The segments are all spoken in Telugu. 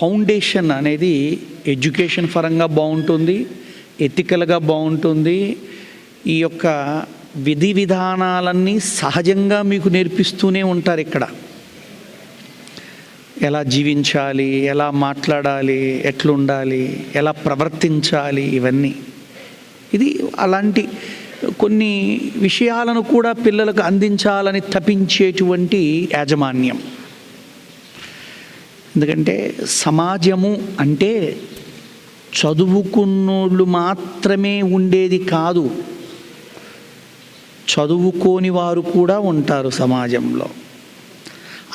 ఫౌండేషన్ అనేది ఎడ్యుకేషన్ పరంగా బాగుంటుంది, ఎథికల్గా బాగుంటుంది. ఈ యొక్క విధి విధానాలన్నీ సహజంగా మీకు నేర్పిస్తూనే ఉంటారు. ఇక్కడ ఎలా జీవించాలి, ఎలా మాట్లాడాలి, ఎట్లుండాలి, ఎలా ప్రవర్తించాలి, ఇవన్నీ ఇది అలాంటి కొన్ని విషయాలను కూడా పిల్లలకు అందించాలని తపించేటువంటి యాజమాన్యం. ఎందుకంటే సమాజము అంటే చదువుకున్నోళ్ళు మాత్రమే ఉండేది కాదు, చదువుకోని వారు కూడా ఉంటారు సమాజంలో.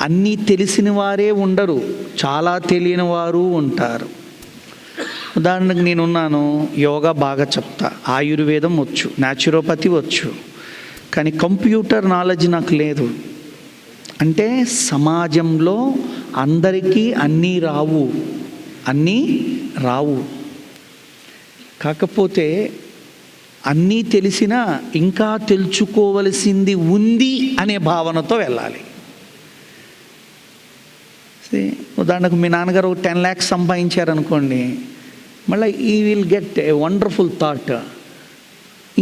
అన్నీ తెలిసిన వారే ఉండరు, చాలా తెలియని వారు ఉంటారు. ఉదాహరణకు నేనున్నాను, యోగా బాగా చెప్తా, ఆయుర్వేదం వచ్చు, న్యాచురోపతి వచ్చు, కానీ కంప్యూటర్ నాలెడ్జ్ నాకు లేదు. అంటే సమాజంలో అందరికీ అన్నీ రావు. కాకపోతే అన్నీ తెలిసినా ఇంకా తెలుసుకోవలసింది ఉంది అనే భావనతో వెళ్ళాలి. ఉదాహరణకు మీ నాన్నగారు 10 lakhs సంపాదించారనుకోండి, మళ్ళీ ఈ will get a wonderful thought,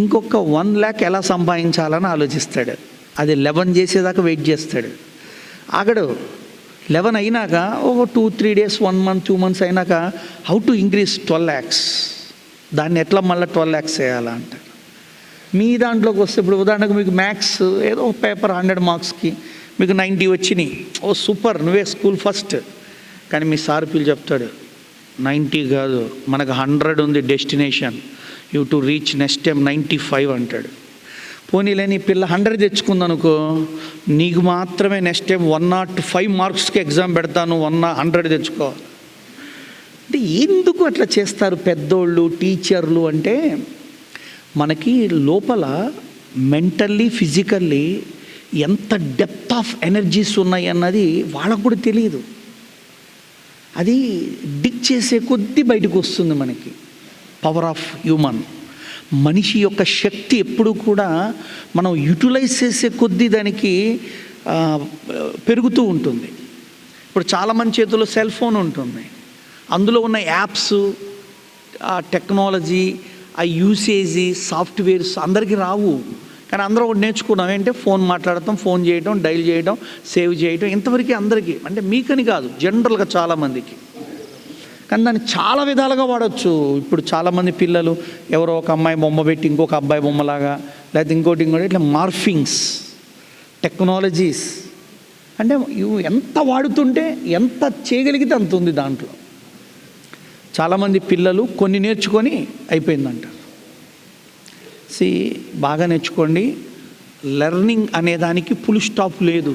ఇంకొక 1 lakh ఎలా సంపాదించాలని ఆలోచిస్తాడు. అది 11 చేసేదాకా వెయిట్ చేస్తాడు, ఆగడు. 11 అయినాక ఒక 2-3 days, 1 month, 2 months అయినాక హౌ టు ఇంక్రీజ్ 12 lakhs, దాన్ని ఎట్లా మళ్ళీ 12 lakhs చేయాలా అంటారు. మీ దాంట్లోకి వస్తే ఇప్పుడు ఉదాహరణకు మీకు మ్యాథ్స్ ఏదో ఒక పేపర్ 100 మార్క్స్కి మీకు 90 వచ్చినాయి, ఓ సూపర్, నువ్వే స్కూల్ ఫస్ట్. కానీ మీ సార్ పిల్లలు చెప్తాడు 90 కాదు, మనకు 100 ఉంది destination, you to reach next time 95 అంటాడు. పోనీలే నీ పిల్ల 100 తెచ్చుకుందనుకో, నీకు మాత్రమే నెక్స్ట్ టైం 105 మార్క్స్కి ఎగ్జామ్ పెడతాను, 100 తెచ్చుకోవాలి. అంటే ఎందుకు అట్లా చేస్తారు పెద్దోళ్ళు, టీచర్లు? అంటే మనకి లోపల మెంటల్లీ, ఫిజికల్లీ ఎంత డెప్త్ ఆఫ్ ఎనర్జీస్ ఉన్నాయి అన్నది వాళ్ళకు కూడా తెలియదు. అది డిక్ చేసే కొద్దీ బయటకు వస్తుంది మనకి. పవర్ ఆఫ్ హ్యూమన్, మనిషి యొక్క శక్తి ఎప్పుడు కూడా మనం యూటిలైజ్ చేసే కొద్దీ దానికి పెరుగుతూ ఉంటుంది. ఇప్పుడు చాలామంది చేతుల్లో సెల్ ఫోన్ ఉంటుంది, అందులో ఉన్న యాప్స్, ఆ టెక్నాలజీ, ఆ యూసేజీ, సాఫ్ట్వేర్స్ అందరికీ రావు. కానీ అందరూ ఒకటి నేర్చుకున్నాం, ఏంటంటే ఫోన్ మాట్లాడటం, ఫోన్ చేయడం, డైల్ చేయడం, సేవ్ చేయడం, ఇంతవరకు అందరికీ. అంటే మీకని కాదు, జనరల్గా చాలామందికి. కానీ దాన్ని చాలా విధాలుగా వాడచ్చు. ఇప్పుడు చాలామంది పిల్లలు ఎవరో ఒక అమ్మాయి బొమ్మ పెట్టి ఇంకొక అబ్బాయి బొమ్మలాగా, లేకపోతే ఇంకోటి ఇట్లా మార్ఫింగ్స్, టెక్నాలజీస్. అంటే ఇవి ఎంత వాడుతుంటే ఎంత చేయగలిగితే అంత ఉంది దాంట్లో. చాలామంది పిల్లలు కొన్ని నేర్చుకొని అయిపోయిందంట. బాగా నేర్చుకోండి. లెర్నింగ్ అనేదానికి ఫుల్ స్టాప్ లేదు,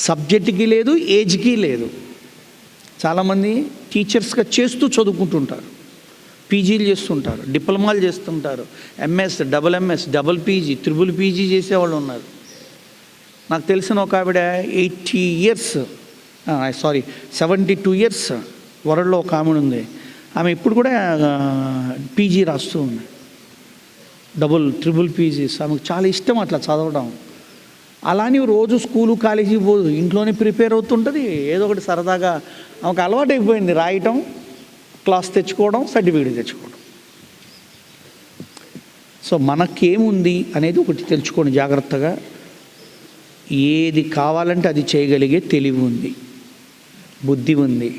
సబ్జెక్ట్కి లేదు, ఏజ్కి లేదు. చాలామంది టీచర్స్గా చేస్తూ చదువుకుంటుంటారు, పీజీలు చేస్తుంటారు, డిప్లొమాలు చేస్తుంటారు, MS, double MS, double PG, triple PG చేసేవాళ్ళు ఉన్నారు. నాకు తెలిసిన ఒక ఆవిడ 72 years వరల్డ్లో ఒక ఆమె ఉంది. ఆమె ఇప్పుడు కూడా పీజీ రాస్తూ ఉంది, త్రిబుల్ పీజీస్. ఆమెకు చాలా ఇష్టం అట్లా చదవడం. అలానే రోజు స్కూలు, కాలేజీకి పోదు, ఇంట్లోనే ప్రిపేర్ అవుతుంటుంది. ఏదో ఒకటి సరదాగా ఆమెకు అలవాటు అయిపోయింది, రాయటం, క్లాస్ తెచ్చుకోవడం, సర్టిఫికేట్ తెచ్చుకోవడం. సో మనకేముంది అనేది ఒకటి తెలుసుకోండి జాగ్రత్తగా. ఏది కావాలంటే అది చేయగలిగే తెలివి ఉంది, బుద్ధి ఉంది,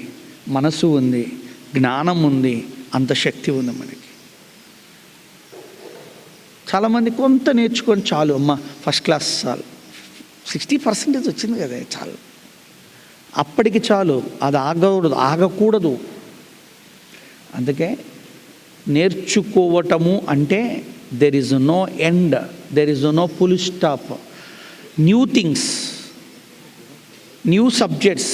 మనసు ఉంది, జ్ఞానం ఉంది, అంత శక్తి ఉంది మనకి. చాలామంది కొంత నేర్చుకొని చాలు, అమ్మ ఫస్ట్ క్లాస్ చాలు, 60% వచ్చింది కదా చాలు, అప్పటికి చాలు. అది ఆగకూడదు. అందుకే నేర్చుకోవటము అంటే there is no end, there is no full stop. New things, new subjects.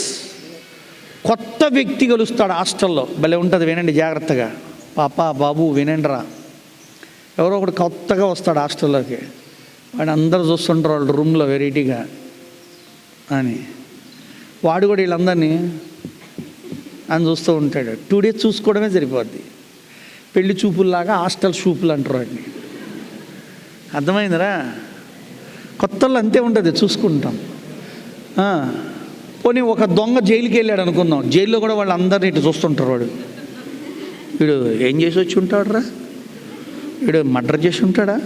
కొత్త వ్యక్తి కలుస్తాడు హాస్టల్లో, భలే ఉంటుంది, వినండి జాగ్రత్తగా. పాప, బాబు వినండిరా. ఎవరో ఒకటి కొత్తగా వస్తాడు హాస్టల్లోకి, వాడు అందరూ చూస్తుంటారు వాళ్ళు రూమ్లో వెరైటీగా అని. వాడు కూడా వీళ్ళందరినీ అని చూస్తూ ఉంటాడు. 2 days చూసుకోవడమే సరిపోద్ది. పెళ్లి చూపుల్లాగా హాస్టల్ చూపులు అంటారు వాడిని. అర్థమైందిరా? కొత్తల్లో అంతే ఉంటుంది, చూసుకుంటాం. పోనీ ఒక దొంగ జైలుకి వెళ్ళాడు అనుకుందాం, జైల్లో కూడా వాళ్ళు అందరిని ఇటు చూస్తుంటారు. వీడు ఏం చేసి వచ్చి ఉంటాడు రా, వీడు మర్డర్ చేసి ఉంటాడా,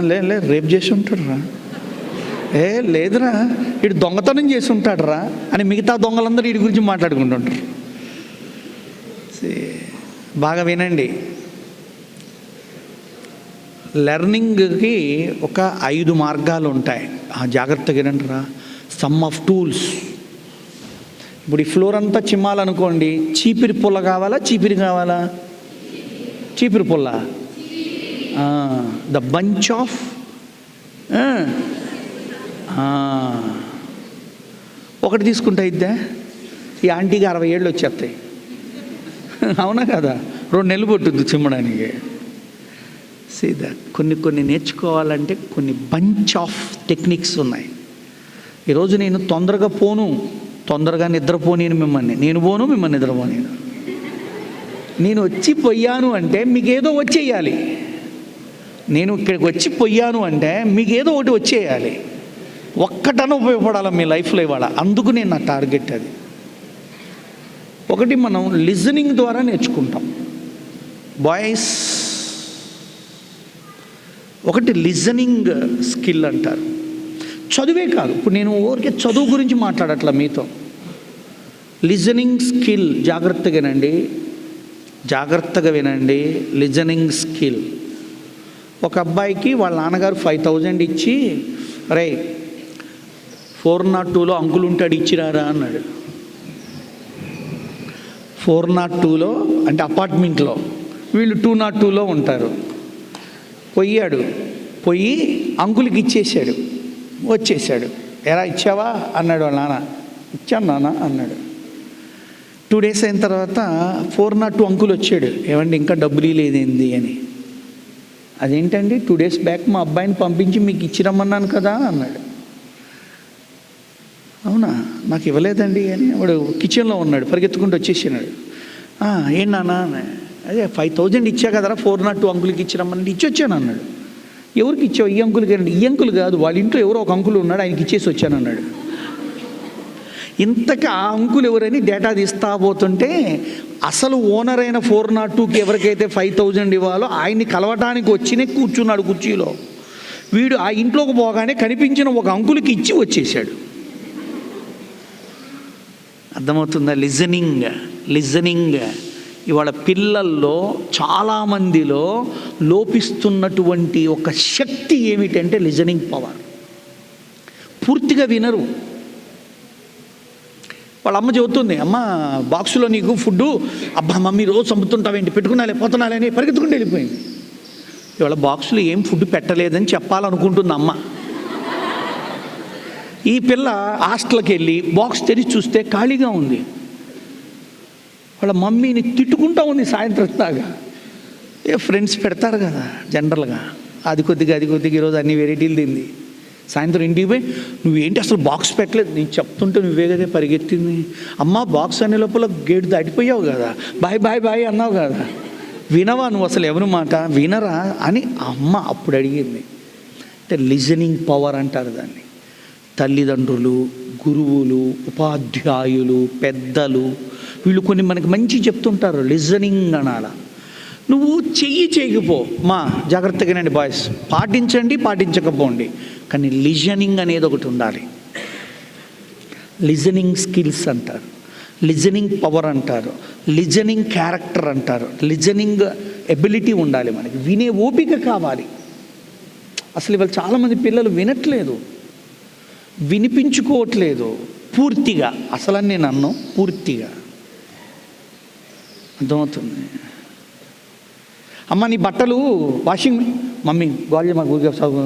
లే రేప్ చేసి ఉంటాడు రా, లేదురా వీడు దొంగతనం చేసి ఉంటాడు రా అని మిగతా దొంగలందరూ వీడి గురించి మాట్లాడుకుంటుంటారు. బాగా వినండి, లెర్నింగ్కి ఒక 5 మార్గాలు ఉంటాయి. జాగ్రత్తగా వినండి రా. Some of tools. ఇప్పుడు ఈ ఫ్లోర్ అంతా చిమ్మాలనుకోండి, చీపిరి పుల్ల కావాలా, చీపిరి కావాలా? చీపిరి పుల్ల. ద బంచ్ ఆఫ్ ఒకటి తీసుకుంటా ఇద్దా, ఈ ఆంటీకి 60 ఏళ్ళు వచ్చేస్తాయి. అవునా కదా? 2 నెలలు పట్టుద్ది చిమ్మడానికి. సీదా కొన్ని నేర్చుకోవాలంటే కొన్ని బంచ్ ఆఫ్ టెక్నిక్స్ ఉన్నాయి. ఈరోజు నేను తొందరగా పోను, తొందరగా నిద్రపోనేను మిమ్మల్ని, నేను పోను మిమ్మల్ని నిద్రపోనేను. నేను వచ్చి పోయాను అంటే మీకు ఏదో వచ్చేయాలి. నేను ఇక్కడికి వచ్చి పోయాను అంటే మీకు ఏదో ఒకటి వచ్చేయాలి. ఒక్కటన ఉపయోగపడాలి మీ లైఫ్లో ఇవాళ. అందుకు నేను నా టార్గెట్ అది. ఒకటి మనం లిజనింగ్ ద్వారా నేర్చుకుంటాం బాయ్స్. ఒకటి లిజనింగ్ స్కిల్ అంటారు. చదువే కాదు, ఇప్పుడు నేను ఊరికే చదువు గురించి మాట్లాడట్లా మీతో. Listening skill. జాగ్రత్తగా వినండి. Listening skill. ఒక అబ్బాయికి వాళ్ళ నాన్నగారు 5,000 ఇచ్చి, రే 402లో అంకుల్ ఉంటాడు ఇచ్చిరారా అన్నాడు. 402లో అంటే అపార్ట్మెంట్లో, వీళ్ళు 202లో ఉంటారు. పోయి అంకుల్కి ఇచ్చేసాడు, వచ్చేసాడు. ఎలా ఇచ్చావా అన్నాడు వాళ్ళ నాన్న. ఇచ్చాను నాన్న అన్నాడు. 2 days అయిన తర్వాత 402 అంకుల్ వచ్చాడు. ఏమండి ఇంకా డబ్బులు లేదేంది అని. అదేంటండి 2 days బ్యాక్ మా అబ్బాయిని పంపించి మీకు ఇచ్చిరమ్మన్నాను కదా అన్నాడు. అవునా, నాకు ఇవ్వలేదండి అని. వాడు కిచెన్లో ఉన్నాడు, పరిగెత్తుకుంటూ వచ్చేసినాడు. ఏం నాన్న? అదే 5,000 ఇచ్చా కదరా 402 అంకుల్కి ఇచ్చిరమ్మని. ఇచ్చి వచ్చాను అన్నాడు. ఎవరికి ఇచ్చావు? ఈ అంకుల్కి అండి. ఈ అంకుల్ కాదు, వాళ్ళ ఇంట్లో ఎవరో ఒక అంకుల్ ఉన్నాడు, ఆయనకి ఇచ్చేసి వచ్చాను అన్నాడు. ఇంతకు ఆ అంకుల్ ఎవరని డేటా తీస్తా పోతుంటే అసలు ఓనర్ అయిన 402కి ఎవరికైతే 5,000 ఇవ్వాలో ఆయన్ని కలవటానికి వచ్చినే కూర్చున్నాడు కుర్చీలో. వీడు ఆ ఇంట్లోకి పోగానే కనిపించిన ఒక అంకుల్కి ఇచ్చి వచ్చేసాడు. అర్థమవుతుందా? లిజనింగ్ ఇవాళ పిల్లల్లో చాలామందిలో లోపిస్తున్నటువంటి ఒక శక్తి ఏమిటంటే లిజనింగ్ పవర్. పూర్తిగా వినరు. వాళ్ళ అమ్మ చెబుతుంది, అమ్మ బాక్సులో నీకు ఫుడ్డు, అబ్బా మమ్మీ రోజు చంపుతుంటావేంటి, పెట్టుకున్నాలే పోతున్నాలే అని పరిగెత్తుకుంటూ వెళ్ళిపోయింది. ఇవాళ బాక్సులో ఏం ఫుడ్ పెట్టలేదని చెప్పాలనుకుంటుంది అమ్మ. ఈ పిల్ల హాస్టల్కి వెళ్ళి బాక్స్ తెరిచి చూస్తే ఖాళీగా ఉంది. వాళ్ళ మమ్మీని తిట్టుకుంటూ ఉంది సాయంత్రం దాకా. ఫ్రెండ్స్ పెడతారు కదా జనరల్గా, అది కొద్దిగా ఈరోజు అన్ని వెరైటీలు తింది. సాయంత్రం ఇంటికి పోయి, నువ్వేంటి అసలు బాక్స్ పెట్టలేదు, నేను చెప్తుంటే నువ్వే కదా పరిగెత్తింది. అమ్మ బాక్స్ అనే లోపల గేటు దాటిపోయావు కదా, బాయ్ అన్నావు కదా, వినవా నువ్వు అసలు ఎవరి మాట? వినరా అని అమ్మ అప్పుడు అడిగింది. అంటే లిజనింగ్ పవర్ అంటారు దాన్ని. తల్లిదండ్రులు, గురువులు, ఉపాధ్యాయులు, పెద్దలు వీళ్ళు కొన్ని మనకి మంచి చెప్తుంటారు. లిజనింగ్ అనాల. నువ్వు చేయకపో మా జాగ్రత్తగానండి బాయ్స్, పాటించకపోండి, కానీ లిజనింగ్ అనేది ఒకటి ఉండాలి. లిజనింగ్ స్కిల్స్ అంటారు, లిజనింగ్ పవర్ అంటారు, లిజనింగ్ క్యారెక్టర్ అంటారు. లిజనింగ్ ఎబిలిటీ ఉండాలి మనకి, వినే ఓపిక కావాలి. అసలు ఇవాళ చాలామంది పిల్లలు వినట్లేదు, వినిపించుకోవట్లేదు పూర్తిగా. అసలు నేను అన్ను పూర్తిగా. అర్థమవుతుంది? అమ్మ నీ బట్టలు మమ్మీ గోల్జీ మాకు ఊరికే చదువు.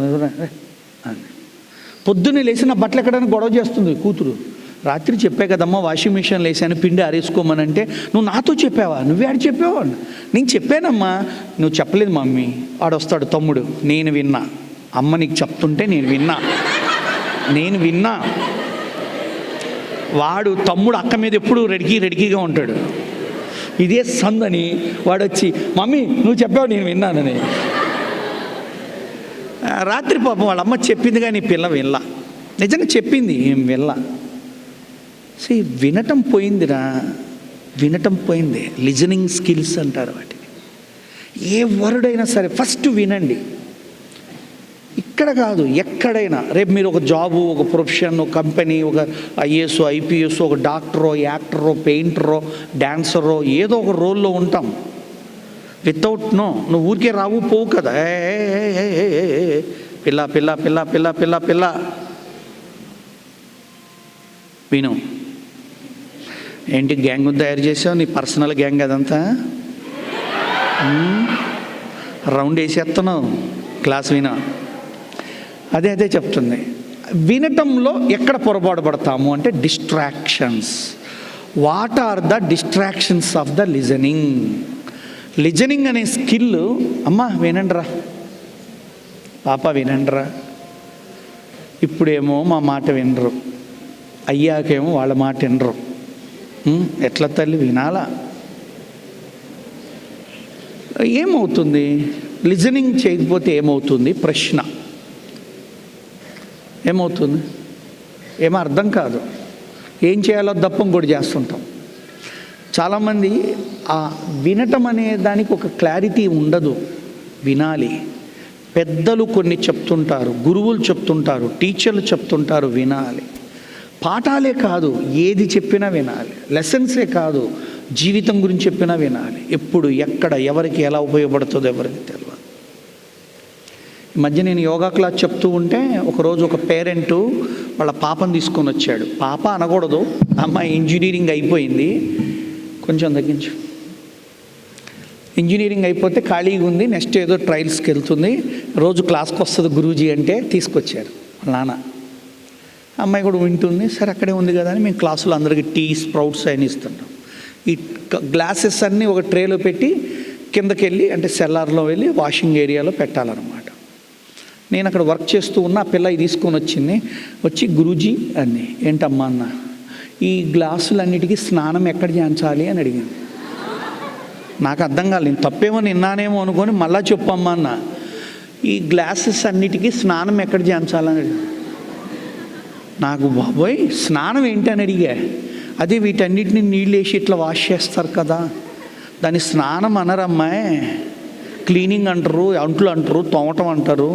పొద్దున్నే లేచి నా బట్టలు ఎక్కడైనా గొడవ చేస్తుంది కూతురు. రాత్రి చెప్పే కదమ్మా వాషింగ్ మిషన్ లేసాను పిండి ఆరేసుకోమనంటే, నువ్వు నాతో చెప్పావా? నువ్వే ఆడు చెప్పావా? నేను చెప్పానమ్మా. నువ్వు చెప్పలేదు మమ్మీ. ఆడొస్తాడు తమ్ముడు, నేను విన్నా, అమ్మ నీకు చెప్తుంటే నేను విన్నా. వాడు తమ్ముడు అక్క మీద ఎప్పుడు రెడిగా ఉంటాడు. ఇదే సందని వాడు వచ్చి, మమ్మీ నువ్వు చెప్పావు నేను విన్నానని. రాత్రి పాపం వాళ్ళ అమ్మ చెప్పింది కానీ పిల్ల వినలా. నిజంగా చెప్పింది, ఏం వినలా. సి వినటం పోయిందిరా, వినటం పోయింది. లిజనింగ్ స్కిల్స్ అంటారు వాటిని. ఏ వర్డ్ అయినా సరే ఫస్ట్ వినండి. ఇక్కడ కాదు, ఎక్కడైనా. రేపు మీరు ఒక జాబు, ఒక ప్రొఫెషన్, ఒక కంపెనీ, ఒక ఐఏఎస్, ఐపీఎస్, ఒక డాక్టరో, యాక్టరో, పెయింటరో, డాన్సరో, ఏదో ఒక రోల్లో ఉంటాం. వితౌట్ నువ్వు ఊరికే రావు పోవు కదా. పిల్ల పిల్ల పిల్ల పిల్ల పిల్ల పిల్ల విను. ఏంటి గ్యాంగ్ తయారు చేసావు? నీ పర్సనల్ గ్యాంగ్ అదంతా రౌండ్ వేసేస్తున్నావు. క్లాస్ వినా. అదే చెప్తుంది. వినటంలో ఎక్కడ పొరపాటు పడతాము అంటే distractions. What are the distractions of the listening? Listening అనే స్కిల్, అమ్మ వినండిరా, పాప వినండిరా. ఇప్పుడేమో మా మాట వినరు, అయ్యాకేమో వాళ్ళ మాట వినరు. ఎట్లా తల్లి వినాలా? ఏమవుతుంది? లిజనింగ్ చేయకపోతే ఏమవుతుంది? ప్రశ్న ఏమవుతుంది? ఏమో అర్థం కాదు. ఏం చేయాలో దప్పం కూడా చేస్తుంటాం. చాలామంది ఆ వినటం అనే దానికి ఒక క్లారిటీ ఉండదు. వినాలి. పెద్దలు కొన్ని చెప్తుంటారు, గురువులు చెప్తుంటారు, టీచర్లు చెప్తుంటారు, వినాలి. పాఠాలే కాదు, ఏది చెప్పినా వినాలి. లెసన్సే కాదు, జీవితం గురించి చెప్పినా వినాలి. ఎప్పుడు, ఎక్కడ, ఎవరికి ఎలా ఉపయోగపడుతుందో ఎవరికి తెలియదు. ఈ మధ్య నేను యోగా క్లాస్ చెప్తూ ఉంటే ఒకరోజు ఒక పేరెంటు వాళ్ళ పాపను తీసుకొని వచ్చాడు. పాప అనకూడదు, అమ్మాయి ఇంజనీరింగ్ అయిపోయింది. కొంచెం తగ్గించు. ఇంజనీరింగ్ అయిపోతే ఖాళీగా ఉంది, నెక్స్ట్ ఏదో ట్రయల్స్కి వెళ్తుంది. రోజు క్లాస్కి వస్తుంది గురూజీ అంటే తీసుకొచ్చారు వాళ్ళ నాన్న. అమ్మాయి కూడా వింటుంది. సరే అక్కడే ఉంది కదా అని మేము క్లాసులో అందరికీ టీ, స్ప్రౌట్స్ అని ఇస్తుంటాం. ఈ గ్లాసెస్ అన్నీ ఒక ట్రేలో పెట్టి కిందకి వెళ్ళి, అంటే సెల్లార్లో వెళ్ళి వాషింగ్ ఏరియాలో పెట్టాలన్నమాట. నేను అక్కడ వర్క్ చేస్తూ ఉన్న ఆ పిల్ల తీసుకొని వచ్చింది. వచ్చి గురూజీ అని, ఏంటమ్మా అన్న, ఈ గ్లాసులన్నిటికీ స్నానం ఎక్కడ చేయించాలి అని అడిగింది. నాకు అర్థం కాలేదు. నేను తప్పేమో నిన్నానేమో అనుకొని మళ్ళా చెప్పమ్మా అన్న. ఈ గ్లాసెస్ అన్నిటికీ స్నానం ఎక్కడ చేయించాలని అడిగింది. నాకు బాబోయ్ స్నానం ఏంటి అని అడిగా. అదే వీటన్నిటిని నీళ్ళు వేసి ఇట్లా వాష్ చేస్తారు కదా, దాన్ని స్నానం అనరమ్మాయి, క్లీనింగ్ అంటారు, అంట్లు అంటారు, తోమటం అంటారు.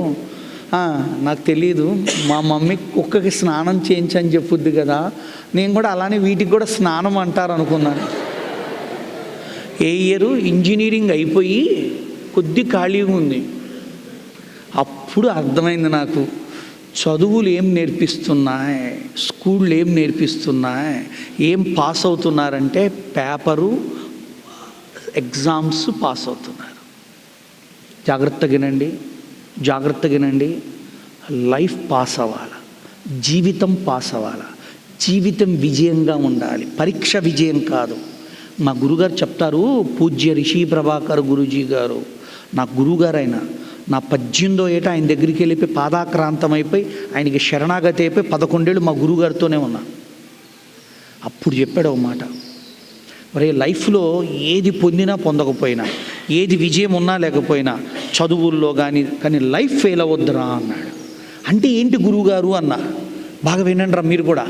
నాకు తెలీదు, మా మమ్మీ కుక్కకి స్నానం చేయించని చెప్పుద్ది కదా, నేను కూడా అలానే వీటికి కూడా స్నానం అంటారు అనుకున్నాను. ఏ ఇయర్ ఇంజనీరింగ్ అయిపోయి కొద్ది ఖాళీగా ఉంది. అప్పుడు అర్థమైంది నాకు, చదువులు ఏం నేర్పిస్తున్నాయి, స్కూళ్ళు ఏం నేర్పిస్తున్నాయి, ఏం పాస్ అవుతున్నారంటే పేపరు, ఎగ్జామ్స్ పాస్ అవుతున్నారు. జాగ్రత్తగానండి, జాగ్రత్తగానండి. లైఫ్ పాస్ అవ్వాలి, జీవితం పాస్ అవ్వాలి, జీవితం విజయంగా ఉండాలి, పరీక్ష విజయం కాదు. మా గురుగారు చెప్తారు, పూజ్య రిషి ప్రభాకర్ గురూజీ గారు, నా గురువుగారు. ఆయన నా 18వ ఏట ఆయన దగ్గరికి వెళ్ళిపోయి పాదాక్రాంతం అయిపోయి ఆయనకి శరణాగతి అయిపోయి 11 ఏళ్ళు మా గురువుగారితోనే ఉన్నా. అప్పుడు చెప్పాడు ఒక మాట, మరి లైఫ్లో ఏది పొందినా పొందకపోయినా, ఏది విజయం ఉన్నా లేకపోయినా, చదువుల్లో కానీ లైఫ్ ఫెయిల్ అవ్వద్దురా అన్నాడు. అంటే ఏంటి గురువుగారు అన్నా, బాగా వినండిరా మీరు కూడా.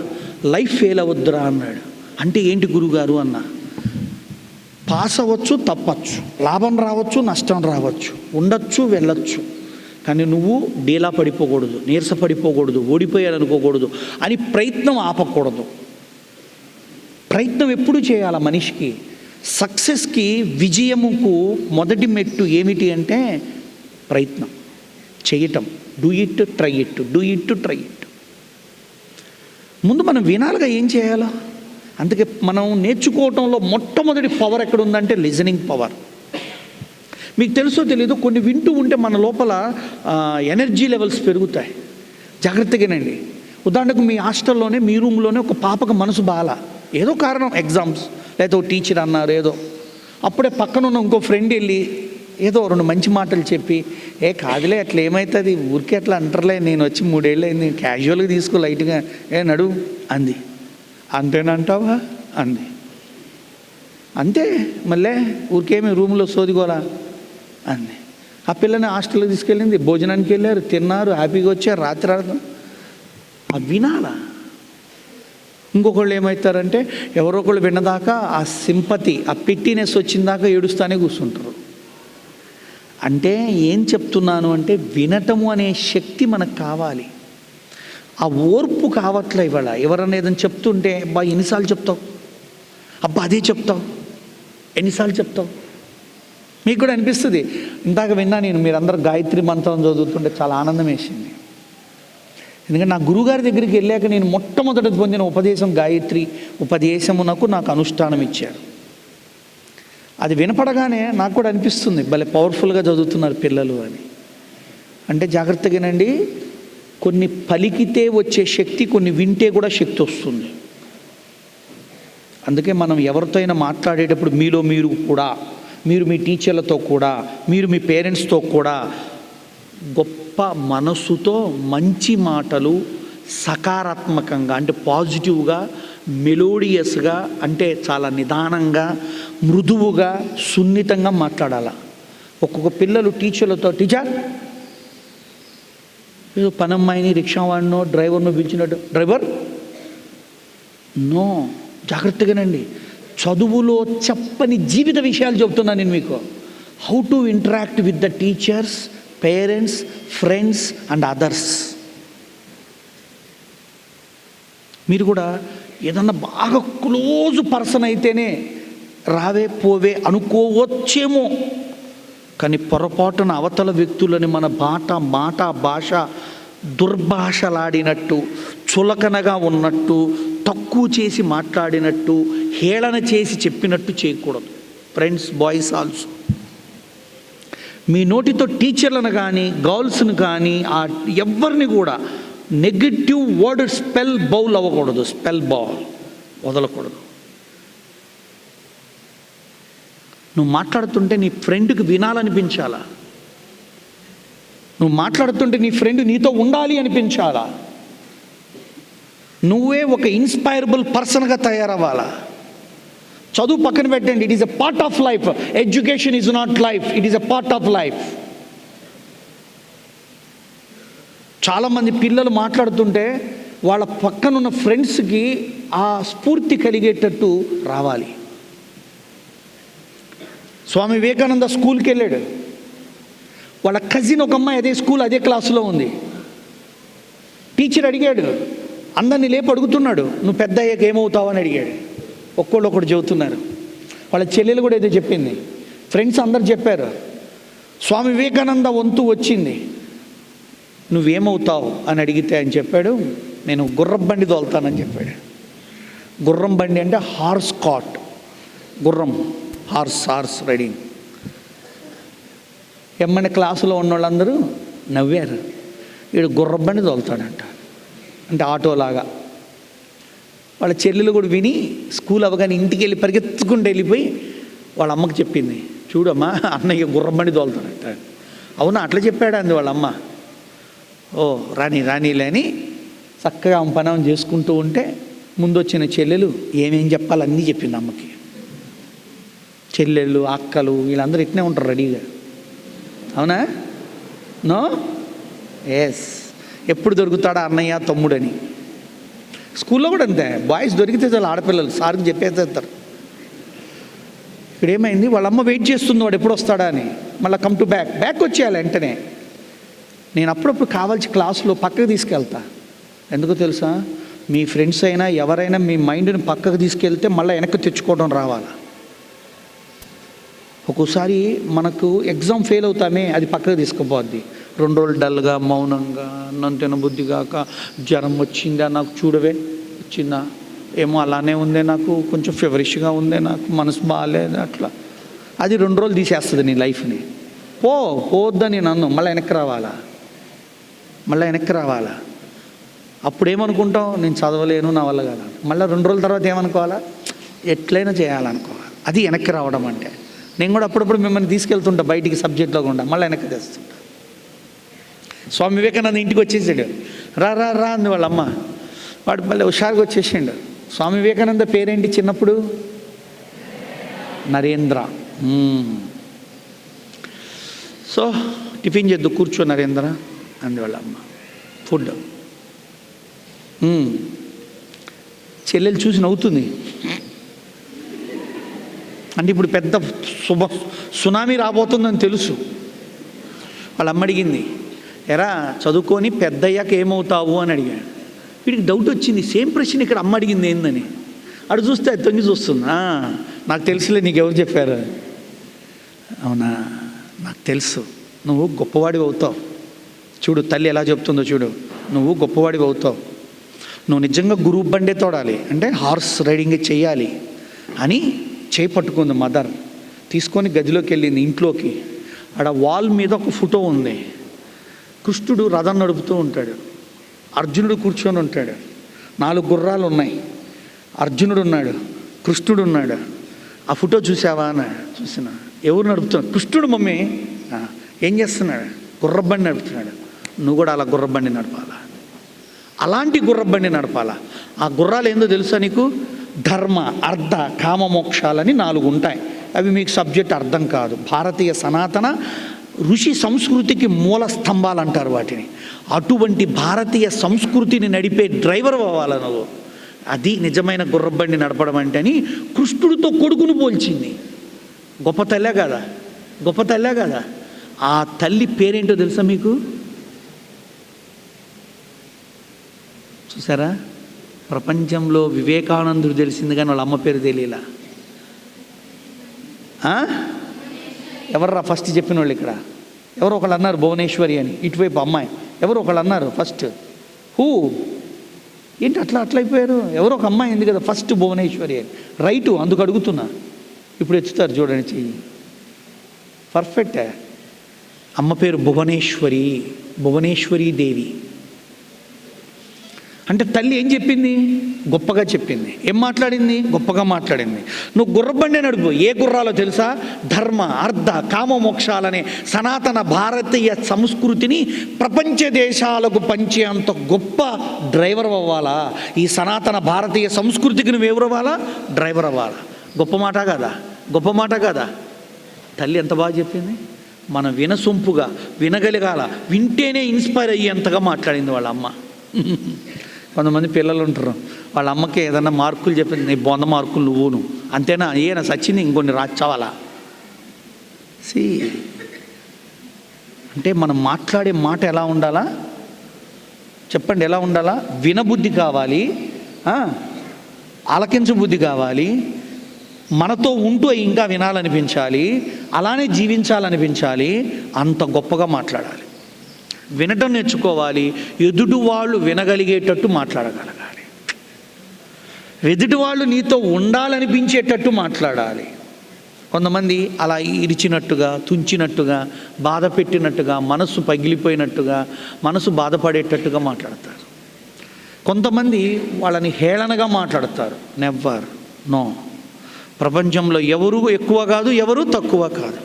లైఫ్ ఫెయిల్ అవ్వద్దురా అన్నాడు. అంటే ఏంటి గురువుగారు అన్నా, పాస్ అవ్వచ్చు, తప్పచ్చు, లాభం రావచ్చు, నష్టం రావచ్చు, ఉండొచ్చు, వెళ్ళొచ్చు, కానీ నువ్వు డీలా పడిపోకూడదు, నీరసపడిపోకూడదు, ఓడిపోయాలనుకోకూడదు, అని ప్రయత్నం ఆపకూడదు. ప్రయత్నం ఎప్పుడు చేయాలి మనిషికి? సక్సెస్కి, విజయముకు మొదటి మెట్టు ఏమిటి అంటే ప్రయత్నం చేయటం. Do it, try it, do it, try it. ముందు మనం వినాలిగా ఏం చేయాలో. అందుకే మనం నేర్చుకోవటంలో మొట్టమొదటి పవర్ ఎక్కడ ఉందంటే లిజనింగ్ పవర్. మీకు తెలుసో తెలీదు, కొన్ని వింటూ ఉంటే మన లోపల ఎనర్జీ లెవెల్స్ పెరుగుతాయి. జాగ్రత్తగానండి. ఉదాహరణకు మీ హాస్టల్లోనే, మీ రూమ్లోనే ఒక పాపకు మనసు బాలా, ఏదో కారణం, ఎగ్జామ్స్, లేదా ఒక టీచర్ అన్నారు ఏదో, అప్పుడే పక్కన ఉన్న ఇంకో ఫ్రెండ్ వెళ్ళి ఏదో 2 మంచి మాటలు చెప్పి, ఏ కాదులే అట్లా ఏమవుతుంది, ఊరికే అట్లా అంటారులే, నేను వచ్చి 3 ఏళ్ళు అయింది, క్యాజువల్గా తీసుకో లైట్గా, నడు అంది. అంతేనంటావా అంది. అంతే, మళ్ళీ ఊరికేమి రూమ్లో సోదిగోలా అంది. ఆ పిల్లని హాస్టల్కి తీసుకెళ్ళింది, భోజనానికి వెళ్ళారు, తిన్నారు, హ్యాపీగా వచ్చారు. రాత్రి వినాలా. ఇంకొకళ్ళు ఏమవుతారంటే ఎవరో ఒకళ్ళు విన్నదాకా ఆ సింపతి, ఆ పిట్టినెస్ వచ్చిందాకా ఏడుస్తానే కూర్చుంటారు. అంటే ఏం చెప్తున్నాను అంటే, వినటము అనే శక్తి మనకు కావాలి. ఆ ఓర్పు కావట్లే ఇవాళ. ఎవరన్నా ఏదైనా చెప్తుంటే, అబ్బా ఎన్నిసార్లు చెప్తావు, అబ్బా అదే చెప్తావు, ఎన్నిసార్లు చెప్తావు. మీకు కూడా అనిపిస్తుంది. ఇందాక విన్నా నేను, మీరందరూ గాయత్రి మంత్రం చదువుతుంటే చాలా ఆనందం వేసింది. ఎందుకంటే నా గురుగారి దగ్గరికి వెళ్ళాక నేను మొట్టమొదటి పొందిన ఉపదేశం గాయత్రి ఉపదేశమునకు నాకు అనుష్ఠానం ఇచ్చారు. అది వినపడగానే నాకు కూడా అనిపిస్తుంది, భలే పవర్ఫుల్గా చదువుతున్నారు పిల్లలు అని. అంటే జాగ్రత్తగానండి, కొన్ని పలికితే వచ్చే శక్తి, కొన్ని వింటే కూడా శక్తి వస్తుంది. అందుకే మనం ఎవరితో అయినా మాట్లాడేటప్పుడు మీలో మీరు కూడా, మీరు మీ టీచర్లతో కూడా, మీరు మీ పేరెంట్స్తో కూడా గొప్ప మనసుతో మంచి మాటలు సకారాత్మకంగా, అంటే పాజిటివ్గా, మెలోడియస్గా, అంటే చాలా నిదానంగా, మృదువుగా, సున్నితంగా మాట్లాడాల. ఒక్కొక్క పిల్లలు టీచర్లతో, టీచర్ ఏదో పనమ్మాయిని, రిక్షా వాడినో, డ్రైవర్నో పిలిచినట్టు, డ్రైవర్ నో. జాగ్రత్తగానండి, చదువులో చెప్పని జీవిత విషయాలు చెప్తున్నాను నేను మీకు. How to interact with the teachers, parents, friends and others. మీరు కూడా ఏదన్నా బాగా క్లోజ్ పర్సన్ అయితేనే రావే పోవే అనుకోవచ్చేమో, కానీ పొరపాటున అవతల వ్యక్తులని మన భాష దుర్భాషలాడినట్టు, చులకనగా ఉన్నట్టు, తక్కువ చేసి మాట్లాడినట్టు, హేళన చేసి చెప్పినట్టు చేయకూడదు. Friends, boys also. మీ నోటితో టీచర్లను కానీ, గర్ల్స్ని కానీ, ఎవరిని కూడా నెగటివ్ వర్డ్ స్పెల్ బౌల్ అవ్వకూడదు. స్పెల్ బౌల్ వదలకూడదు. నువ్వు మాట్లాడుతుంటే నీ ఫ్రెండ్కి వినాలనిపించాలా, నువ్వు మాట్లాడుతుంటే నీ ఫ్రెండ్ నీతో ఉండాలి అనిపించాలా, నువ్వే ఒక ఇన్స్పైరబుల్ పర్సన్గా తయారవ్వాలా. చదువు పక్కన పెట్టండి, it is a part of life. Education is not life, it is a part of life. చాలామంది పిల్లలు మాట్లాడుతుంటే వాళ్ళ పక్కనున్న ఫ్రెండ్స్కి ఆ స్ఫూర్తి కలిగేటట్టు రావాలి. స్వామి వివేకానంద స్కూల్కి వెళ్ళాడు. వాళ్ళ కజిన్ ఒక అమ్మాయి అదే స్కూల్, అదే క్లాసులో ఉంది. టీచర్ అడిగాడు, అందరినీ లేపు అడుగుతున్నాడు, నువ్వు పెద్ద అయ్యాక ఏమవుతావు అని అడిగాడు. ఒక్కొక్కడు చెబుతున్నారు. వాళ్ళ చెల్లెలు కూడా ఏదో చెప్పింది, ఫ్రెండ్స్ అందరు చెప్పారు. స్వామి వివేకానంద వంతు వచ్చింది, నువ్వేమవుతావు అని అడిగితే ఆయన చెప్పాడు, నేను గుర్రం బండి తోలుతానని చెప్పాడు. గుర్రం బండి అంటే హార్స్ కాట్, గుర్రం, హార్స్ రైడింగ్. ఎమ్మని క్లాసులో ఉన్న వాళ్ళందరూ నవ్వారు. వీడు గుర్రం బండి తోలుతాడంట, అంటే ఆటోలాగా. వాళ్ళ చెల్లెలు కూడా విని స్కూల్ అవ్వగానే ఇంటికి వెళ్ళి పరిగెత్తుకుంటూ వెళ్ళిపోయి వాళ్ళ అమ్మకి చెప్పింది, చూడమ్మా అన్నయ్య గుర్రం బండి తోలుతాడంట. అవునా, అట్లా చెప్పాడు అంది వాళ్ళ అమ్మ. ఓ రానీలే అని చక్కగా పనం చేసుకుంటూ ఉంటే ముందు వచ్చిన చెల్లెలు ఏమేం చెప్పాలి అన్నీ చెప్పింది అమ్మకి. చెల్లెళ్ళు, అక్కలు వీళ్ళందరూ ఇట్నే ఉంటారు రెడీగా. అవునా? నో? ఎస్. ఎప్పుడు దొరుకుతాడా అన్నయ్య తమ్ముడని. స్కూల్లో కూడా అంతే, బాయ్స్ దొరికితే చాలా ఆడపిల్లలు సార్కి చెప్పేస్తారు. ఇక్కడ ఏమైంది, వాళ్ళమ్మ వెయిట్ చేస్తుంది వాడు ఎప్పుడు వస్తాడా అని. మళ్ళీ కమ్ టు బ్యాక్ వచ్చేయాలి వెంటనే. నేను అప్పుడప్పుడు కావాల్సి క్లాసులో పక్కకు తీసుకెళ్తా. ఎందుకో తెలుసా, మీ ఫ్రెండ్స్ అయినా ఎవరైనా మీ మైండ్ని పక్కకు తీసుకెళ్తే మళ్ళీ వెనక్కి తెచ్చుకోవడం రావాలి. ఒక్కోసారి మనకు ఎగ్జామ్ ఫెయిల్ అవుతామే, అది పక్కకు తీసుకుపోద్ది. 2 రోజులు డల్గా, మౌనంగా, అన్నం తినబుద్ధి కాక, జ్వరం వచ్చిందా, నాకు చూడవే వచ్చిందా, ఏమో అలానే ఉందే, నాకు కొంచెం ఫీవరిష్గా ఉందే, నాకు మనసు బాగాలేదు, అట్లా. అది 2 రోజులు తీసేస్తుంది నీ లైఫ్ని. పోవద్దని నన్ను మళ్ళీ వెనక్కి రావాలా. అప్పుడేమనుకుంటాం, నేను చదవలేను, నా వల్ల కాదు. మళ్ళీ 2 రోజుల తర్వాత ఏమనుకోవాలా, ఎట్లయినా చేయాలనుకోవాలి. అది వెనక్కి రావడం అంటే. నేను కూడా అప్పుడప్పుడు మిమ్మల్ని తీసుకెళ్తుంటా బయటికి, సబ్జెక్ట్లో కూడా మళ్ళీ వెనక్కి తెస్తుంటా. స్వామి వివేకానంద ఇంటికి వచ్చేసాడు. రా అంది వాళ్ళ అమ్మ. వాడు మళ్ళీ హుషారుగా వచ్చేసాడు. స్వామి వివేకానంద పేరేంటి చిన్నప్పుడు? నరేంద్ర. సో టిఫిన్ చేద్దు, కూర్చో నరేంద్ర అంది వాళ్ళ అమ్మ. ఫుడ్ చెల్లెలు చూసి నవ్వుతుంది. అంటే ఇప్పుడు పెద్ద సునామీ రాబోతుందని తెలుసు. వాళ్ళ అమ్మ అడిగింది, ఎరా చదువుకొని పెద్దయ్యాక ఏమవుతావు అని అడిగాడు. వీడికి డౌట్ వచ్చింది, సేమ్ ప్రశ్న ఇక్కడ అమ్మ అడిగింది ఏందని. అడు చూస్తే అది తొంగి చూస్తుంది. నాకు తెలుసులే, నీకెవరు చెప్పారు? అవునా, నాకు తెలుసు, నువ్వు గొప్పవాడివి అవుతావు. చూడు తల్లి ఎలా చెప్తుందో చూడు, నువ్వు గొప్పవాడివి అవుతావు, నువ్వు నిజంగా గురువు బండే తోడాలి, అంటే హార్స్ రైడింగ్ చెయ్యాలి అని చేయి పట్టుకుంది మదర్. తీసుకొని గదిలోకి వెళ్ళింది, ఇంట్లోకి. ఆడ వాల్ మీద ఒక ఫోటో ఉంది. కృష్ణుడు రథం నడుపుతూ ఉంటాడు, అర్జునుడు కూర్చొని ఉంటాడు, 4 గుర్రాలు ఉన్నాయి, అర్జునుడు ఉన్నాడు, కృష్ణుడు ఉన్నాడు. ఆ ఫోటో చూసావా అని. చూసిన. ఎవరు నడుపుతున్నాడు? కృష్ణుడు. మమ్మీ ఏం చేస్తున్నాడు? గుర్రబండి నడుపుతున్నాడు. నువ్వు కూడా అలా గుర్రబండి నడపాలా, అలాంటి గుర్రబండి నడపాలా. ఆ గుర్రాలు ఏందో తెలుసా నీకు? ధర్మ, అర్థ, కామ, మోక్షాలని 4 ఉంటాయి. అవి మీకు సబ్జెక్ట్ అర్థం కాదు. భారతీయ సనాతన ఋషి సంస్కృతికి మూల స్తంభాలు అంటారు వాటిని. అటువంటి భారతీయ సంస్కృతిని నడిపే డ్రైవర్ అవ్వాలి నువ్వు. అది నిజమైన గుర్రబండి నడపడం అంటే అని కృష్ణుడితో కొడుకును పోల్చింది. గొప్ప తల్లే కదా, గొప్ప తల్లే కదా. ఆ తల్లి పేరేంటో తెలుసా మీకు? చూసారా, ప్రపంచంలో వివేకానందుడు తెలిసింది కానీ వాళ్ళ అమ్మ పేరు తెలియలా. ఎవర్రా ఫస్ట్ చెప్పిన వాళ్ళు ఇక్కడ? ఎవరో ఒకళ్ళు అన్నారు భువనేశ్వరి అని, ఇటువైపు అమ్మాయి. ఎవరో ఒకళ్ళు అన్నారు ఫస్ట్. హూ ఏంటి అట్లా అయిపోయారు? ఎవరో ఒక అమ్మాయి ఉంది కదా ఫస్ట్ భువనేశ్వరి అని. రైటు, అందుకు అడుగుతున్నా. ఇప్పుడు ఎత్తుతారు చూడండి చెయ్యి. పర్ఫెక్టే. అమ్మ పేరు భువనేశ్వరి, భువనేశ్వరీ దేవి. అంటే తల్లి ఏం చెప్పింది? గొప్పగా చెప్పింది. ఏం మాట్లాడింది? గొప్పగా మాట్లాడింది. నువ్వు గుర్రబండి నడుపు. ఏ గుర్రాలో తెలుసా? ధర్మ, అర్థ, కామ, మోక్షాలనే సనాతన భారతీయ సంస్కృతిని ప్రపంచ దేశాలకు పంచే అంత గొప్ప డ్రైవర్ అవ్వాలా. ఈ సనాతన భారతీయ సంస్కృతికి నువ్వు ఎవరు అవ్వాలా? డ్రైవర్ అవ్వాలా. గొప్ప మాట కదా, గొప్ప మాట కదా. తల్లి ఎంత బాగా చెప్పింది. మన వినసొంపుగా వినగలిగాల, వింటేనే ఇన్స్పైర్ అయ్యేంతగా మాట్లాడింది వాళ్ళ అమ్మ. కొంతమంది పిల్లలు ఉంటారు, వాళ్ళ అమ్మకి ఏదన్నా మార్కులు చెప్పింది, నీ 100 మార్కులు నువ్వును అంతేనా, ఏనా సచ్చింది ఇంకొన్ని రాచావాలా. అంటే మనం మాట్లాడే మాట ఎలా ఉండాలా చెప్పండి? ఎలా ఉండాలా? వినబుద్ధి కావాలి, ఆలకించు బుద్ధి కావాలి, మనతో ఉంటూ ఇంకా వినాలనిపించాలి, అలానే జీవించాలనిపించాలి. అంత గొప్పగా మాట్లాడాలి. వినటం నేర్చుకోవాలి. ఎదుటి వాళ్ళు వినగలిగేటట్టు మాట్లాడగలగాలి. ఎదుటి వాళ్ళు నీతో ఉండాలనిపించేటట్టు మాట్లాడాలి. కొంతమంది అలా ఇరిచినట్టుగా, తుంచినట్టుగా, బాధ పెట్టినట్టుగా, మనసు పగిలిపోయినట్టుగా, మనసు బాధపడేటట్టుగా మాట్లాడతారు. కొంతమంది వాళ్ళని హేళనగా మాట్లాడతారు. Never, no. ప్రపంచంలో ఎవరు ఎక్కువ కాదు, ఎవరు తక్కువ కాదు.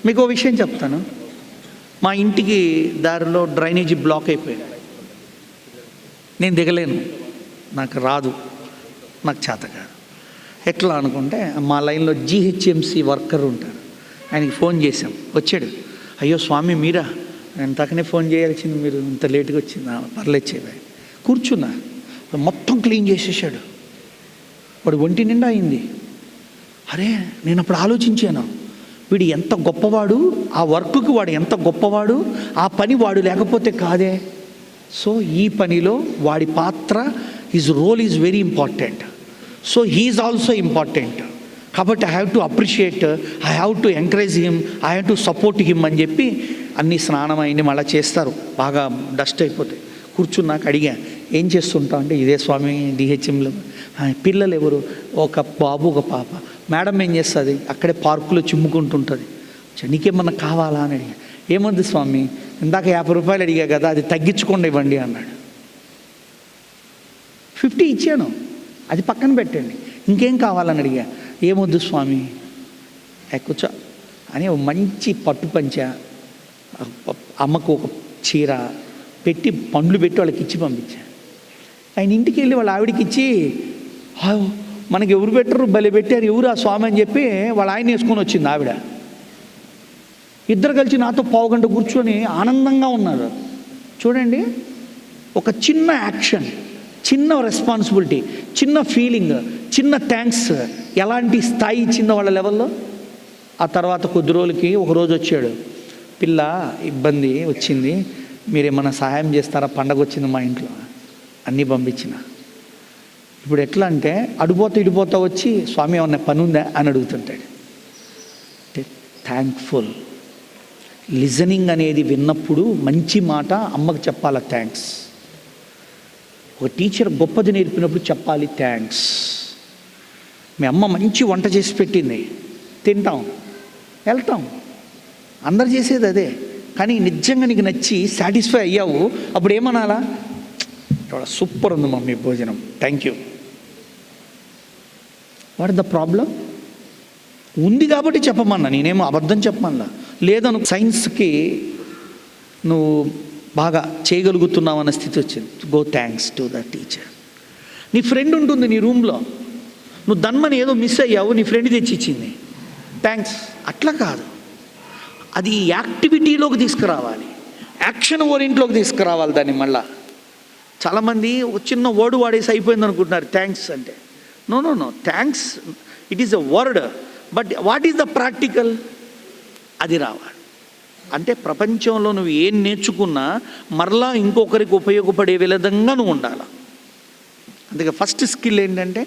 మీకు ఓ విషయం చెప్తాను. మా ఇంటికి దారిలో డ్రైనేజీ బ్లాక్ అయిపోయింది. నేను దిగలేను, నాకు రాదు, నాకు చేత కాదు. ఎట్లా అనుకుంటే మా లైన్లో GHMC వర్కర్ ఉంటారు, ఆయనకి ఫోన్ చేశాం, వచ్చాడు. అయ్యో స్వామి మీరా, నేను తక్కనే ఫోన్ చేయాల్సింది, మీరు ఇంత లేట్గా వచ్చిందా? పర్లేదు చేయవా. కూర్చున్నా, మొత్తం క్లీన్ చేసేసాడు. వాడు ఒంటి నిండా అయింది. అరే నేను అప్పుడు ఆలోచించాను, వీడు ఎంత గొప్పవాడు, ఆ వర్క్కి వాడు ఎంత గొప్పవాడు, ఆ పని వాడు లేకపోతే కాదే. సో ఈ పనిలో వాడి పాత్ర, his role is very important. So he is also important. కాబట్టి I have to appreciate, I have to encourage him, I have to support him అని చెప్పి అన్ని స్నానం అయింది మళ్ళీ చేస్తారు. బాగా డస్ట్ అయిపోతాయి. కూర్చున్నాక అడిగా, ఏం చేస్తుంటావు అంటే, ఇదే స్వామి DHMలో. పిల్లలు ఎవరు? ఒక బాబు, ఒక పాప. మేడం ఏం చేస్తుంది? అక్కడే పార్కులో చిమ్ముకుంటుంటుంది. నీకేమన్నా కావాలా అని అడిగా. ఏమొద్దు స్వామి, ఇందాక 50 రూపాయలు అడిగా కదా, అది తగ్గించుకోండి ఇవ్వండి అన్నాడు. 50 ఇచ్చాను, అది పక్కన పెట్టండి, ఇంకేం కావాలని అడిగా. ఏమొద్దు స్వామి, కూర్చో అని ఒక మంచి పట్టు పంచ, అమ్మకు ఒక చీర పెట్టి, పండ్లు పెట్టి వాళ్ళకి ఇచ్చి పంపించా. ఆయన ఇంటికి వెళ్ళి వాళ్ళ ఆవిడకి ఇచ్చి, మనకి ఎవరు పెట్టరు, బలి పెట్టారు, ఎవరు ఆ స్వామి అని చెప్పి వాళ్ళ ఆయన వేసుకొని వచ్చింది ఆవిడ. ఇద్దరు కలిసి నాతో 1/2 గంట కూర్చొని ఆనందంగా ఉన్నారు. చూడండి, ఒక చిన్న యాక్షన్ చిన్న రెస్పాన్సిబిలిటీ, చిన్న ఫీలింగ్, చిన్న థ్యాంక్స్ ఎలాంటి స్థాయి ఇచ్చిందో వాళ్ళ లెవెల్లో. ఆ తర్వాత కొద్ది రోజులకి ఒకరోజు వచ్చాడు, పిల్ల ఇబ్బంది వచ్చింది, మీరేమన్నా సహాయం చేస్తారా, పండగ వచ్చింది మా ఇంట్లో, అన్నీ పంపించిన. ఇప్పుడు ఎట్లా అంటే ఇడిపోతా వచ్చి స్వామి ఏమన్నా పని ఉందా అని అడుగుతుంటాడు. అంటే థ్యాంక్ఫుల్. లిజనింగ్ అనేది విన్నప్పుడు మంచి మాట అమ్మకు చెప్పాలి థ్యాంక్స్. ఒక టీచర్ గొప్పది నేర్పినప్పుడు చెప్పాలి థ్యాంక్స్. మీ అమ్మ మంచి వంట చేసి పెట్టింది, తింటాం, వెళ్తాం, అందరు చేసేది అదే. కానీ నిజంగా నీకు నచ్చి సాటిస్ఫై అయ్యావు, అప్పుడు ఏమనాలా, సూపర్ ఉంది మమ్మీ భోజనం, thank you. What the problem? ఉంది కాబట్టి చెప్పమన్నా, నేనేమో అబద్ధం చెప్పమన్నా. లేదను సైన్స్కి నువ్వు బాగా చేయగలుగుతున్నావు అన్న స్థితి వచ్చింది, go thanks to the teacher. నీ ఫ్రెండ్ ఉంటుంది నీ రూమ్లో, నువ్వు దన్మని ఏదో మిస్ అయ్యావు, నీ ఫ్రెండ్ తెచ్చి ఇచ్చింది, థ్యాంక్స్. అట్లా కాదు, అది యాక్టివిటీలోకి తీసుకురావాలి, యాక్షన్ ఓరియంట్లోకి తీసుకురావాలి దాన్ని. మళ్ళా చాలామంది ఒక చిన్న వర్డ్ వాడేసి అయిపోయింది అనుకుంటున్నారు థ్యాంక్స్ అంటే. No no no, thanks it is a word, but what is the practical, అది రావాలి. అంటే ప్రపంచంలో నువ్వు ఏం నేర్చుకున్నా మరలా ఇంకొకరికి ఉపయోగపడే విధంగా నువ్వు ఉండాలి. అందుకే ఫస్ట్ స్కిల్ ఏంటంటే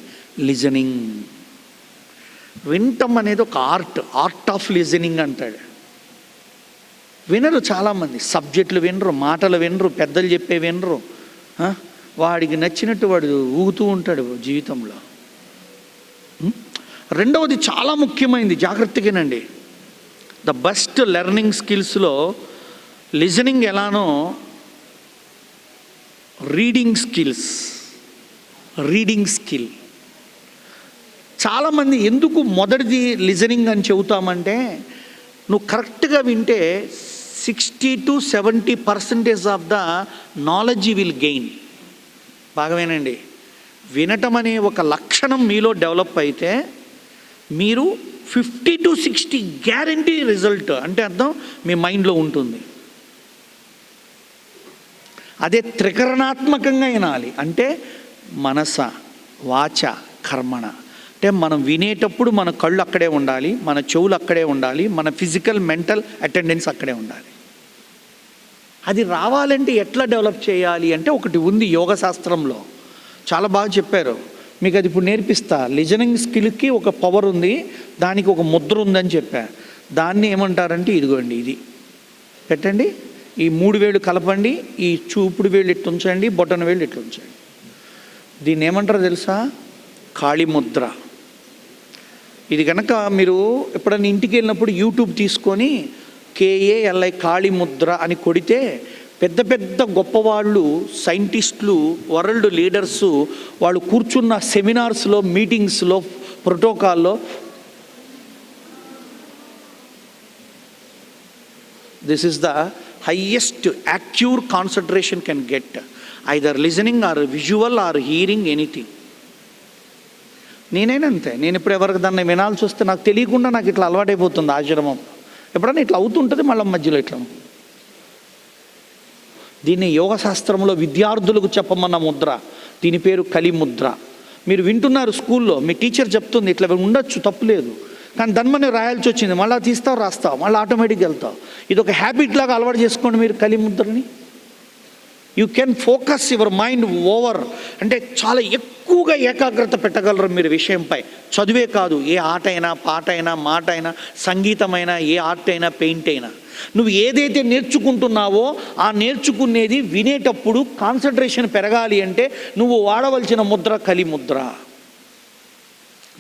లిజనింగ్. వినటం అనేది ఒక ఆర్ట్ ఆఫ్ లిజనింగ్ అంటాడు. వినరు చాలామంది, సబ్జెక్టులు వినరు, మాటలు వినరు, పెద్దలు చెప్పే వినరు. వాడికి నచ్చినట్టు వాడు ఊగుతూ ఉంటాడు జీవితంలో. రెండవది చాలా ముఖ్యమైనది, జాగ్రత్తగానండి. ద బెస్ట్ లెర్నింగ్ స్కిల్స్లో లిజనింగ్ ఎలానో రీడింగ్ స్కిల్. చాలామంది ఎందుకు మొదటిది లిజనింగ్ అని చెబుతామంటే, నువ్వు కరెక్ట్గా వింటే 60 to 70% of the knowledge will gain. బాగా వినండి, వినటం అనే ఒక లక్షణం మీలో డెవలప్ అయితే మీరు 50 to 60 గ్యారంటీ రిజల్ట్ అంటే అర్థం మీ మైండ్లో ఉంటుంది. అదే త్రికరణాత్మకంగా వినాలి అంటే మనస, వాచ, కర్మణ. అంటే మనం వినేటప్పుడు మన కళ్ళు అక్కడే ఉండాలి, మన చెవులు అక్కడే ఉండాలి, మన ఫిజికల్ మెంటల్ అటెండెన్స్ అక్కడే ఉండాలి. అది రావాలంటే ఎట్లా డెవలప్ చేయాలి అంటే ఒకటి ఉంది యోగ శాస్త్రంలో, చాలా బాగా చెప్పారు. మీకు అది ఇప్పుడు నేర్పిస్తా. లిజనింగ్ స్కిల్కి ఒక పవర్ ఉంది, దానికి ఒక ముద్ర ఉందని చెప్పా. దాన్ని ఏమంటారంటే ఇదిగోండి, ఇది పెట్టండి, ఈ 3 వేళ్ళు కలపండి, ఈ చూపుడు వేళ్ళు ఇట్టు ఉంచండి, బొటన వేళ్ళు ఇట్టు ఉంచండి. దీన్ని ఏమంటారో తెలుసా? కాళీ ముద్ర. ఇది కనుక మీరు ఎప్పుడన్నా ఇంటికి వెళ్ళినప్పుడు యూట్యూబ్ తీసుకొని KALI కాళీ ముద్ర అని కొడితే పెద్ద పెద్ద గొప్పవాళ్ళు, సైంటిస్టులు, వరల్డ్ లీడర్సు వాళ్ళు కూర్చున్న సెమినార్స్లో, మీటింగ్స్లో, ప్రోటోకాల్లో this is the highest acquire concentration can get, either listening or visual or hearing anything. నేనేనంతే, నేను ఇప్పుడు ఎవరికి దాన్ని వినాల్సి వస్తే నాకు తెలియకుండా నాకు ఇట్లా అలవాటైపోతుంది. ఆశ్రమం ఎప్పుడన్నా ఇట్లా అవుతుంటుంది, మళ్ళీ మధ్యలో ఇట్లా. దీన్ని యోగశాస్త్రంలో విద్యార్థులకు చెప్పమన్న ముద్ర, దీని పేరు కలి ముద్ర. మీరు వింటున్నారు స్కూల్లో, మీ టీచర్ చెప్తుంది ఇట్లా ఉండొచ్చు, తప్పులేదు, కానీ దాన్ని రాయాల్సి వచ్చింది, మళ్ళీ తీస్తావు, రాస్తావు, మళ్ళీ ఆటోమేటిక్గా వెళ్తావు. ఇది ఒక హ్యాబిట్ లాగా అలవాటు చేసుకోండి మీరు కలి ముద్రని. You can focus your mind over, అంటే చాలా ఎక్కువగా ఏకాగ్రత పెట్టగలరు మీరు విషయంపై. చదువే కాదు, ఏ ఆట అయినా, పాట అయినా, మాట అయినా, సంగీతమైనా, ఏ ఆర్ట్ అయినా, పెయింట్ అయినా, నువ్వు ఏదైతే నేర్చుకుంటున్నావో ఆ నేర్చుకునేది వినేటప్పుడు కాన్సన్ట్రేషన్ పెరగాలి అంటే నువ్వు వాడవలసిన ముద్ర కలి Mudra.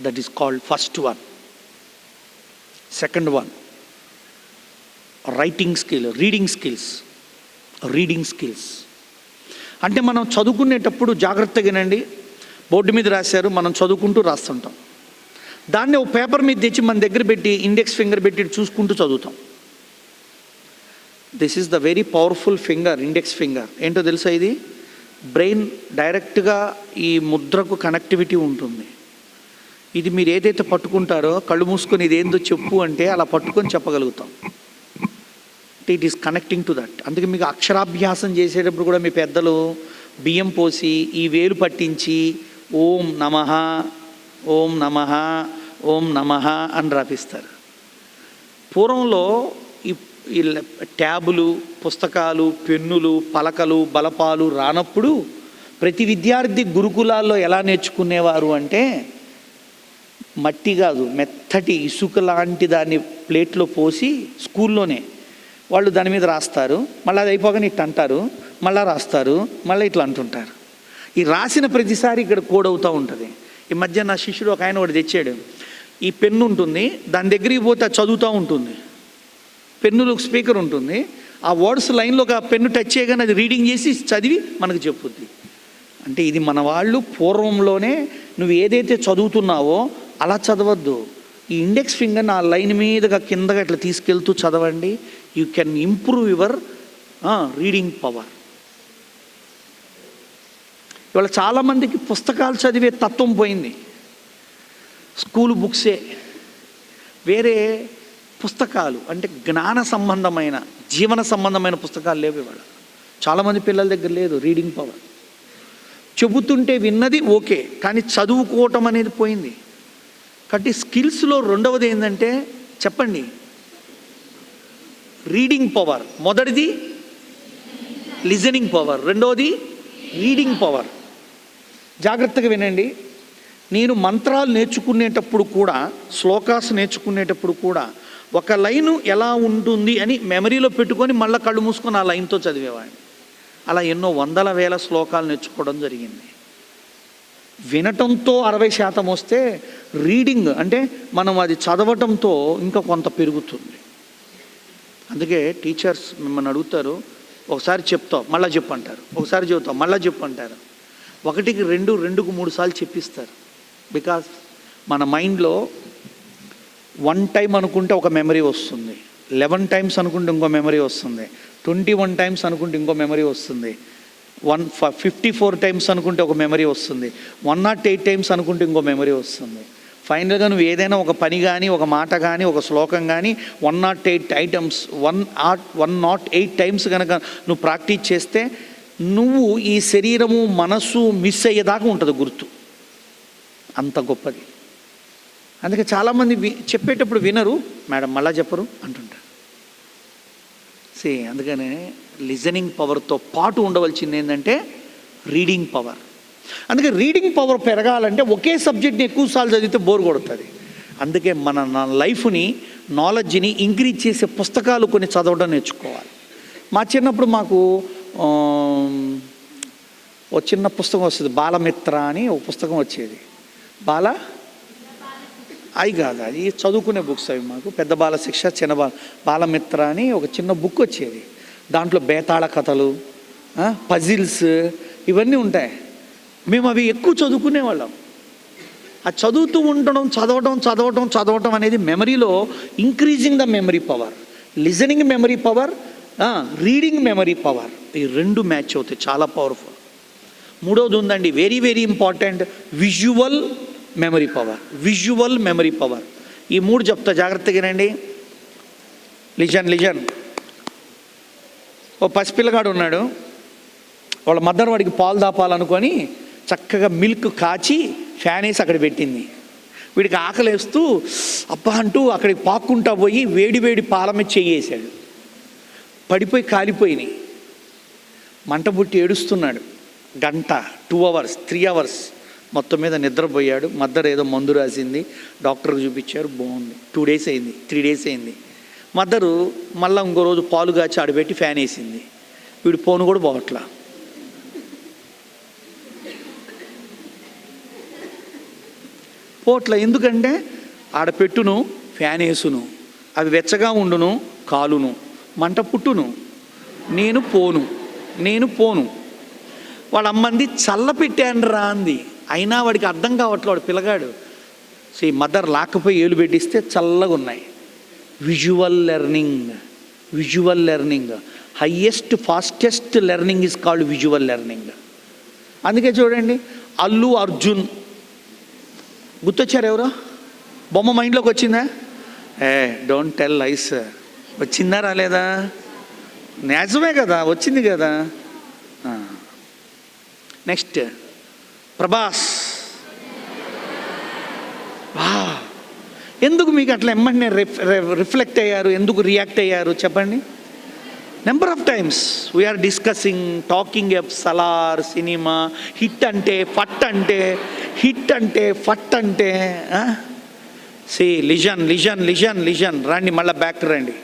That is called first one. Second one writing skill, reading skills. అంటే మనం చదువుకునేటప్పుడు జాగ్రత్తగానండి, బోర్డు మీద రాశారు, మనం చదువుకుంటూ రాస్తుంటాం. దాన్ని ఒక పేపర్ మీద తెచ్చి మన దగ్గర పెట్టి ఇండెక్స్ ఫింగర్ పెట్టి చూసుకుంటూ చదువుతాం. This is the very powerful finger, index finger. ఏంటో తెలుసా? ఇది బ్రెయిన్ డైరెక్ట్గా ఈ ముద్రకు కనెక్టివిటీ ఉంటుంది. ఇది మీరు ఏదైతే పట్టుకుంటారో కళ్ళు మూసుకొని ఇదేందో చెప్పు అంటే అలా పట్టుకొని చెప్పగలుగుతాం. It is connecting to that. అందుకే మీకు అక్షరాభ్యాసం చేసేటప్పుడు కూడా మీ పెద్దలు బియ్యం పోసి ఈ వేలు పట్టించి ఓం నమః ఓం నమః ఓం నమః అని రాపిస్తారు. పూర్వంలో ఈ ట్యాబులు, పుస్తకాలు, పెన్నులు, పలకలు, బలపాలు రానప్పుడు ప్రతి విద్యార్థి గురుకులాల్లో ఎలా నేర్చుకునేవారు అంటే, మట్టి కాదు మెత్తటి ఇసుక లాంటి దాన్ని ప్లేట్లో పోసి స్కూల్లోనే వాళ్ళు దాని మీద రాస్తారు, మళ్ళీ అది అయిపోగానే ఇట్లా అంటారు, మళ్ళీ రాస్తారు, మళ్ళీ ఇట్లా అంటుంటారు. ఈ రాసిన ప్రతిసారి ఇక్కడ కోడ్ అవుతూ ఉంటుంది. ఈ మధ్య నా శిష్యుడు ఒక ఆయన ఒకటి తెచ్చాడు, ఈ పెన్ను ఉంటుంది, దాని దగ్గరికి పోతే అది చదువుతూ ఉంటుంది. పెన్నులో స్పీకర్ ఉంటుంది, ఆ వర్డ్స్ లైన్లో ఒక పెన్ను టచ్ చేయగానే అది రీడింగ్ చేసి చదివి మనకు చెప్పుద్ది. అంటే ఇది మన వాళ్ళు పూర్వంలోనే నువ్వు ఏదైతే చదువుతున్నావో అలా చదవద్దు. ఈ ఇండెక్స్ ఫింగర్ని ఆ లైన్ మీదుగా కిందగా ఇట్లా తీసుకెళ్తూ చదవండి. You can improve your reading power. ఇవాళ చాలామందికి పుస్తకాలు చదివే తత్వం పోయింది. స్కూల్ బుక్సే, వేరే పుస్తకాలు అంటే జ్ఞాన సంబంధమైన, జీవన సంబంధమైన పుస్తకాలు లేవు ఇవాళ. చాలామంది పిల్లల దగ్గర లేదు రీడింగ్ పవర్. చెబుతుంటే విన్నది ఓకే, కానీ చదువుకోవటం అనేది పోయింది. కాబట్టి స్కిల్స్లో రెండవది ఏంటంటే చెప్పండి, రీడింగ్ పవర్. మొదటిది లిజనింగ్ పవర్, రెండవది రీడింగ్ పవర్. జాగ్రత్తగా వినండి. నేను మంత్రాలు నేర్చుకునేటప్పుడు కూడా, శ్లోకాస్ నేర్చుకునేటప్పుడు కూడా ఒక లైను ఎలా ఉంటుంది అని మెమరీలో పెట్టుకొని మళ్ళీ కళ్ళు మూసుకొని ఆ లైన్తో చదివేవాడిని. అలా ఎన్నో వందల వేల శ్లోకాలు నేర్చుకోవడం జరిగింది. వినటంతో 60% వస్తే రీడింగ్ అంటే మనం అది చదవటంతో ఇంకా కొంత పెరుగుతుంది. అందుకే టీచర్స్ మిమ్మల్ని అడుగుతారు, ఒకసారి చెప్తావు మళ్ళీ చెప్పు అంటారు, ఒకసారి చెబుతావు మళ్ళీ చెప్పు అంటారు. 1కి 2, 2కు 3 సార్లు చెప్పిస్తారు. బికాస్ మన మైండ్లో 1 టైం అనుకుంటే ఒక మెమరీ వస్తుంది, 11 టైమ్స్ అనుకుంటే ఇంకో మెమరీ వస్తుంది, 21 టైమ్స్ అనుకుంటే ఇంకో మెమరీ వస్తుంది, 54 టైమ్స్ అనుకుంటే ఒక మెమరీ వస్తుంది, 108 టైమ్స్ అనుకుంటే ఇంకో మెమరీ వస్తుంది. ఫైనల్గా నువ్వు ఏదైనా ఒక పని కానీ, ఒక మాట కానీ, ఒక శ్లోకం కానీ 108 టైమ్స్ కనుక నువ్వు ప్రాక్టీస్ చేస్తే నువ్వు ఈ శరీరము మనసు మిస్ అయ్యేదాకా ఉంటుంది గుర్తు. అంత గొప్పది. అందుకే చాలామంది చెప్పేటప్పుడు వినరు, మేడం మళ్ళా చెప్పరు అంటుంటారు. అందుకనే లిజనింగ్ పవర్తో పాటు ఉండవలసింది ఏంటంటే రీడింగ్ పవర్. అందుకే రీడింగ్ పవర్ పెరగాలంటే ఒకే సబ్జెక్ట్ని ఎక్కువసార్లు చదివితే బోర్ కొడుతుంది. అందుకే మన లైఫ్ని, నాలెడ్జ్ని ఇంక్రీజ్ చేసే పుస్తకాలు కొన్ని చదవడం నేర్చుకోవాలి. మా చిన్నప్పుడు మాకు ఒక చిన్న పుస్తకం వస్తుంది, బాలమిత్ర అని ఒక పుస్తకం వచ్చేది. అవి కాదు, అది చదువుకునే బుక్స్ అవి. మాకు పెద్ద బాల శిక్ష, చిన్న బాలమిత్ర అని ఒక చిన్న బుక్ వచ్చేది. దాంట్లో బేతాళ కథలు, పజిల్స్ ఇవన్నీ ఉంటాయి. మేము అవి ఎక్కువ చదువుకునేవాళ్ళం. ఆ చదువుతూ ఉండడం, చదవటం అనేది మెమరీలో increasing the memory power. Listening memory power, reading memory power, ఈ 2 మ్యాచ్ అవుతాయి, చాలా పవర్ఫుల్. మూడవది ఉందండి, very very important, visual memory power. Visual memory power. ఈ 3 చెప్తా, జాగ్రత్తగానండి. లిజన్. ఓ పసిపిల్లగాడు ఉన్నాడు, వాళ్ళ మదర్ వాడికి పాలు దాపాలనుకొని చక్కగా మిల్క్ కాచి ఫ్యాన్ వేసి అక్కడ పెట్టింది. వీడికి ఆకలేస్తూ అబ్బా అంటూ అక్కడికి పాక్కుంటా పోయి వేడి పాల మీద చెయ్యేశాడు. పడిపోయి కాలిపోయినాయి. మంట పుట్టి ఏడుస్తున్నాడు. 1 గంట, 2 అవర్స్, 3 అవర్స్ మొత్తం మీద నిద్రపోయాడు. మదర్ ఏదో మందు రాసింది, డాక్టర్కి చూపించారు, బాగుంది. 2 డేస్ అయింది, 3 డేస్ అయింది. మదరు మళ్ళీ ఇంకో రోజు పాలు కాచి ఆడబెట్టి ఫ్యాన్ వేసింది. వీడు పోను కూడా పోవట్లా. ఎందుకంటే ఆడపెట్టును, ఫ్యాన్ వేసును, అవి వెచ్చగా ఉండును, కాలును, మంట పుట్టును, నేను పోను. వాడు అమ్మంది చల్ల పెట్టాను రా అంది. అయినా వాడికి అర్థం కావట్లే, వాడు పిల్లగాడు. మదర్ లాక్కపోయి ఏలు పెట్టిస్తే చల్లగా ఉన్నాయి. Visual learning highest fastest learning is called visual learning. అందుకే చూడండి, అల్లు అర్జున్ గుర్తొచ్చారు ఎవరో? బొమ్మ మైండ్లోకి వచ్చిందా? Don't tell lies. వచ్చిందా రాలేదా? నిజమే కదా, వచ్చింది కదా. నెక్స్ట్ ప్రభాస్. ఎందుకు మీకు అట్లా ఎమ్మటనే రిఫ్లెక్ట్ అయ్యారు, ఎందుకు రియాక్ట్ అయ్యారు చెప్పండి? Number of times we are discussing, talking of Salaar సినిమా హిట్ అంటే ఫట్ అంటే, హిట్ అంటే ఫట్ అంటే. See listen listen listen listen, రండి మళ్ళీ బ్యాక్ రండి.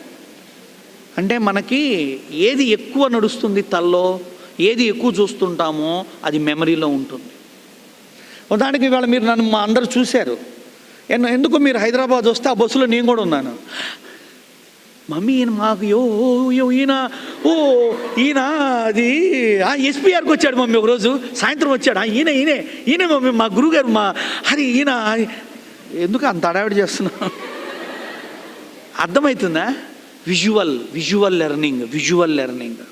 అంటే మనకి ఏది ఎక్కువ నడుస్తుంది తల్లో, ఏది ఎక్కువ చూస్తుంటామో అది మెమరీలో ఉంటుంది. ఉదాహరణకి ఇవాళ మీరు నన్ను మా అందరూ చూశారు, ఎందుకు మీరు హైదరాబాద్ వస్తే ఆ బస్సులో నేను కూడా ఉన్నాను. మమ్మీ ఈయన మాకు ఈయన ఈయన అది ఎస్పీఆర్కి వచ్చాడు మమ్మీ, ఒకరోజు సాయంత్రం వచ్చాడు. ఈయనే మమ్మీ మా గురువుగారు, మా అది ఈయన. ఎందుకు అంత అడావిడి చేస్తున్నావు? అర్థమవుతుందా? Visual learning.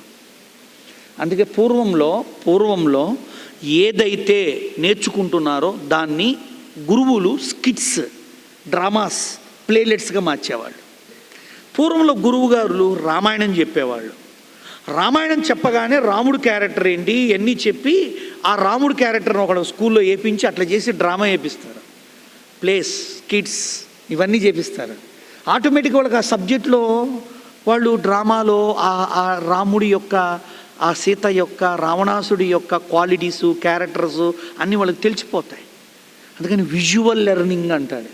అందుకే పూర్వంలో ఏదైతే నేర్చుకుంటున్నారో దాన్ని గురువులు స్కిట్స్, డ్రామాస్, ప్లేలెట్స్గా మార్చేవాళ్ళు. పూర్వంలో గురువుగారులు రామాయణం చెప్పేవాళ్ళు. రామాయణం చెప్పగానే రాముడు క్యారెక్టర్ ఏంటి ఇవన్నీ చెప్పి ఆ రాముడు క్యారెక్టర్ని ఒక స్కూల్లో వేయించి అట్లా చేసి డ్రామా వేపిస్తారు. ప్లేస్, స్కిట్స్ ఇవన్నీ చేపిస్తారు. ఆటోమేటిక్గా వాళ్ళకి ఆ సబ్జెక్ట్లో వాళ్ళు డ్రామాలో ఆ రాముడి యొక్క, ఆ సీత యొక్క, రావణాసుడి యొక్క క్వాలిటీసు, క్యారెక్టర్సు అన్నీ వాళ్ళకి తెలిసిపోతాయి. అందుకని విజువల్ లెర్నింగ్ అంటాడు.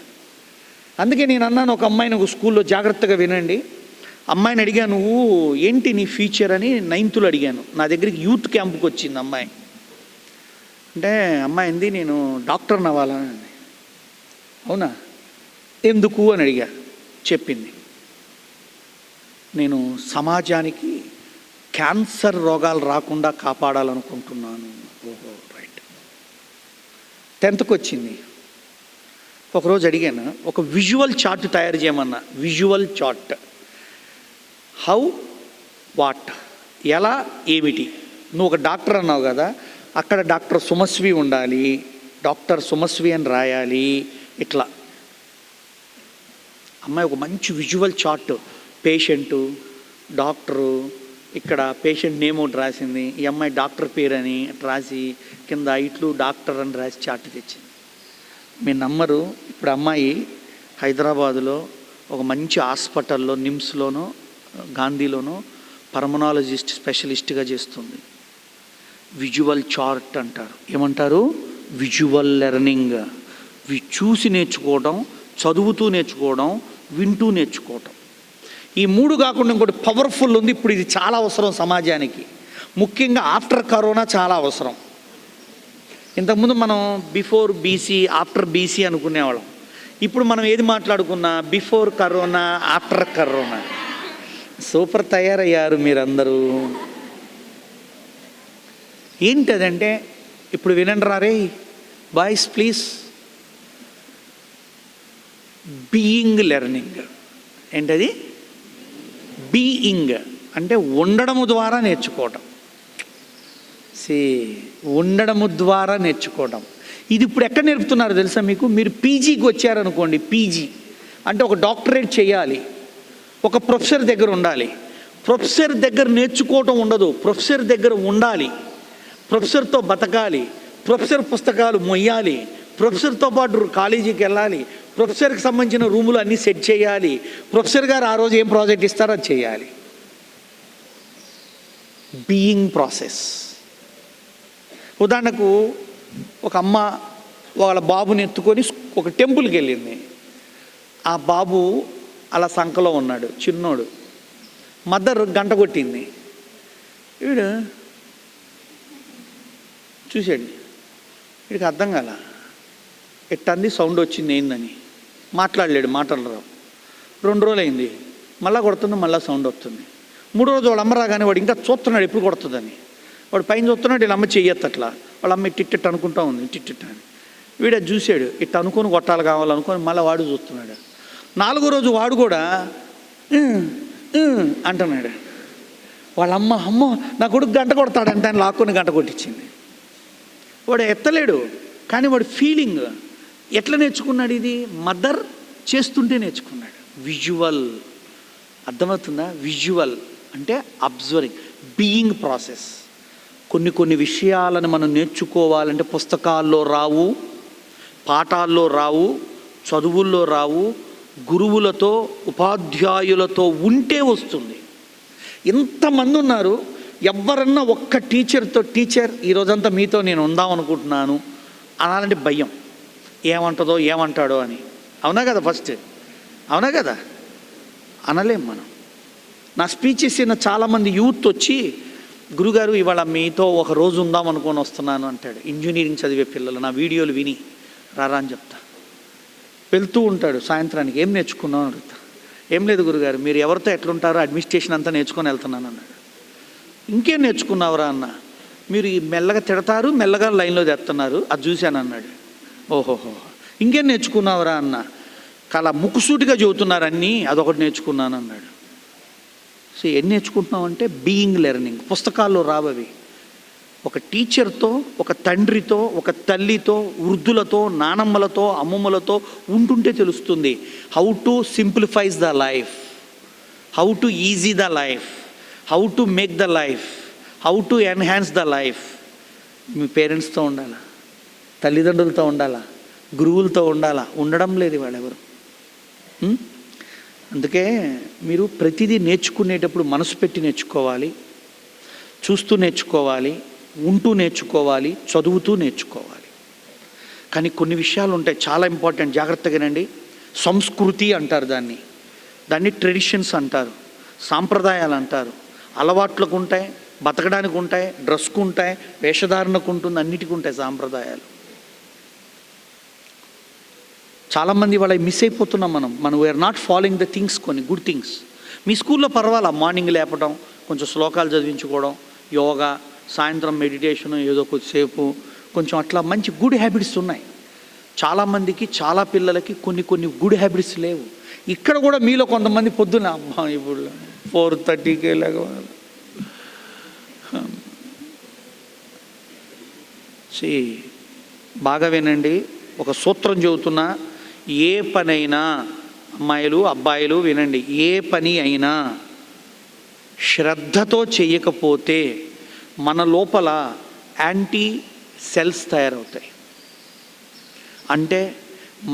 అందుకే నేను అన్నాను ఒక అమ్మాయిని ఒక స్కూల్లో, జాగ్రత్తగా వినండి. అమ్మాయిని అడిగాను, నువ్వు ఏంటి నీ ఫ్యూచర్ అని 9th అడిగాను. నా దగ్గరికి యూత్ క్యాంపుకి వచ్చింది అమ్మాయి. అంటే అమ్మాయి అంది, నేను డాక్టర్ని అవ్వాలని. అవునా, ఎందుకు అని అడిగా. చెప్పింది, నేను సమాజానికి క్యాన్సర్ రోగాలు రాకుండా కాపాడాలనుకుంటున్నాను. ఓహో రైట్. 10th వచ్చింది. ఒకరోజు అడిగాను, ఒక విజువల్ చార్ట్ తయారు చేయమన్నా. విజువల్ చార్ట్, హౌ, వాట్, ఎలా, ఏమిటి. నువ్వు ఒక డాక్టర్ అన్నావు కదా, అక్కడ డాక్టర్ సుమస్వి ఉండాలి, డాక్టర్ సుమస్వి అని రాయాలి. ఇట్లా అమ్మాయి ఒక మంచి విజువల్ చార్ట్, పేషెంటు, డాక్టరు, ఇక్కడ పేషెంట్ నేమ్ ఒకటి రాసింది, ఈ అమ్మాయి డాక్టర్ పేరు అని రాసి కింద ఇట్లు డాక్టర్ అని రాసి చార్ట్ తెచ్చింది. మీరు నమ్మరు, ఇప్పుడు అమ్మాయి హైదరాబాదులో ఒక మంచి హాస్పిటల్లో, నిమ్స్లోనో గాంధీలోనో పల్మనాలజిస్ట్ స్పెషలిస్ట్గా చేస్తుంది. విజువల్ చార్ట్ అంటారు. ఏమంటారు? Visual learning. చూసి నేర్చుకోవడం, చదువుతూ నేర్చుకోవడం, వింటూ నేర్చుకోవడం. ఈ 3 కాకుండా ఇంకోటి పవర్ఫుల్ ఉంది. ఇప్పుడు ఇది చాలా అవసరం సమాజానికి, ముఖ్యంగా ఆఫ్టర్ కరోనా చాలా అవసరం. ఇంతకుముందు మనం బిఫోర్ బీసీ, ఆఫ్టర్ బీసీ అనుకునేవాళ్ళం. ఇప్పుడు మనం ఏది మాట్లాడుకున్నా before corona, after corona. Super తయారయ్యారు మీరందరూ. ఏంటదంటే, ఇప్పుడు వినండి రారే బాయ్స్ ప్లీజ్. Being learning. ఏంటది? బీయింగ్ అంటే ఉండడము ద్వారా నేర్చుకోవటం. ఉండడము ద్వారా నేర్చుకోవడం. ఇది ఇప్పుడు ఎక్కడ నేర్పుతున్నారు తెలుసా మీకు? మీరు పీజీకి వచ్చారనుకోండి, పీజీ అంటే ఒక డాక్టరేట్ చేయాలి, ఒక ప్రొఫెసర్ దగ్గర ఉండాలి. ప్రొఫెసర్ దగ్గర నేర్చుకోవటం ఉండదు, ప్రొఫెసర్ దగ్గర ఉండాలి, ప్రొఫెసర్తో బతకాలి, ప్రొఫెసర్ పుస్తకాలు మొయ్యాలి, ప్రొఫెసర్తో పాటు కాలేజీకి వెళ్ళాలి, ప్రొఫెసర్కి సంబంధించిన రూములు అన్నీ సెట్ చేయాలి, ప్రొఫెసర్ గారు ఆ రోజు ఏం ప్రాజెక్ట్ ఇస్తారో అది చేయాలి. Being process. ఉదాహరణకు ఒక అమ్మ వాళ్ళ బాబుని ఎత్తుకొని ఒక టెంపుల్కి వెళ్ళింది. ఆ బాబు అలా సంకలో ఉన్నాడు, చిన్నోడు. మదర్ గంట కొట్టింది. వీడు చూశాడు, వీడికి అర్థం కాల. ఎట్టంది సౌండ్ వచ్చింది ఏందని. మాట్లాడలేడు, మాటలు రావు. 2 రోజులు అయింది, మళ్ళీ కొడుతుంది, మళ్ళీ సౌండ్ వస్తుంది. 3వ రోజు వాళ్ళ అమ్మ రాగానే వాడు ఇంకా చూస్తున్నాడు ఎప్పుడు కొడుతుందని. వాడు పైన చూస్తున్నాడు, వీళ్ళ అమ్మ చెయ్యొద్దు అట్లా. వాళ్ళ అమ్మ ఇట్టిట్టు అనుకుంటా ఉంది, ఇట్టిట్టు అని. వీడు చూశాడు, ఇట్టు అనుకొని కొట్టాలి కావాలనుకొని మళ్ళీ వాడు చూస్తున్నాడు. 4వ రోజు వాడు కూడా అంటున్నాడు. వాళ్ళ అమ్మ నా కొడుకు గంట కొడతాడంటే అని లాక్కొని గంట కొట్టించింది. వాడు ఎత్తలేడు, కానీ వాడు ఫీలింగ్ ఎట్లా నేర్చుకున్నాడు? ఇది మదర్ చేస్తుంటే నేర్చుకున్నాడు. విజువల్. అర్థమవుతుందా? విజువల్ అంటే అబ్జర్వింగ్, బీయింగ్ ప్రాసెస్. కొన్ని విషయాలను మనం నేర్చుకోవాలంటే పుస్తకాల్లో రావు, పాఠాల్లో రావు, చదువుల్లో రావు, గురువులతో ఉపాధ్యాయులతో ఉంటే వస్తుంది. ఇంతమంది ఉన్నారు, ఎవరన్నా ఒక్క టీచర్తో టీచర్ ఈరోజంతా మీతో నేను ఉందాం అనుకుంటున్నాను అలాంటి భయం, ఏమంటుందో ఏమంటాడో అని. అవునా కదా? ఫస్ట్ అవునా కదా? అనలేం మనం. నా స్పీచెస్ అయిన చాలామంది యూత్ వచ్చి, గురుగారు ఇవాళ మీతో ఒక రోజు ఉందాం అనుకొని వస్తున్నాను అంటాడు. ఇంజనీరింగ్ చదివే పిల్లలు నా వీడియోలు విని రారా అని చెప్తా. వెళ్తూ ఉంటాడు, సాయంత్రానికి ఏం నేర్చుకున్నావు అని అడుగుతా. ఏం లేదు గురుగారు, మీరు ఎవరితో ఎట్లుంటారో అడ్మినిస్ట్రేషన్ అంతా నేర్చుకొని వెళ్తున్నాను అన్నాడు. ఇంకేం నేర్చుకున్నావురా అన్న? మీరు మెల్లగా తిడతారు, మెల్లగా లైన్లో తెస్తున్నారు, అది చూశాను అన్నాడు. ఓహోహో. ఇంకేం నేర్చుకున్నావురా అన్న? అలా ముక్కుసూటిగా చెబుతున్నారు అన్నీ, అదొకటి నేర్చుకున్నాను అన్నాడు. సో ఏం నేర్చుకుంటున్నావు అంటే బీయింగ్ లెర్నింగ్. పుస్తకాల్లో రావవి. ఒక టీచర్తో, ఒక తండ్రితో, ఒక తల్లితో, వృద్ధులతో, నానమ్మలతో, అమ్మమ్మలతో ఉంటుంటే తెలుస్తుంది. How to simplifies the life, how to easy the life, how to make the life, how to enhance the life. మీ పేరెంట్స్తో ఉండాలా, తల్లిదండ్రులతో ఉండాలా, గురువులతో ఉండాలా? ఉండడం లేదు వాళ్ళెవరు. అందుకే మీరు ప్రతిదీ నేర్చుకునేటప్పుడు మనసు పెట్టి నేర్చుకోవాలి, చూస్తూ నేర్చుకోవాలి, ఉంటూ నేర్చుకోవాలి, చదువుతూ నేర్చుకోవాలి. కానీ కొన్ని విషయాలు ఉంటాయి చాలా ఇంపార్టెంట్, జాగ్రత్తగానండి. సంస్కృతి అంటారు దాన్ని ట్రెడిషన్స్ అంటారు, సాంప్రదాయాలు అంటారు. అలవాట్లకు ఉంటాయి, బతకడానికి ఉంటాయి, డ్రెస్కు ఉంటాయి, వేషధారణకు ఉంటుంది, అన్నిటికీ ఉంటాయి సాంప్రదాయాలు. చాలామంది వాళ్ళకి మిస్ అయిపోతున్నాం మనం we are not following the things, కొన్ని గుడ్ థింగ్స్. మీ స్కూల్లో పర్వాలా, మార్నింగ్ లేపడం, కొంచెం శ్లోకాలు చదివించుకోవడం, యోగా, సాయంత్రం మెడిటేషను, ఏదో కొద్దిసేపు కొంచెం అట్లా మంచి గుడ్ హ్యాబిట్స్ ఉన్నాయి. చాలామందికి, చాలా పిల్లలకి కొన్ని గుడ్ హ్యాబిట్స్ లేవు. ఇక్కడ కూడా మీలో కొంతమంది పొద్దున అమ్మా ఇప్పుడు 4:30కే లేవాలి. బాగా వినండి, ఒక సూత్రం చెబుతున్నా. ఏ పనైనా, అమ్మాయిలు అబ్బాయిలు వినండి, ఏ పని అయినా శ్రద్ధతో చేయకపోతే మన లోపల యాంటీ సెల్స్ తయారవుతాయి. అంటే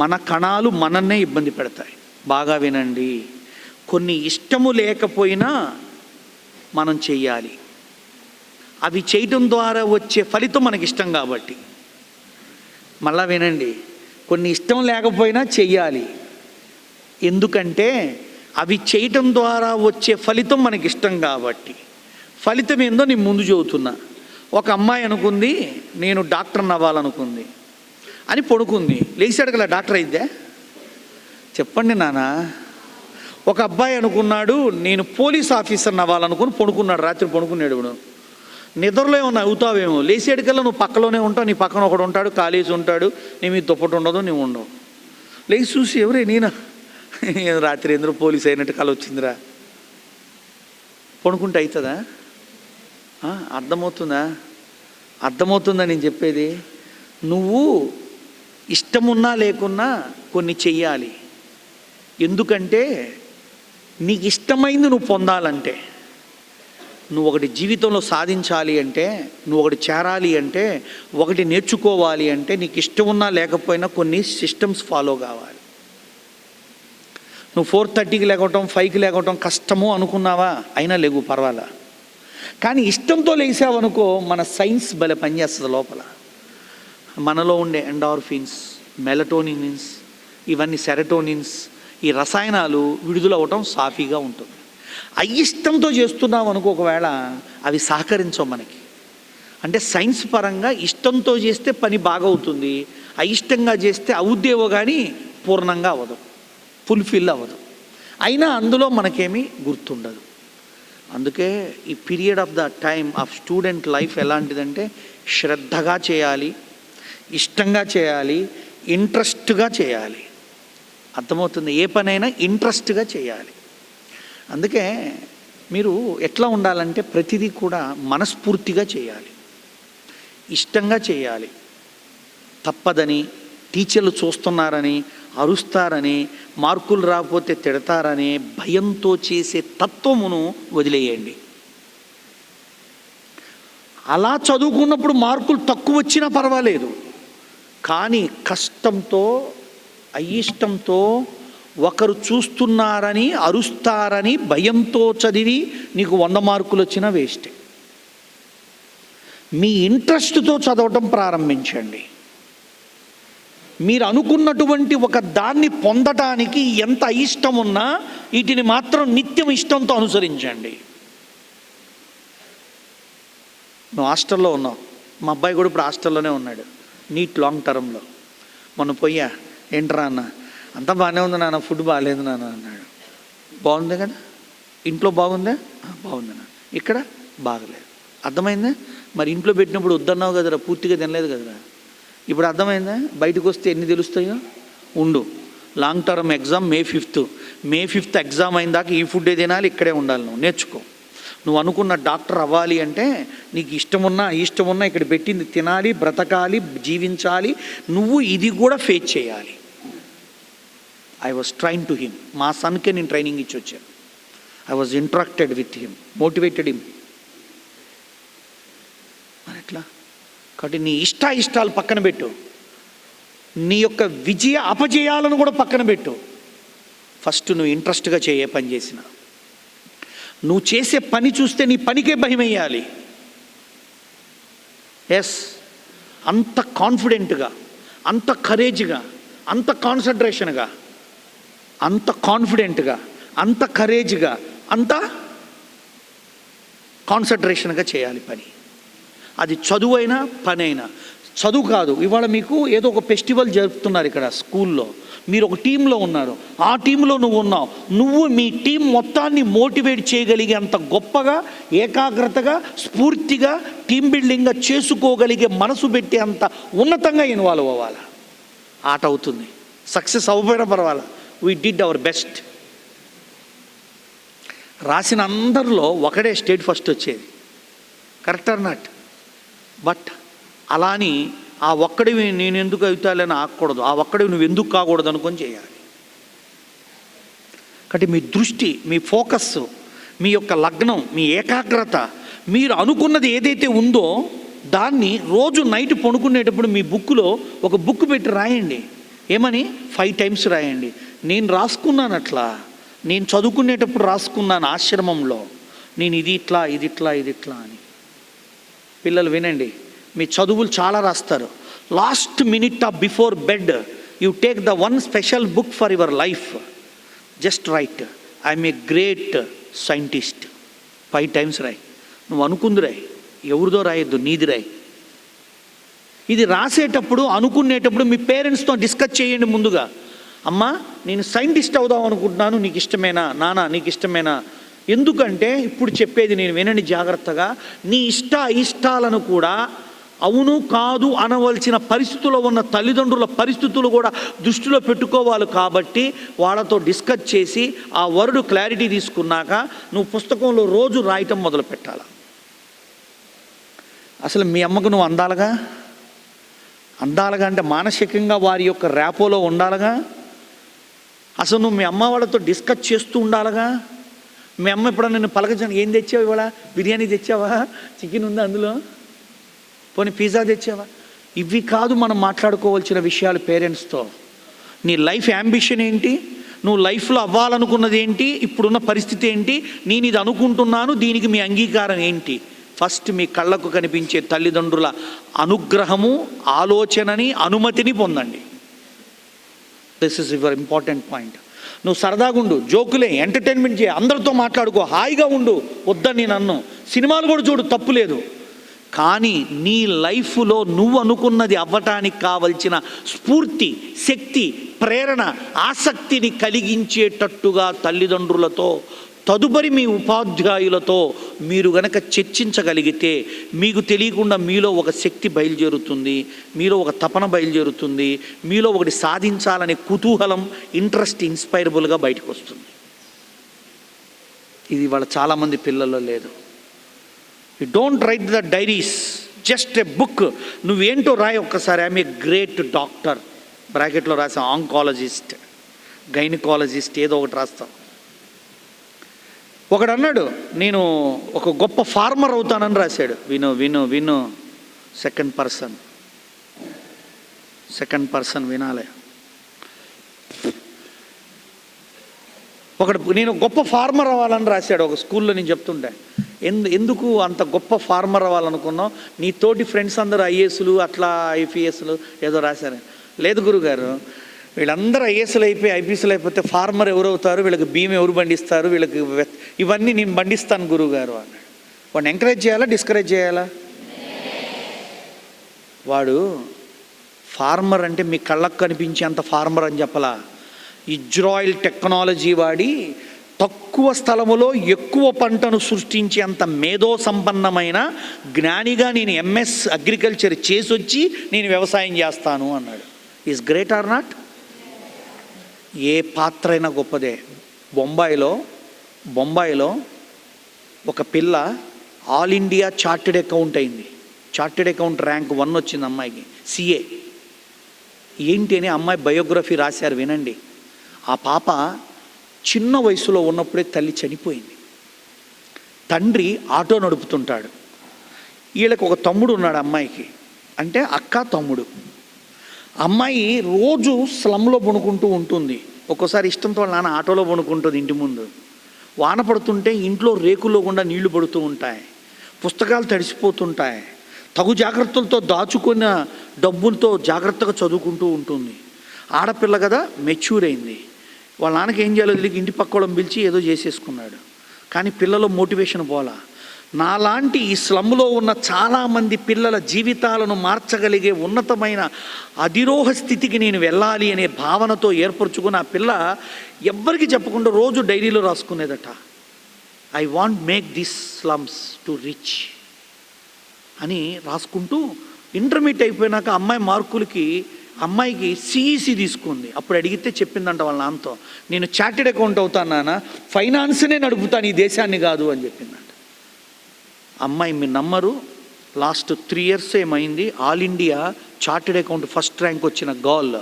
మన కణాలు మనన్నే ఇబ్బంది పెడతాయి. బాగా వినండి, కొన్ని ఇష్టము లేకపోయినా మనం చెయ్యాలి. అవి చేయటం ద్వారా వచ్చే ఫలితం మనకి ఇష్టం కాబట్టి. మళ్ళా వినండి, కొన్ని ఇష్టం లేకపోయినా చెయ్యాలి. ఎందుకంటే అవి చేయటం ద్వారా వచ్చే ఫలితం మనకి ఇష్టం కాబట్టి. ఫలితం ఏందో నేను ముందు చెబుతున్నా. ఒక అమ్మాయి అనుకుంది నేను డాక్టర్ని అవ్వాలనుకుంది అని పడుకుంది. లేచాడు కదా డాక్టర్ అయిద్దా? చెప్పండి నాన్న. ఒక అబ్బాయి అనుకున్నాడు నేను పోలీస్ ఆఫీసర్ని అవ్వాలనుకుని పడుకున్నాడు. రాత్రి పడుకున్నాడు. ఇప్పుడు నిద్రలో ఏమన్నా అవుతావేమో, లేచేటికల్లా నువ్వు పక్కలోనే ఉంటావు, నీ పక్కన ఒకడు ఉంటాడు, కాలేజీ ఉంటాడు, నీ మీద దుప్పటి ఉండదు, నువ్వు ఉండవు. లేచి చూసి ఎవరే నేనా, రాత్రి ఎందుకు పోలీస్ అయినట్టు కళ వచ్చిందిరా. పడుకుంటే అవుతుందా? అర్థమవుతుందా నేను చెప్పేది? నువ్వు ఇష్టమున్నా లేకున్నా కొన్ని చెయ్యాలి. ఎందుకంటే నీకు ఇష్టమైంది నువ్వు పొందాలంటే, నువ్వు ఒకటి జీవితంలో సాధించాలి అంటే, నువ్వు ఒకటి చేరాలి అంటే, ఒకటి నేర్చుకోవాలి అంటే, నీకు ఇష్టం ఉన్నా లేకపోయినా కొన్ని సిస్టమ్స్ ఫాలో కావాలి. నువ్వు 4:30కి లేకపోవటం, 5కి లేకపోవటం కష్టము అనుకున్నావా? అయినా లేవు పర్వాలా. కానీ ఇష్టంతో లేసావనుకో, మన సైన్స్ భలే పనిచేస్తుంది లోపల. మనలో ఉండే ఎండార్ఫిన్స్, మెలటోనిన్స్, ఇవన్నీ సెరటోనిన్స్, ఈ రసాయనాలు విడుదలవ్వటం సాఫీగా ఉంటుంది. అయిష్టంతో చేస్తున్నాం అనుకో, ఒకవేళ అవి సహకరించవు మనకి. అంటే సైన్స్ పరంగా ఇష్టంతో చేస్తే పని బాగా అవుతుంది, అయిష్టంగా చేస్తే అవుద్దేవో కానీ పూర్ణంగా అవ్వదు, ఫుల్ఫిల్ అవ్వదు. అయినా అందులో మనకేమీ గుర్తుండదు. అందుకే ఈ period of the time of student life ఎలాంటిదంటే శ్రద్ధగా చేయాలి, ఇష్టంగా చేయాలి, ఇంట్రెస్ట్గా చేయాలి. అర్థమవుతుంది? ఏ పనైనా ఇంట్రెస్ట్గా చేయాలి. అందుకే మీరు ఎట్లా ఉండాలంటే ప్రతిదీ కూడా మనస్ఫూర్తిగా చేయాలి, ఇష్టంగా చేయాలి. తప్పదని, టీచర్లు చూస్తున్నారని, అరుస్తారని, మార్కులు రాకపోతే తిడతారని భయంతో చేసే తత్వమును వదిలేయండి. అలా చదువుకున్నప్పుడు మార్కులు తక్కువ వచ్చినా పర్వాలేదు, కానీ కష్టంతో అయిష్టంతో ఒకరు చూస్తున్నారని అరుస్తారని భయంతో చదివి నీకు 100 మార్కులు వచ్చినా వేస్టే. మీ ఇంట్రెస్ట్తో చదవటం ప్రారంభించండి. మీరు అనుకున్నటువంటి ఒక దాన్ని పొందటానికి ఎంత అయిష్టం ఉన్నా వీటిని మాత్రం నిత్యం ఇష్టంతో అనుసరించండి. నువ్వు హాస్టల్లో ఉన్నావు, మా అబ్బాయి కూడా ఇప్పుడు హాస్టల్లోనే ఉన్నాడు, నీట్ లాంగ్ టర్మ్లో. మొన్న పోయా, ఏంట్రా అన్న, అంతా బాగానే ఉంది నాన్న, ఫుడ్ బాగాలేదు నాన్న అన్నాడు. బాగుంది కదా, ఇంట్లో బాగుందా? బాగుంది నాన్న. ఇక్కడ బాగలేదు. అర్థమైందా? మరి ఇంట్లో పెట్టినప్పుడు వద్దన్నావు కదరా, పూర్తిగా తినలేదు కదరా. ఇప్పుడు అర్థమైందా? బయటకు వస్తే ఎన్ని తెలుస్తాయో. ఉండు, లాంగ్ టర్మ్ ఎగ్జామ్ మే 5th ఎగ్జామ్ అయిన దాకా ఈ ఫుడ్డే తినాలి, ఇక్కడే ఉండాలి. నువ్వు నేర్చుకో. నువ్వు అనుకున్న డాక్టర్ అవ్వాలి అంటే నీకు ఇష్టమున్నా ఇక్కడ పెట్టింది తినాలి, బ్రతకాలి, జీవించాలి. నువ్వు ఇది కూడా ఫేస్ చేయాలి. I was train to him. మా సన్కే నేను ట్రైనింగ్ ఇచ్చి వచ్చాను. I was interacted with him, motivated him. మరి ఎట్లా? కాబట్టి నీ ఇష్టాలు పక్కన పెట్టు, నీ యొక్క విజయ అపజయాలను కూడా పక్కన పెట్టు. ఫస్ట్ నువ్వు ఇంట్రెస్ట్గా చేయే పని చేసిన, నువ్వు చేసే పని చూస్తే నీ పనికే భయం వేయాలి. ఎస్, అంత కాన్ఫిడెంట్గా, అంత కరేజ్గా, అంత కాన్సన్ట్రేషన్గా, అంత కాన్ఫిడెంట్గా, అంత కరేజ్గా, అంత కాన్సన్ట్రేషన్గా చేయాలి పని. అది చదువు అయినా పని అయినా. చదువు కాదు, ఇవాళ మీకు ఏదో ఒక ఫెస్టివల్ జరుపుతున్నారు ఇక్కడ స్కూల్లో, మీరు ఒక టీంలో ఉన్నారు, ఆ టీంలో నువ్వు ఉన్నావు. నువ్వు మీ టీం మొత్తాన్ని మోటివేట్ చేయగలిగే అంత గొప్పగా, ఏకాగ్రతగా, స్ఫూర్తిగా, టీం బిల్డింగ్గా చేసుకోగలిగే మనసు పెట్టి అంత ఉన్నతంగా ఇన్వాల్వ్ అవ్వాలి. ఆట అవుతుంది. సక్సెస్ అవ్వకపోయినా పర్వాలా, వీ డిడ్ అవర్ బెస్ట్. రాసిన అందరిలో ఒకడే స్టేట్ ఫస్ట్ వచ్చేది, కరెక్ట్ ఆర్ నాట్? బట్ అలా అని ఆ ఒక్కడివి నేను ఎందుకు అవుతాలని ఆగకూడదు, ఆ ఒక్కడివి నువ్వు ఎందుకు కాకూడదు అనుకొని చేయాలి. కాబట్టి మీ దృష్టి, మీ ఫోకస్, మీ యొక్క లగ్నం, మీ ఏకాగ్రత, మీరు అనుకున్నది ఏదైతే ఉందో దాన్ని రోజు నైట్ పడుకునేటప్పుడు మీ బుక్లో ఒక బుక్ పెట్టి రాయండి. ఏమని? 5 times రాయండి. నేను రాసుకున్నాను అట్లా, నేను చదువుకునేటప్పుడు రాసుకున్నాను ఆశ్రమంలో, నేను ఇది ఇట్లా అని. పిల్లలు వినండి, మీ చదువులు చాలా రాస్తారు. Last minute of before bed you take the one special book for your life. Just right, I'm a great scientist. 5 times రాయి. నువ్వు అనుకుంది రాయి, ఎవరిదో రాయొద్దు, నీది రాయి. ఇది రాసేటప్పుడు, అనుకునేటప్పుడు మీ పేరెంట్స్తో డిస్కస్ చేయండి ముందుగా. అమ్మా, నేను సైంటిస్ట్ అవుదాం అనుకుంటున్నాను, నీకు ఇష్టమేనా? నాన్న, నీకు ఇష్టమేనా? ఎందుకంటే ఇప్పుడు చెప్పేది నేను వినండి జాగ్రత్తగా. నీ ఇష్టాలను కూడా అవును కాదు అనవలసిన పరిస్థితుల్లో ఉన్న తల్లిదండ్రుల పరిస్థితులు కూడా దృష్టిలో పెట్టుకోవాలి. కాబట్టి వాళ్ళతో డిస్కస్ చేసి ఆ వర్డ్ క్లారిటీ తీసుకున్నాక నువ్వు పుస్తకంలో రోజు రాయటం మొదలు పెట్టాలి. అసలు మీ అమ్మకు నువ్వు అందాలగా అంటే మానసికంగా వారి యొక్క ర్యాపోలో ఉండాలిగా. అసలు నువ్వు మీ అమ్మ వాళ్ళతో డిస్కస్ చేస్తూ ఉండాలిగా. మీ అమ్మ ఎప్పుడన్నా నేను పలకరించాను, ఏం తెచ్చావు ఇవాళ? బిర్యానీ తెచ్చావా? చికెన్ ఉందా అందులో? పోనీ పిజ్జా తెచ్చావా? ఇవి కాదు మనం మాట్లాడుకోవాల్సిన విషయాలు పేరెంట్స్తో. నీ లైఫ్ యాంబిషన్ ఏంటి? నువ్వు లైఫ్లో అవ్వాలనుకున్నది ఏంటి? ఇప్పుడున్న పరిస్థితి ఏంటి? నేను ఇది అనుకుంటున్నాను, దీనికి మీ అంగీకారం ఏంటి? ఫస్ట్ మీ కళ్ళకు కనిపించే తల్లిదండ్రుల అనుగ్రహము, ఆలోచనని, అనుమతిని పొందండి. This is your important point. నువ్వు సరదాగా ఉండు, జోకులే, ఎంటర్టైన్మెంట్ చేయి, అందరితో మాట్లాడుకో, హాయిగా ఉండు, వద్దని నన్ను. సినిమాలు కూడా చూడు, తప్పు లేదు. కానీ నీ లైఫ్లో నువ్వు అనుకున్నది అవ్వటానికి కావలసిన స్ఫూర్తి, శక్తి, ప్రేరణ, ఆసక్తిని కలిగించేటట్టుగా తల్లిదండ్రులతో, తదుపరి మీ ఉపాధ్యాయులతో మీరు గనక చర్చించగలిగితే మీకు తెలియకుండా మీలో ఒక శక్తి బయలుదేరుతుంది, మీలో ఒక తపన బయలుదేరుతుంది, మీలో ఒకటి సాధించాలనే కుతూహలం, ఇంట్రెస్ట్ ఇన్స్పైరబుల్గా బయటకు వస్తుంది. ఇది వాళ్ళ చాలామంది పిల్లల్లో లేదు. You don't write the diaries, just a book. నువ్వేంటో రాయి ఒక్కసారి. ఐఎమ్ ఏ గ్రేట్ డాక్టర్, బ్రాకెట్లో రాసాం, ఆంకాలజిస్ట్, గైనకాలజిస్ట్, ఏదో ఒకటి రాస్తాం. ఒకడు అన్నాడు, నేను ఒక గొప్ప ఫార్మర్ అవుతానని రాశాడు. విను విను విను, సెకండ్ పర్సన్ వినాలి. ఒకడు నేను గొప్ప ఫార్మర్ అవ్వాలని రాశాడు ఒక స్కూల్లో. నేను చెప్తుంటే ఎందుకు అంత గొప్ప ఫార్మర్ అవ్వాలనుకున్నావు? నీ తోటి ఫ్రెండ్స్ అందరూ ఐఏఎస్లు అట్లా ఐపీఎస్లు ఏదో రాశారు. లేదు గురుగారు, వీళ్ళందరూ ఐఏఎస్లు అయిపోయి ఐపీఎస్లు అయిపోతే ఫార్మర్ ఎవరు అవుతారు, వీళ్ళకి బియ్యం ఎవరు పండిస్తారు, వీళ్ళకి ఇవన్నీ నేను పండిస్తాను గురువుగారు అన్నాడు. వాడిని ఎంకరేజ్ చేయాలా డిస్కరేజ్ చేయాలా? వాడు ఫార్మర్ అంటే మీ కళ్ళకు కనిపించేంత ఫార్మర్ అని చెప్పలా. ఇజ్రాయిల్ టెక్నాలజీ వాడి తక్కువ స్థలములో ఎక్కువ పంటను సృష్టించేంత మేధో సంపన్నమైన జ్ఞానిగా నేను ఎంఎస్ అగ్రికల్చర్ చేసి వచ్చి నేను వ్యవసాయం చేస్తాను అన్నాడు. Is great or not? ఏ పాత్ర అయినా గొప్పదే. బొంబాయిలో ఒక పిల్ల ఆల్ ఇండియా చార్టెడ్ అకౌంట్ అయింది. చార్టెడ్ అకౌంట్ ర్యాంక్ 1 వచ్చింది అమ్మాయికి, సిఏ. ఏంటి అని అమ్మాయి బయోగ్రఫీ రాశారు, వినండి. ఆ పాప చిన్న వయసులో ఉన్నప్పుడే తల్లి చనిపోయింది. తండ్రి ఆటో నడుపుతుంటాడు. వీళ్ళకి ఒక తమ్ముడు ఉన్నాడు అమ్మాయికి, అంటే అక్క తమ్ముడు. అమ్మాయి రోజు స్లమ్లో పడుకుంటూ ఉంటుంది. ఒక్కోసారి ఇష్టంతో వాళ్ళ నాన్న ఆటోలో పడుకుంటుంది ఇంటి ముందు. వాన పడుతుంటే ఇంట్లో రేకుల్లో గుండా నీళ్లు పడుతూ ఉంటాయి, పుస్తకాలు తడిసిపోతుంటాయి. తగు జాగ్రత్తలతో దాచుకున్న డబ్బులతో జాగ్రత్తగా చదువుకుంటూ ఉంటుంది. ఆడపిల్ల కదా, మెచ్యూర్ అయింది. వాళ్ళ నాన్నకి ఏం చేయాలో తెలియక ఇంటి పక్కోళ్ళని పిలిచి ఏదో చేసేసుకున్నాడు. కానీ పిల్లల మోటివేషన్ పోలా. నాలాంటి ఈ స్లమ్లో ఉన్న చాలామంది పిల్లల జీవితాలను మార్చగలిగే ఉన్నతమైన అధిరోహ స్థితికి నేను వెళ్ళాలి అనే భావనతో ఏర్పరచుకున్న ఆ పిల్ల ఎవ్వరికి చెప్పకుండా రోజు డైరీలో రాసుకునేదట, I want make this slums to rich అని రాసుకుంటూ. ఇంటర్మీడియట్ అయిపోయినాక అమ్మాయికి సిఈసి తీసుకుంది. అప్పుడు అడిగితే చెప్పిందంట వాళ్ళ నాన్నతో, నేను చార్టెడ్ అకౌంట్ అవుతాను నాన్న, ఫైనాన్స్నే నడుపుతాను ఈ దేశాన్ని కాదు అని చెప్పిందంట. అమ్మాయి మీరు నమ్మరు, లాస్ట్ 3 years ఏమైంది, all India chartered account first rank వచ్చిన గర్ల్.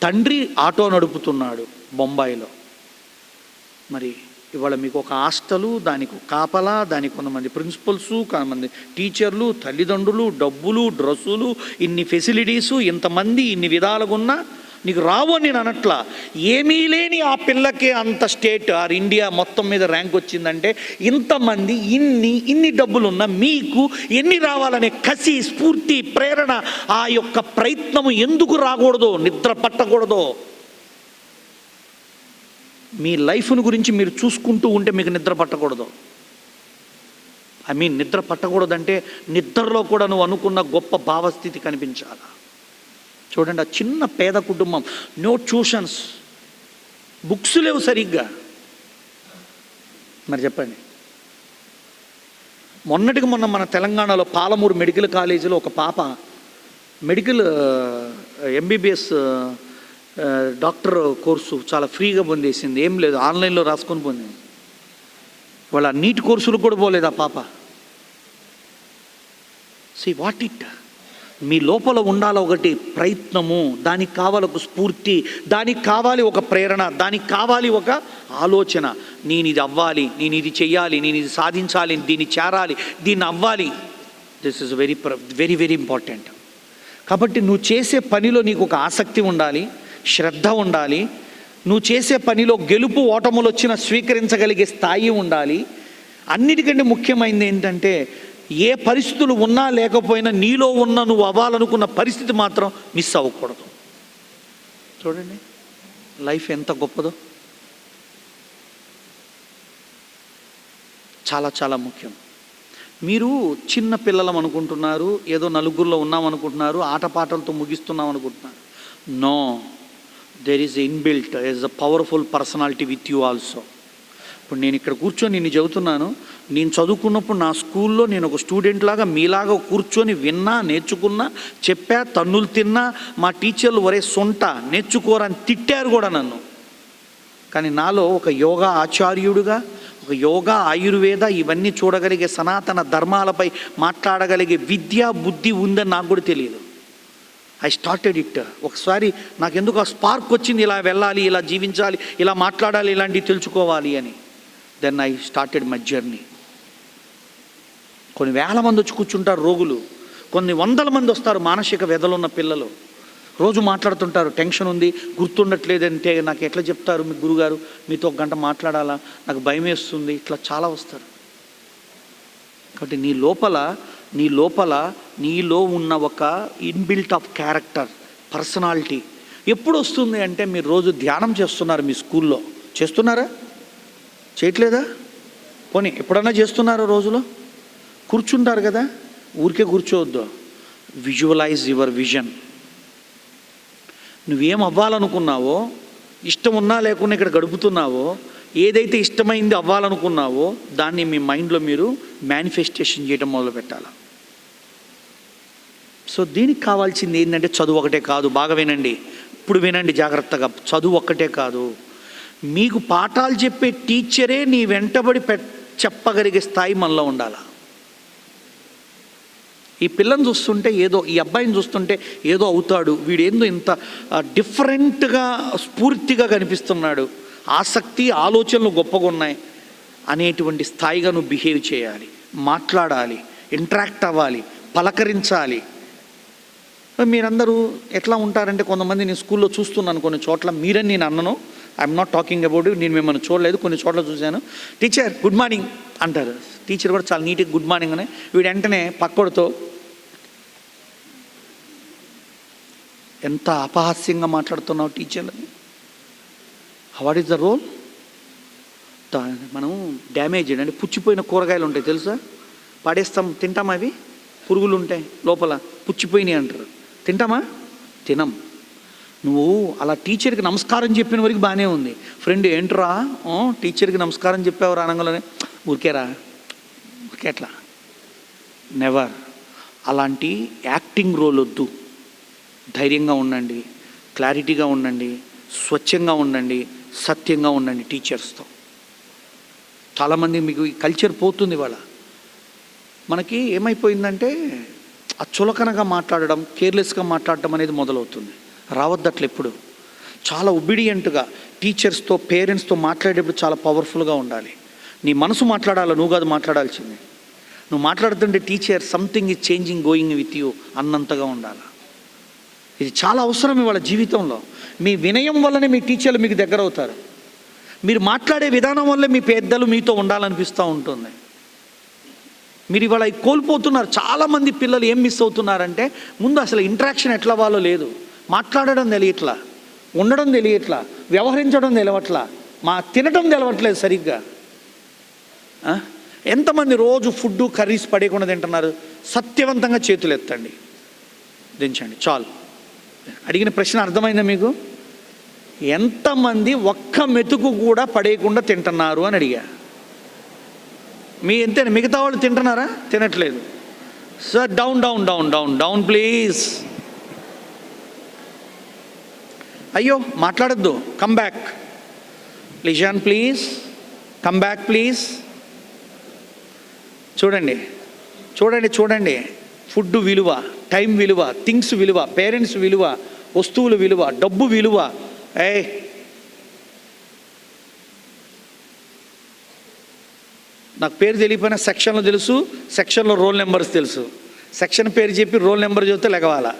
తండ్రి ఆటో నడుపుతున్నాడు బొంబాయిలో. మరి ఇవాళ మీకు ఒక హాస్టలు, దానికి కాపలా, దానికి కొంతమంది ప్రిన్సిపల్సు, కొంతమంది టీచర్లు, తల్లిదండ్రులు, డబ్బులు, డ్రెస్సులు, ఇన్ని ఫెసిలిటీసు, ఇంతమంది ఇన్ని విధాలుగా ఉన్నా నీకు రావు అని నేను అనట్లా. ఏమీ లేని ఆ పిల్లకి అంత స్టేట్ ఆర్ ఇండియా మొత్తం మీద ర్యాంక్ వచ్చిందంటే ఇంతమంది ఇన్ని డబ్బులున్నా మీకు ఎన్ని రావాలనే కసి, స్ఫూర్తి, ప్రేరణ, ఆ యొక్క ప్రయత్నము ఎందుకు రాకూడదో, నిద్ర పట్టకూడదో? మీ లైఫ్ను గురించి మీరు చూసుకుంటూ ఉంటే మీకు నిద్ర పట్టకూడదు. నిద్ర పట్టకూడదంటే నిద్రలో కూడా నువ్వు అనుకున్న గొప్ప భావస్థితి కనిపించాలా. చూడండి, ఆ చిన్న పేద కుటుంబం, నో ట్యూషన్స్, బుక్స్ లేవు సరిగ్గా. మరి చెప్పండి, మొన్నటికి మొన్న మన తెలంగాణలో పాలమూరు మెడికల్ కాలేజీలో ఒక పాప మెడికల్ ఎంబీబీఎస్ డాక్టర్ కోర్సు చాలా ఫ్రీగా పొందేసింది. ఏం లేదు, ఆన్లైన్లో రాసుకొని పొందింది. వాళ్ళ నీట్ కోర్సులకు కూడా పోలేదు ఆ పాప. సీ వాట్ ఇట్, మీ లోపల ఉండాలి ఒకటి ప్రయత్నము, దానికి కావాలి ఒక స్ఫూర్తి, దానికి కావాలి ఒక ప్రేరణ, దానికి కావాలి ఒక ఆలోచన. నేను ఇది అవ్వాలి, నేను ఇది చెయ్యాలి, నేను ఇది సాధించాలి, దీన్ని చేరాలి, దీన్ని అవ్వాలి. This is very very very important. కాబట్టి నువ్వు చేసే పనిలో నీకు ఒక ఆసక్తి ఉండాలి, శ్రద్ధ ఉండాలి. నువ్వు చేసే పనిలో గెలుపు ఓటములు వచ్చినా స్వీకరించగలిగే స్థాయి ఉండాలి. అన్నిటికంటే ముఖ్యమైనది ఏంటంటే, ఏ పరిస్థితులు ఉన్నా లేకపోయినా నీలో ఉన్న నువ్వు అవ్వాలనుకున్న పరిస్థితి మాత్రం మిస్ అవ్వకూడదు. చూడండి లైఫ్ ఎంత గొప్పదో, చాలా చాలా ముఖ్యం. మీరు చిన్న పిల్లలం అనుకుంటున్నారు, ఏదో నలుగురిలో ఉన్నాం అనుకుంటున్నారు, ఆటపాటలతో ముగిస్తున్నాం అనుకుంటున్నారు. No, there is inbuilt as a powerful personality with you also. ఇప్పుడు నేను ఇక్కడ కూర్చొని నిన్ను చెబుతున్నాను. నేను చదువుకున్నప్పుడు నా స్కూల్లో నేను ఒక స్టూడెంట్ లాగా మీలాగా కూర్చొని విన్నా, నేర్చుకున్నా, చెప్పా, తన్నులు తిన్నా. మా టీచర్లు ఒరే సొంట నేర్చుకోరని తిట్టారు కూడా నన్ను. కానీ నాలో ఒక యోగా ఆచార్యుడుగా, ఒక యోగా, ఆయుర్వేద ఇవన్నీ చూడగలిగే, సనాతన ధర్మాలపై మాట్లాడగలిగే విద్యా బుద్ధి ఉందని నాకు కూడా తెలియదు. I started it. ఒకసారి నాకెందుకు ఆ స్పార్క్ వచ్చింది, ఇలా వెళ్ళాలి, ఇలా జీవించాలి, ఇలా మాట్లాడాలి, ఇలాంటివి తెలుసుకోవాలి అని. Then I started my journey. కొన్ని వేల మంది వచ్చి కూర్చుంటారు రోగులు, కొన్ని వందల మంది వస్తారు మానసిక వ్యధలున్న పిల్లలు. రోజు మాట్లాడుతుంటారు, టెన్షన్ ఉంది, గుర్తుండట్లేదంటే నాకు ఎట్లా చెప్తారు మీ గురుగారు, మీతో ఒక గంట మాట్లాడాలా, నాకు భయం వేస్తుంది, ఇట్లా చాలా వస్తారు. కాబట్టి నీలో ఉన్న ఒక ఇన్బిల్ట్ ఆఫ్ క్యారెక్టర్, పర్సనాలిటీ ఎప్పుడు వస్తుంది అంటే మీరు రోజు ధ్యానం చేస్తున్నారు, మీ స్కూల్లో చేస్తున్నారా, చేయట్లేదా? పోనీ ఎప్పుడన్నా చేస్తున్నారా? రోజులో కూర్చుంటారు కదా, ఊరికే కూర్చోవద్దు. Visualise your vision. నువ్వేం అవ్వాలనుకున్నావో, ఇష్టం ఉన్నా లేకున్నా ఇక్కడ గడుపుతున్నావో, ఏదైతే ఇష్టమైంది అవ్వాలనుకున్నావో దాన్ని మీ మైండ్లో మీరు మేనిఫెస్టేషన్ చేయడం మొదలు పెట్టాలి. సో దీనికి కావాల్సింది ఏంటంటే చదువు ఒకటే కాదు. బాగా వినండి, ఇప్పుడు వినండి జాగ్రత్తగా. చదువు ఒక్కటే కాదు, మీకు పాఠాలు చెప్పే టీచరే నీ వెంటబడి చెప్పగలిగే స్థాయి మనలో ఉండాలి. ఈ పిల్లని చూస్తుంటే ఏదో, ఈ అబ్బాయిని చూస్తుంటే ఏదో అవుతాడు, వీడేందో ఇంత డిఫరెంట్గా స్ఫూర్తిగా కనిపిస్తున్నాడు, ఆసక్తి ఆలోచనలు గొప్పగా ఉన్నాయి అనేటువంటి స్థాయిగా నువ్వు బిహేవ్ చేయాలి, మాట్లాడాలి, ఇంటరాక్ట్ అవ్వాలి, పలకరించాలి. మీరందరూ ఎట్లా ఉంటారంటే, కొంతమంది నేను స్కూల్లో చూస్తున్నాను కొన్ని చోట్ల, మీరని నేను అన్నను, I'm not talking about it, నేను మిమ్మల్ని చూడలేదు, కొన్ని చోట్ల చూశాను. టీచర్ గుడ్ మార్నింగ్ అంటారు, టీచర్ కూడా చాలా నీట్గా గుడ్ మార్నింగ్ అని, వీడు వెంటనే పక్కోడితో ఎంత అపహాస్యంగా మాట్లాడుతున్నావు టీచర్లని. What is the role? మనం డ్యామేజ్ అంటే పుచ్చిపోయిన కూరగాయలు ఉంటాయి తెలుసా, పడేస్తాం, తింటామా? అవి పురుగులు ఉంటాయి లోపల, పుచ్చిపోయినాయి అంటారు, తింటామా? తినం. నువ్వు అలా టీచర్కి నమస్కారం చెప్పిన వరకు బాగానే ఉంది. ఫ్రెండ్ ఏంట్రా టీచర్కి నమస్కారం చెప్పేవారు అనగానే ఊరికేరా, ఊరికే ఎట్లా? నెవర్. అలాంటి యాక్టింగ్ రోల్ వద్దు. ధైర్యంగా ఉండండి, క్లారిటీగా ఉండండి, స్వచ్ఛంగా ఉండండి, సత్యంగా ఉండండి టీచర్స్తో. చాలామంది మీకు ఈ కల్చర్ పోతుంది ఇవాళ. మనకి ఏమైపోయిందంటే ఆ చులకనగా మాట్లాడడం, కేర్లెస్గా మాట్లాడడం అనేది మొదలవుతుంది. రావద్దట్లు ఎప్పుడు. చాలా ఒబీడియంట్గా టీచర్స్తో, పేరెంట్స్తో మాట్లాడేటప్పుడు చాలా పవర్ఫుల్గా ఉండాలి. నీ మనసు మాట్లాడాలి, నువ్వు కాదు మాట్లాడాల్సింది. నువ్వు మాట్లాడుతుంటే teacher something is changing going with you అన్నంతగా ఉండాలి. ఇది చాలా అవసరం ఇవాళ జీవితంలో. మీ వినయం వల్లనే మీ టీచర్లు మీకు దగ్గర అవుతారు. మీరు మాట్లాడే విధానం వల్లే మీ పెద్దలు మీతో ఉండాలనిపిస్తూ ఉంటుంది. మీరు ఇవాళ కోల్పోతున్నారు. చాలామంది పిల్లలు ఏం మిస్ అవుతున్నారంటే, ముందు అసలు ఇంటరాక్షన్ ఎట్లా అవ్వాలో లేదు, మాట్లాడడం తెలియట్లా, ఉండడం తెలియట్లా, వ్యవహరించడం తెలవట్లా, తినడం తెలవట్లేదు సరిగ్గా. ఎంతమంది రోజు ఫుడ్ కర్రీస్ పడేయకుండా తింటున్నారు? సత్యవంతంగా చేతులు ఎత్తండి, దించండి చాలు. అడిగిన ప్రశ్న అర్థమైందా మీకు? ఎంతమంది ఒక్క మెతుకు కూడా పడేయకుండా తింటున్నారు అని అడిగా. ఎంతేనా? మిగతా వాళ్ళు తింటున్నారా? తినట్లేదు. Sir down down down down down please. అయ్యో మాట్లాడద్దు, come back. Listen please, come back please. చూడండి చూడండి చూడండి, ఫుడ్ విలువ, టైం విలువ, థింగ్స్ విలువ, పేరెంట్స్ విలువ, వస్తువుల విలువ, డబ్బు విలువ. నాకు పేరు తెలియకపోయినా సెక్షన్లో తెలుసు, సెక్షన్లో రోల్ నెంబర్స్ తెలుసు. సెక్షన్ పేరు చెప్పి రోల్ నెంబర్ చెబితే లెగవాలా,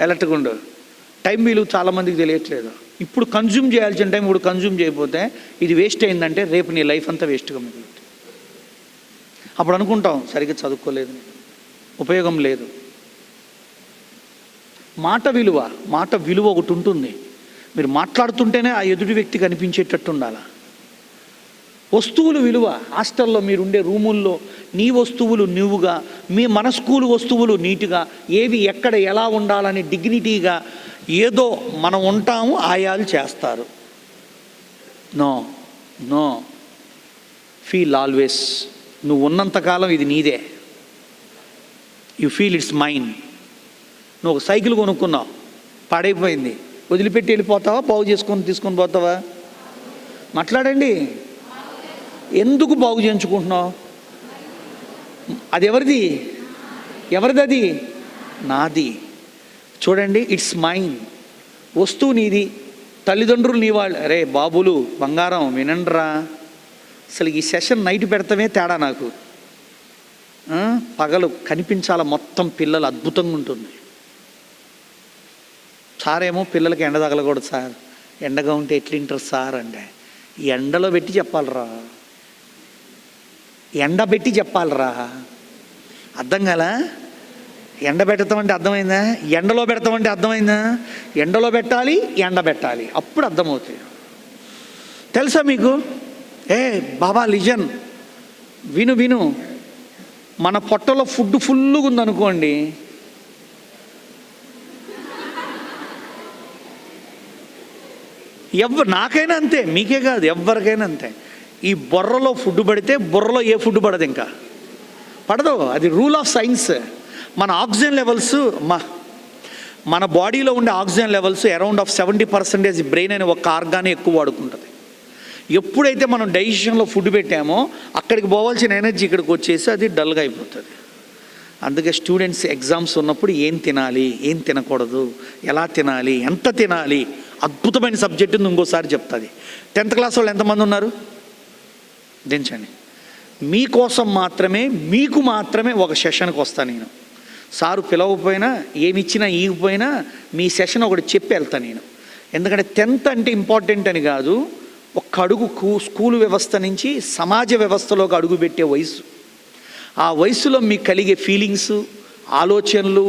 ఎలర్ట్గుండు. టైం విలువ చాలామందికి తెలియట్లేదు. ఇప్పుడు కన్జ్యూమ్ చేయాల్సిన టైం ఇప్పుడు కన్జ్యూమ్ చేయకపోతే ఇది వేస్ట్ అయిందంటే రేపు నీ లైఫ్ అంతా వేస్ట్గా మిగులుతుంది. అప్పుడు అనుకుంటాం సరిగ్గా చదువుకోలేదు, ఉపయోగం లేదు. మాట విలువ ఒకటి ఉంటుంది. మీరు మాట్లాడుతుంటేనే ఆ ఎదుటి వ్యక్తి కనిపించేటట్టు ఉండాలి. వస్తువులు విలువ, హాస్టల్లో మీరుండే రూముల్లో నీ వస్తువులు నువ్వుగా, మన స్కూలు వస్తువులు నీట్గా, ఏవి ఎక్కడ ఎలా ఉండాలని డిగ్నిటీగా, ఏదో మనం ఉంటాము ఆయాలు చేస్తారు. నో నో, ఫీల్ ఆల్వేస్, నువ్వు ఉన్నంతకాలం ఇది నీదే. You feel it's mine. నువ్వు ఒక సైకిల్ కొనుక్కున్నావు, పాడైపోయింది, వదిలిపెట్టి వెళ్ళిపోతావా, బాగు చేసుకొని తీసుకొని పోతావా? మాట్లాడండి. ఎందుకు బాగు చేయించుకుంటున్నావు? అది ఎవరిది? అది నాది. చూడండి, ఇట్స్ మైన్. వస్తువు నీది, తల్లిదండ్రులు నీ వాళ్ళు. అరే బాబులు బంగారం వినండ్రా, అసలు ఈ సెషన్ నైట్ పెడతామే తేడా నాకు. పగలు కనిపించాల మొత్తం పిల్లలు, అద్భుతంగా ఉంటుంది. సార్ ఏమో పిల్లలకి ఎండ తగలకూడదు సార్, ఎండగా ఉంటే ఎట్లింటారు సార్ అంటే, ఈ ఎండలో పెట్టి చెప్పాలరా, ఎండ పెట్టి చెప్పాలరా. అర్థం కాలా? ఎండ పెడతామంటే అర్థమైందా? ఎండలో పెడతామంటే అర్థమైందా? ఎండలో పెట్టాలి, ఎండ పెట్టాలి, అప్పుడు అర్థమవుతాయి. తెలుసా మీకు? బాబా లిజన్, విను విను. మన పొట్టలో ఫుడ్ ఫుల్గా ఉందనుకోండి, నాకైనా అంతే, మీకే కాదు ఎవరికైనా అంతే. ఈ బుర్రలో ఫుడ్ పడితే బుర్రలో ఏ ఫుడ్ పడదు, ఇంకా పడదు. అది రూల్ ఆఫ్ సైన్స్. మన ఆక్సిజన్ లెవెల్స్, మన బాడీలో ఉండే oxygen levels around of 70% brain అనే ఒక ఆర్గానే ఎక్కువ వాడుకుంటుంది. ఎప్పుడైతే మనం డైజెషన్లో ఫుడ్ పెట్టామో అక్కడికి పోవాల్సిన ఎనర్జీ ఇక్కడికి వచ్చేసి అది డల్గా అయిపోతుంది. అందుకే స్టూడెంట్స్ ఎగ్జామ్స్ ఉన్నప్పుడు ఏం తినాలి, ఏం తినకూడదు, ఎలా తినాలి, ఎంత తినాలి, అద్భుతమైన సబ్జెక్ట్ ఉంది, ఇంకోసారి చెప్తుంది. 10th క్లాస్ వాళ్ళు ఎంతమంది ఉన్నారు? దించండి. మీకోసం మాత్రమే, మీకు మాత్రమే ఒక సెషన్కి వస్తాను నేను. సారు పిలవకపోయినా, ఏమిచ్చినా ఈగిపోయినా మీ సెషన్ ఒకటి చెప్పి వెళ్తాను నేను. ఎందుకంటే 10th అంటే ఇంపార్టెంట్ అని కాదు, ఒక్క అడుగు స్కూలు వ్యవస్థ నుంచి సమాజ వ్యవస్థలోకి అడుగు పెట్టే వయసు. ఆ వయసులో మీకు కలిగే ఫీలింగ్స్, ఆలోచనలు,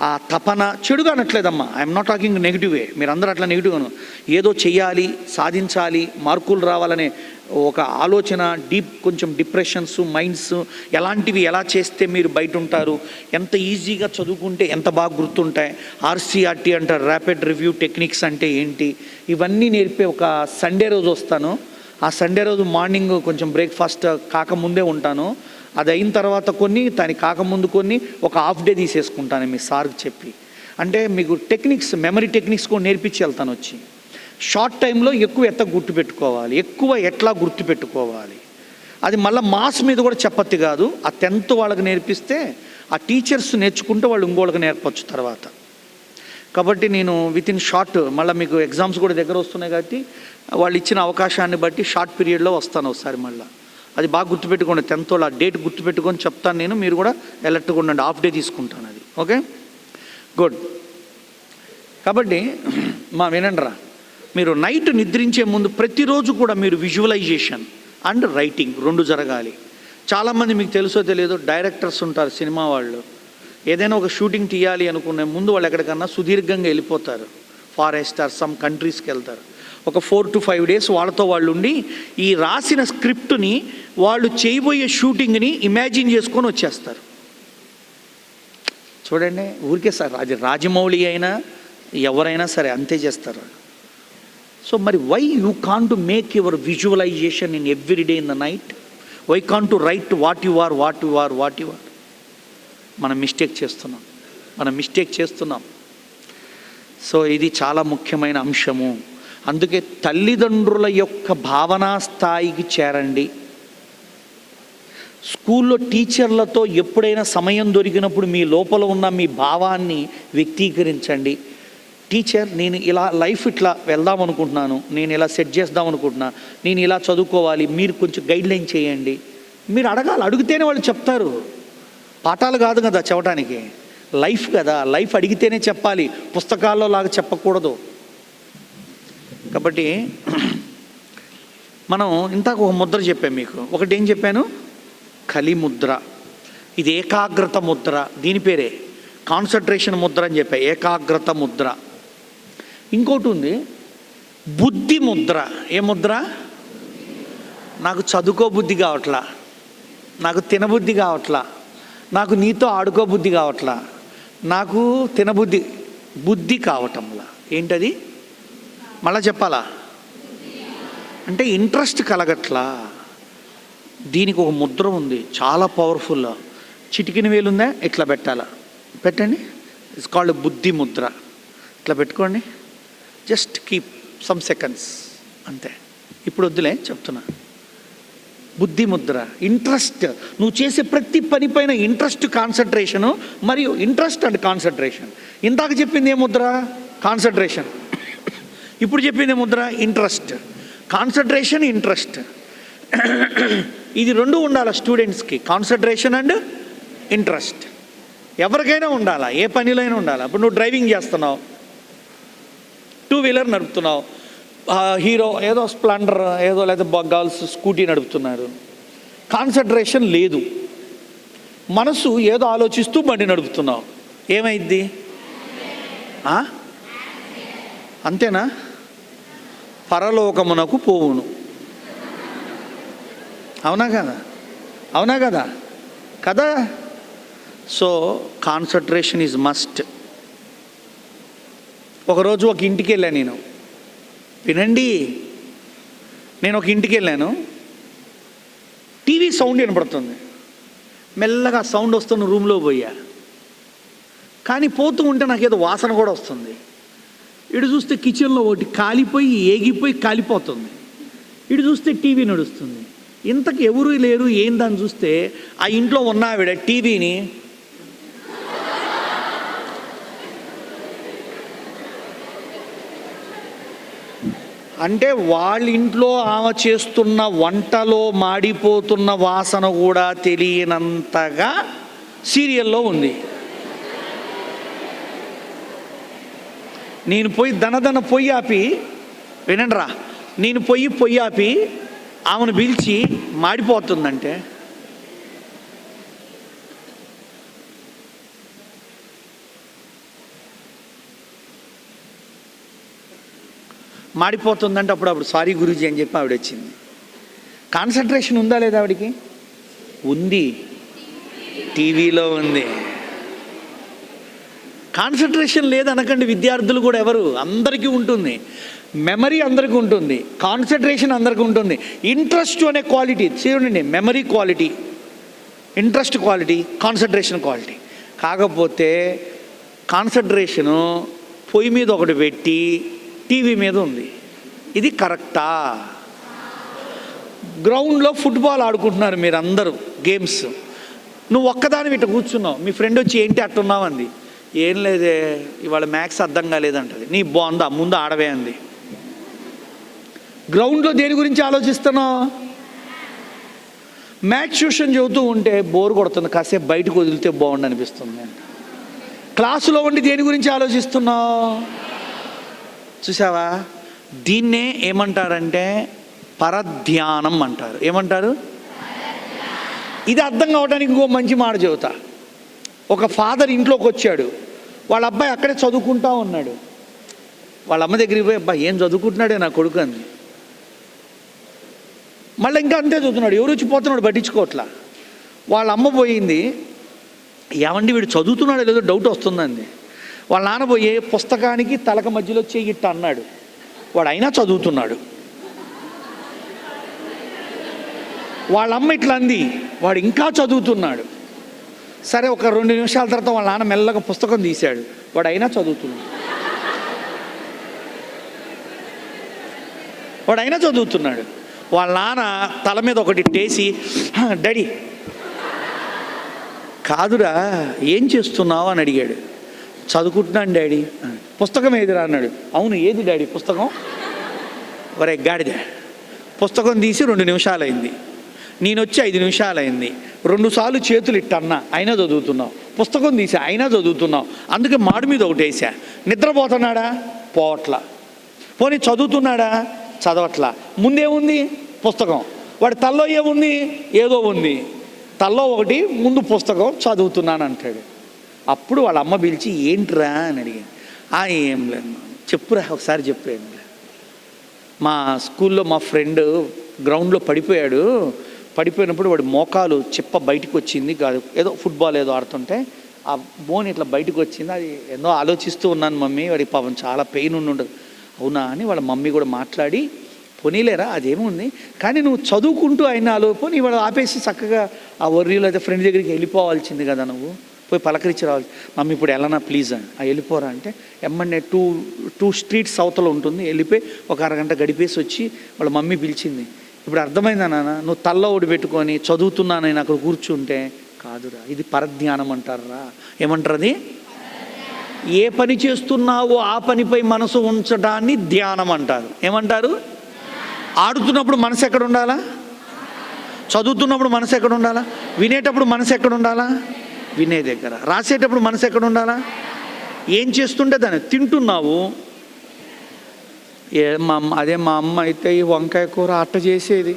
ఆ తపన, చెడుగా అనట్లేదమ్మా, ఐఎమ్ నాట్ టాకింగ్ నెగిటివే, మీరు అందరూ అట్లా నెగిటివ్గాను. ఏదో చెయ్యాలి, సాధించాలి, మార్కులు రావాలనే ఒక ఆలోచన, కొంచెం డిప్రెషన్స్, మైండ్స్, ఎలాంటివి ఎలా చేస్తే మీరు బయట ఉంటారు, ఎంత ఈజీగా చదువుకుంటే ఎంత బాగా గుర్తుంటాయి, RCRT అంటారు, ర్యాపిడ్ రివ్యూ టెక్నిక్స్ అంటే ఏంటి, ఇవన్నీ నేర్పే ఒక సండే రోజు వస్తాను. ఆ సండే రోజు మార్నింగ్ కొంచెం బ్రేక్ఫాస్ట్ కాకముందే ఉంటాను. అది అయిన తర్వాత దానికి కాకముందు ఒక హాఫ్ డే తీసేసుకుంటాను మీ సార్కి చెప్పి. అంటే మీకు టెక్నిక్స్, మెమరీ టెక్నిక్స్ కూడా నేర్పించి వెళ్తాను వచ్చి. షార్ట్ టైంలో ఎక్కువ గుర్తుపెట్టుకోవాలి, ఎక్కువ ఎట్లా గుర్తుపెట్టుకోవాలి, అది మళ్ళీ మాస్ మీద కూడా చెప్పత్తి కాదు. ఆ 10th వాళ్ళకి నేర్పిస్తే ఆ టీచర్స్ నేర్చుకుంటే వాళ్ళు ఇంకోళ్ళకి నేర్పచ్చు తర్వాత. కాబట్టి నేను వితిన్ షార్ట్, మళ్ళీ మీకు ఎగ్జామ్స్ కూడా దగ్గర వస్తున్నాయి కాబట్టి వాళ్ళు ఇచ్చిన అవకాశాన్ని బట్టి షార్ట్ పీరియడ్లో వస్తాను ఒకసారి. మళ్ళీ అది బాగా గుర్తుపెట్టుకోండి, 10th వాళ్ళు ఆ డేట్ గుర్తుపెట్టుకొని చెప్తాను నేను, మీరు కూడా అలర్ట్గా ఉండండి. హాఫ్ డే తీసుకుంటాను అది. Okay, good. కాబట్టి వినండిరా, మీరు నైట్ నిద్రించే ముందు ప్రతిరోజు కూడా మీరు విజువలైజేషన్ అండ్ రైటింగ్ 2 జరగాలి. చాలామంది మీకు తెలుసో తెలియదో డైరెక్టర్స్ ఉంటారు, సినిమా వాళ్ళు, ఏదైనా ఒక షూటింగ్ తీయాలి అనుకునే ముందు వాళ్ళు ఎక్కడికన్నా సుదీర్ఘంగా వెళ్ళిపోతారు, ఫారెస్ట్ ఆర్ సమ్ కంట్రీస్కి వెళ్తారు. ఒక 4 to 5 days వాళ్ళతో వాళ్ళు ఉండి ఈ రాసిన స్క్రిప్ట్ని, వాళ్ళు చేయబోయే షూటింగ్ని ఇమాజిన్ చేసుకొని వచ్చేస్తారు. చూడండి, ఊరికే సార్, అది రాజమౌళి అయినా ఎవరైనా సరే అంతే చేస్తారు. సో మరి why you can't to make your visualisation in every day in the night? Why can't to write what you are, what you are, what you are? మనం మిస్టేక్ చేస్తున్నాం. సో ఇది చాలా ముఖ్యమైన అంశము. అందుకే తల్లిదండ్రుల యొక్క భావనా స్థాయికి చేరండి. స్కూల్లో టీచర్లతో ఎప్పుడైనా సమయం దొరికినప్పుడు మీ లోపల ఉన్న మీ భావాన్ని వ్యక్తీకరించండి. టీచర్, నేను ఇలా లైఫ్ ఇట్లా వెళ్దాం అనుకుంటున్నాను, నేను ఇలా సెట్ చేద్దాం అనుకుంటున్నా, నేను ఇలా చదువుకోవాలి, మీరు కొంచెం గైడ్లైన్ చేయండి. మీరు అడగాలి, అడిగితేనే వాళ్ళు చెప్తారు. పాఠాలు కాదు కదా చెప్పడానికి, లైఫ్ కదా, లైఫ్ అడిగితేనే చెప్పాలి, పుస్తకాల్లో లాగా చెప్పకూడదు. కాబట్టి మనం ఇంతకు ఒక ముద్ర చెప్పాను మీకు. ఒకటి ఏం చెప్పాను? కలిముద్ర. ఇది ఏకాగ్రత ముద్ర, దీని పేరే కాన్సన్ట్రేషన్ ముద్ర అని చెప్పా, ఏకాగ్రత ముద్ర. ఇంకోటి ఉంది బుద్ధి ముద్ర. ఏ ముద్ర? నాకు చదువుకోబుద్ధి కావట్లా, నాకు తినబుద్ధి కావట్లా, నాకు నీతో ఆడుకోబుద్ధి కావట్లా, నాకు బుద్ధి కావటంలా. ఏంటది? మళ్ళా చెప్పాలా? అంటే ఇంట్రెస్ట్ కలగట్లా. దీనికి ఒక ముద్ర ఉంది, చాలా పవర్ఫుల్. చిటికిన వేలుందా, ఇట్లా పెట్టాలా, పెట్టండి. ఇట్స్ కాల్డ్ బుద్ధి ముద్ర. ఇట్లా పెట్టుకోండి, జస్ట్ కీప్ సమ్ సెకండ్స్ అంతే. ఇప్పుడు వద్దులే, చెప్తున్నా. బుద్ధి ముద్ర. ఇంట్రెస్ట్, నువ్వు చేసే ప్రతి పని పైన ఇంట్రెస్ట్, కాన్సన్ట్రేషను, మరియు ఇంట్రెస్ట్ అండ్ కాన్సన్ట్రేషన్. ఇందాక చెప్పింది ఏ ముద్ర? కాన్సన్ట్రేషన్. ఇప్పుడు చెప్పింది ఏ ముద్ర? ఇంట్రెస్ట్. Concentration, interest. ఇది రెండు ఉండాలి స్టూడెంట్స్కి, కాన్సన్ట్రేషన్ అండ్ ఇంట్రెస్ట్. ఎవరికైనా ఉండాలా, ఏ పనిలో అయినా ఉండాలి. ఇప్పుడు నువ్వు డ్రైవింగ్ చేస్తున్నావు, 2 వీలర్ నడుపుతున్నావు, హీరో ఏదో స్ప్లెండర్ ఏదో లేదా గర్ల్స్ స్కూటీ నడుపుతున్నారు, కాన్సన్ట్రేషన్ లేదు, మనసు ఏదో ఆలోచిస్తూ బండి నడుపుతున్నావు, ఏమైద్ది? అంతేనా? పరలోకమునకు పోవును. అవునా కదా? అవునా కదా? కదా. So concentration is must. ఒకరోజు ఒక ఇంటికి వెళ్ళాను నేను, వినండి, నేను ఒక ఇంటికి వెళ్ళాను, టీవీ సౌండ్ వినపడుతుంది, మెల్లగా సౌండ్ వస్తున్న రూమ్లో పోయా, కానీ పోతూ ఉంటే నాకేదో వాసన కూడా వస్తుంది. ఇటు చూస్తే కిచెన్లో ఒకటి కాలిపోయి ఏగిపోయి కాలిపోతుంది, ఇటు చూస్తే టీవీ నడుస్తుంది. ఇంతకు ఎవరు లేరు ఏందని చూస్తే ఆ ఇంట్లో ఉన్న ఆవిడ టీవీని అంటే వాళ్ళ ఇంట్లో ఆమె చేస్తున్న వంటలో మాడిపోతున్న వాసన కూడా తెలియనంతగా సీరియల్లో ఉంది. నేను పోయి దనదన పొయ్యి ఆపి, వినండిరా, నేను పొయ్యి ఆపి ఆమెను పిలిచి, మాడిపోతుందంటే అప్పుడు సారీ గురూజీ అని చెప్పి ఆవిడ వచ్చింది. కాన్సన్ట్రేషన్ ఉందా లేదా ఆవిడికి? ఉంది, టీవీలో ఉంది. కాన్సన్ట్రేషన్ లేదనకండి విద్యార్థులు కూడా, ఎవరు, అందరికీ ఉంటుంది. మెమరీ అందరికీ ఉంటుంది, కాన్సన్ట్రేషన్ అందరికీ ఉంటుంది. ఇంట్రెస్ట్ అనే క్వాలిటీ చూడండి, memory quality, interest quality, concentration quality. కాకపోతే కాన్సన్ట్రేషను పొయ్యి మీద ఒకటి పెట్టి టీవీ మీద ఉంది. ఇది కరెక్టా? గ్రౌండ్లో ఫుట్బాల్ ఆడుకుంటున్నారు మీరు అందరూ, గేమ్స్, నువ్వు ఒక్కదాని ఇట్లా కూర్చున్నావు, మీ ఫ్రెండ్ వచ్చి ఏంటి అట్టున్నావు అంది, ఏం లేదే ఇవాళ మ్యాథ్స్ అర్థం కాలేదంటది. నీ బాగుందా, ముందు ఆడవే అంది. గ్రౌండ్లో దేని గురించి ఆలోచిస్తున్నావు? మ్యాథ్స్ ట్యూషన్ చదువుతూ ఉంటే బోర్ కొడుతుంది, కాసేపు బయటకు వదిలితే బాగుండు అనిపిస్తుంది. క్లాసులో ఉండి దేని గురించి ఆలోచిస్తున్నావు? చూసావా? దీన్నే ఏమంటారంటే పరధ్యానం అంటారు. ఏమంటారు? ఇది అర్థం కావడానికి ఇంకో మంచి మాట చెబుతా. ఒక ఫాదర్ ఇంట్లోకి వచ్చాడు, వాళ్ళ అబ్బాయి అక్కడే చదువుకుంటా ఉన్నాడు. వాళ్ళ అమ్మ దగ్గరికి పోయి, అబ్బాయి ఏం చదువుకుంటున్నాడే నా కొడుకు అంది. మళ్ళీ ఇంకా అంతే చదువుతున్నాడు, ఎవరు వచ్చి పోతున్నాడు పట్టించుకోవట్లా. వాళ్ళ అమ్మ పోయింది, ఏమండి వీడు చదువుతున్నాడో లేదో డౌట్ వస్తుందండి. వాళ్ళ నాన్న పోయి పుస్తకానికి తలక మధ్యలో చెయ్యిట్ట అన్నాడు, వాడు అయినా చదువుతున్నాడు. వాళ్ళ అమ్మ ఇట్లా అంది, వాడు ఇంకా చదువుతున్నాడు. సరే, ఒక 2 నిమిషాల తర్వాత వాళ్ళ నాన్న మెల్లగా పుస్తకం తీశాడు, వాడు అయినా చదువుతున్నాడు. వాళ్ళ నాన్న తల మీద ఒకటి టేసి, డాడీ కాదురా ఏం చేస్తున్నావు అని అడిగాడు. చదువుకుంటున్నాను డాడీ. పుస్తకం ఏదిరా అన్నాడు. అవును, ఏది డాడీ పుస్తకం? ఒరే గాడిద, పుస్తకం తీసి 2 నిమిషాలైంది, నేను వచ్చి 5 నిమిషాలైంది, 2 సార్లు చేతులు ఇట్టన్నా అయినా చదువుతున్నావు, పుస్తకం తీసా అయినా చదువుతున్నావు, అందుకే మాడు మీద ఒకటి వేసా. నిద్రపోతున్నాడా? పోవట్లా. పోనీ చదువుతున్నాడా? చదవట్లా. ముందేముంది? పుస్తకం. వాడి తల్లో ఏముంది? ఏదో ఉంది. తల్లో ఒకటి, ముందు పుస్తకం, చదువుతున్నాను అంటాడు. అప్పుడు వాళ్ళ అమ్మ పిలిచి, ఏంట్రా అని అడిగాను. ఏం లేదు, చెప్పురా ఒకసారి చెప్పు. ఏం లేదు, మా స్కూల్లో మా ఫ్రెండ్ గ్రౌండ్లో పడిపోయినప్పుడు వాడి మోకాలు చెప్ప బయటకు వచ్చింది, ఏదో ఫుట్బాల్ ఏదో ఆడుతుంటే ఆ బోన్ ఇట్లా బయటకు వచ్చింది, అది ఏదో ఆలోచిస్తూ ఉన్నాను మమ్మీ, వాడికి పాపం చాలా పెయిన్ ఉండదు. అవునా అని వాళ్ళ మమ్మీ కూడా మాట్లాడి, పోనీలేరా అదేముంది, కానీ నువ్వు చదువుకుంటూ అయినా ఆలోపు నీ వాడు ఆపేసి చక్కగా ఆ వర్రీలో అయితే ఫ్రెండ్ దగ్గరికి వెళ్ళిపోవాల్సింది కదా, నువ్వు పోయి పలకరించి రావాలి. మమ్మీ ఇప్పుడు వెళ్ళనా ప్లీజ్ అని. వెళ్ళిపోరా అంటే, ఎమ్మన్నే 2 స్ట్రీట్స్ అవతల ఉంటుంది, వెళ్ళిపోయి ఒక అరగంట గడిపేసి వచ్చి వాళ్ళ మమ్మీ పిలిచింది. ఇప్పుడు అర్థమైందా నాన్న, నువ్వు తల్లో ఒకటి పెట్టుకొని చదువుతున్నానని అక్కడ కూర్చుంటే? కాదురా, ఇది పరధ్యానం అంటారా. ఏమంటారు అది? ఏ పని చేస్తున్నావో ఆ పనిపై మనసు ఉంచడాన్ని ధ్యానం అంటారు. ఏమంటారు? ఆడుతున్నప్పుడు మనసు ఎక్కడ ఉండాలా? చదువుతున్నప్పుడు మనసు ఎక్కడ ఉండాలా? వినేటప్పుడు మనసు ఎక్కడ ఉండాలా? వినే దగ్గర. రాసేటప్పుడు మనసు ఎక్కడ ఉండాలా? ఏం చేస్తుంటే దాన్ని తింటున్నావు. అదే మా అమ్మ అయితే ఈ వంకాయ కూర అట్ట చేసేది.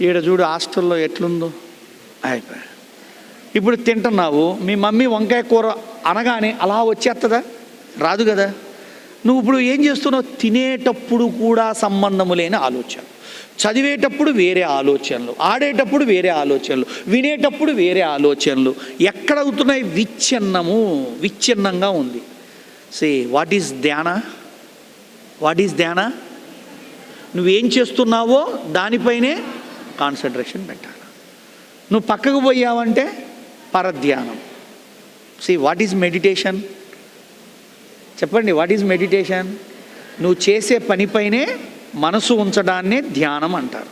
ఈడ చూడు హాస్టల్లో ఎట్లుందో అయిపోయి. ఇప్పుడు తింటున్నావు, మీ మమ్మీ వంకాయ కూర అనగానే అలా వచ్చేస్తుందా? రాదు కదా. నువ్వు ఇప్పుడు ఏం చేస్తున్నావు? తినేటప్పుడు కూడా సంబంధము లేని ఆలోచన, చదివేటప్పుడు వేరే ఆలోచనలు, ఆడేటప్పుడు వేరే ఆలోచనలు, వినేటప్పుడు వేరే ఆలోచనలు. ఎక్కడ అవుతున్నాయి? విచ్ఛిన్నంగా ఉంది. సే వాట్ ఈస్ ధ్యాన? వాట్ ఈస్ ధ్యాన? నువ్వేం చేస్తున్నావో దానిపైనే కాన్సన్ట్రేషన్ పెట్టాలి. నువ్వు పక్కకు పోయావంటే పరధ్యానం. See what is meditation? చెప్పండి, వాట్ ఈజ్ మెడిటేషన్? నువ్వు చేసే పనిపైనే మనసు ఉంచడాన్నే ధ్యానం అంటారు.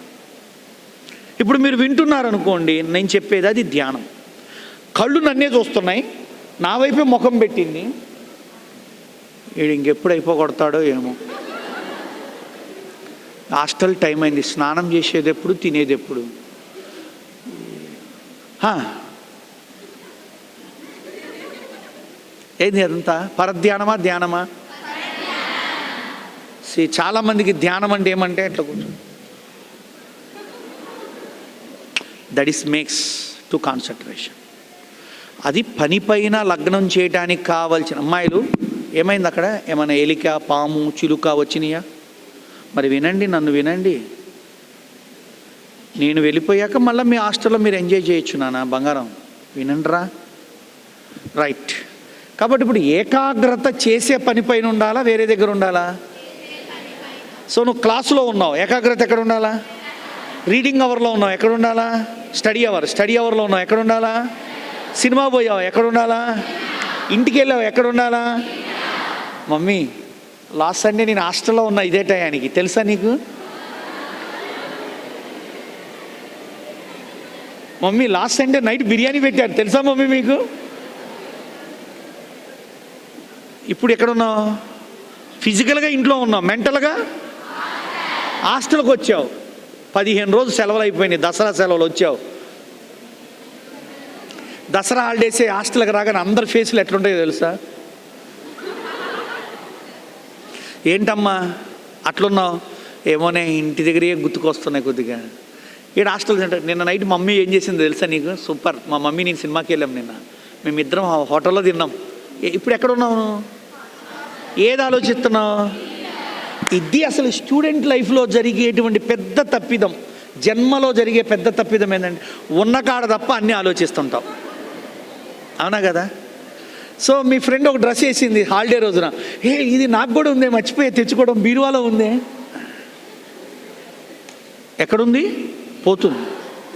ఇప్పుడు మీరు వింటున్నారనుకోండి, నేను చెప్పేది అది ధ్యానం. కళ్ళు నన్నే చూస్తున్నాయి, నా వైపే ముఖం పెట్టింది. వీడు ఇంకెప్పుడు అయిపోగొడతాడో ఏమో. హాస్టల్ టైం అయింది, స్నానం చేసేది ఎప్పుడు, తినేది ఎప్పుడు? ఏంది అదంతా? పరధ్యానమా ధ్యానమా? చాలామందికి ధ్యానం అంటే ఏమంటే అట్లా కూర్చో, that is makes to concentration. అది పనిపైన లగ్నం చేయడానికి కావాల్సిన. అమ్మాయిలు ఏమైంది అక్కడ? ఏమైనా ఎలిక, పాము, చిలుక వచ్చినాయా? మరి వినండి, నన్ను వినండి. నేను వెళ్ళిపోయాక మళ్ళీ మీ హాస్టల్లో మీరు ఎంజాయ్ చేయొచ్చు నాన్న బంగారం. వినండిరా. రైట్. కాబట్టి ఇప్పుడు ఏకాగ్రత చేసే పనిపైన ఉండాలా, వేరే దగ్గర ఉండాలా? సో నువ్వు క్లాసులో ఉన్నావు, ఏకాగ్రత ఎక్కడ ఉండాలా? రీడింగ్ అవర్లో ఉన్నావు, ఎక్కడ ఉండాలా? స్టడీ అవర్లో ఉన్నావు, ఎక్కడ ఉండాలా? సినిమా పోయావు, ఎక్కడ ఉండాలా? ఇంటికి వెళ్ళావు, ఎక్కడ ఉండాలా? మమ్మీ లాస్ట్ సండే నేను హాస్టల్లో ఉన్నా ఇదే టయానికి, తెలుసా నీకు? Mummy last Sunday night biryani పెట్టారు, తెలుసా మమ్మీ మీకు? ఇప్పుడు ఎక్కడున్నావు? ఫిజికల్గా ఇంట్లో ఉన్నావు, మెంటల్గా హాస్టల్కి వచ్చావు. 15 రోజులు సెలవులు అయిపోయినాయి, దసరా సెలవులు వచ్చావు. దసరా హాలిడేసే హాస్టల్కి రాగానే అందరి ఫేస్లు ఎట్లుంటాయో తెలుసా? ఏంటమ్మా అట్లున్నావు? ఏమోనే ఇంటి దగ్గరే గుర్తుకొస్తున్నాయి కొద్దిగా. ఈడ హాస్టల్ సెంటర్. నిన్న నైట్ మమ్మీ ఏం చేసింది తెలుసా నీకు? సూపర్. మా మమ్మీ నేను సినిమాకి వెళ్ళాం నిన్న, మేమిద్దరం హోటల్లో తిన్నాం. ఇప్పుడు ఎక్కడున్నావు? ఏది ఆలోచిస్తున్నావు? ఇది అసలు స్టూడెంట్ లైఫ్లో జరిగేటువంటి పెద్ద తప్పిదం, జన్మలో జరిగే పెద్ద తప్పిదం ఏంటంటే ఉన్న కాడ తప్ప అన్నీ ఆలోచిస్తుంటాం. అవునా కదా? సో మీ ఫ్రెండ్ ఒక డ్రెస్ వేసింది హాలిడే రోజున, ఇది నాకు కూడా ఉందే, మర్చిపోయి తెచ్చుకోవడం, బీరువాలో ఉందే. ఎక్కడుంది? పోతుంది,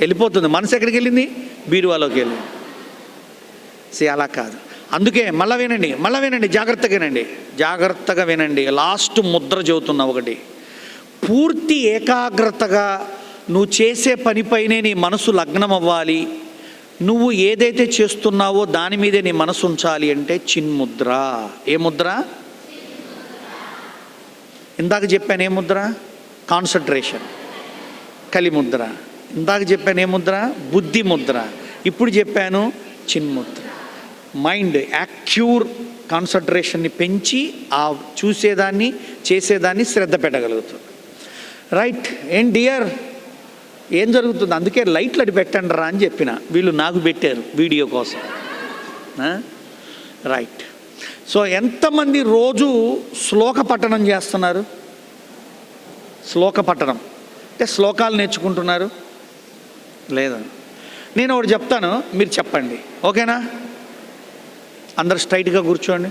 వెళ్ళిపోతుంది. మనసు ఎక్కడికి వెళ్ళింది? బీరువాలోకి వెళ్ళింది. అలా కాదు. అందుకే మళ్ళీ వినండి, జాగ్రత్తగా వినండి. లాస్ట్ ముద్ర చెబుతున్నా ఒకటి. పూర్తి ఏకాగ్రతగా నువ్వు చేసే పనిపైనే నీ మనసు లగ్నం అవ్వాలి. నువ్వు ఏదైతే చేస్తున్నావో దాని మీదే నీ మనసు ఉంచాలి అంటే చిన్ముద్ర. ఏ ముద్ర? ఇందాక చెప్పాను ఏ ముద్ర? కాన్సన్ట్రేషన్. కలిముద్ర. ఇందాక చెప్పాను ఏ ముద్ర? బుద్ధి ముద్ర. ఇప్పుడు చెప్పాను చిన్ముద్ర. మైండ్ యాక్యూర్ కాన్సన్ట్రేషన్ని పెంచి ఆ చూసేదాన్ని చేసేదాన్ని శ్రద్ధ పెట్టగలుగుతుంది. రైట్. ఏం డియర్, ఏం జరుగుతుంది? అందుకే లైట్లు అడి పెట్టండి రా అని చెప్పిన, వీళ్ళు నాకు పెట్టారు వీడియో కోసం. రైట్. సో ఎంతమంది రోజు శ్లోక పఠనం చేస్తున్నారు? శ్లోక పఠనం అంటే శ్లోకాలు నేర్చుకుంటున్నారు లేదా? నేను ఒకటి చెప్తాను, మీరు చెప్పండి, ఓకేనా? అందరు స్ట్రైట్గా కూర్చోండి.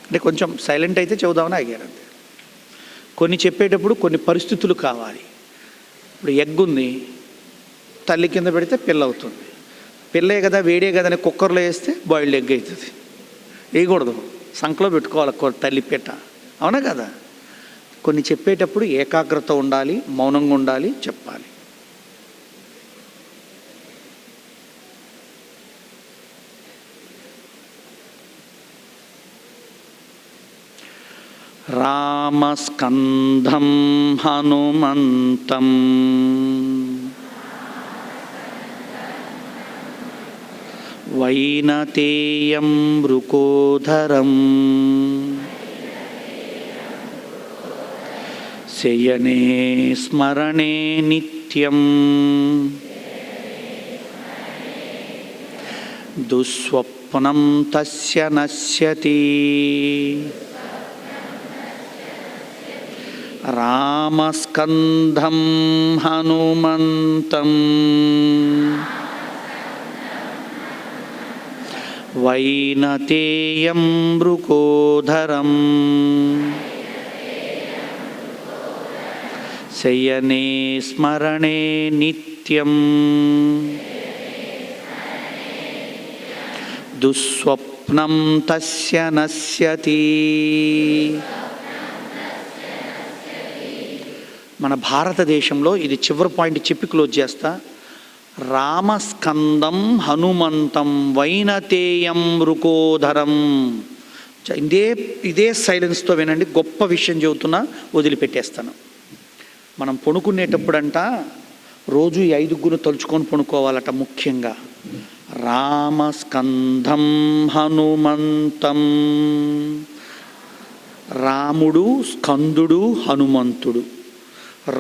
అంటే కొంచెం సైలెంట్ అయితే చెబుదామని ఆగారు అంతే. కొన్ని చెప్పేటప్పుడు కొన్ని పరిస్థితులు కావాలి. ఇప్పుడు ఎగ్ ఉంది, తల్లి కింద పెడితే పిల్ల అవుతుంది. పిల్లే కదా, వేడే కదా అని కుక్కర్లో వేస్తే బాయిల్డ్ ఎగ్ అవుతుంది. వేయకూడదు. సంకలో పెట్టుకోవాలి తల్లిపేట, అవునా కదా? కొన్ని చెప్పేటప్పుడు ఏకాగ్రత ఉండాలి, మౌనంగా ఉండాలి, చెప్పాలి. రామస్కంధం హనుమంతం వైనతేయం మృకోధరం శయనే స్మరణే నిత్యం దుస్వప్నం తస్య నశ్యతి. రామస్కంధం హనుమంతం వైనతేయం మృకోధరం శయనే స్మరణే నిత్యం దుస్వప్నం తస్య నశ్యతి. మన భారతదేశంలో ఇది చివరి పాయింట్ చెప్పి క్లోజ్ చేస్తా. రామస్కందం హనుమంతం వైనతేయం మృకోధరం. ఇదే సైలెన్స్తో వినండి, గొప్ప విషయం చెబుతున్నా, వదిలిపెట్టేస్తాను. మనం పడుకునేటప్పుడంట రోజు 5 తలుచుకొని పడుకోవాలట. ముఖ్యంగా రామస్కంధం హనుమంతం. రాముడు, స్కందుడు, హనుమంతుడు.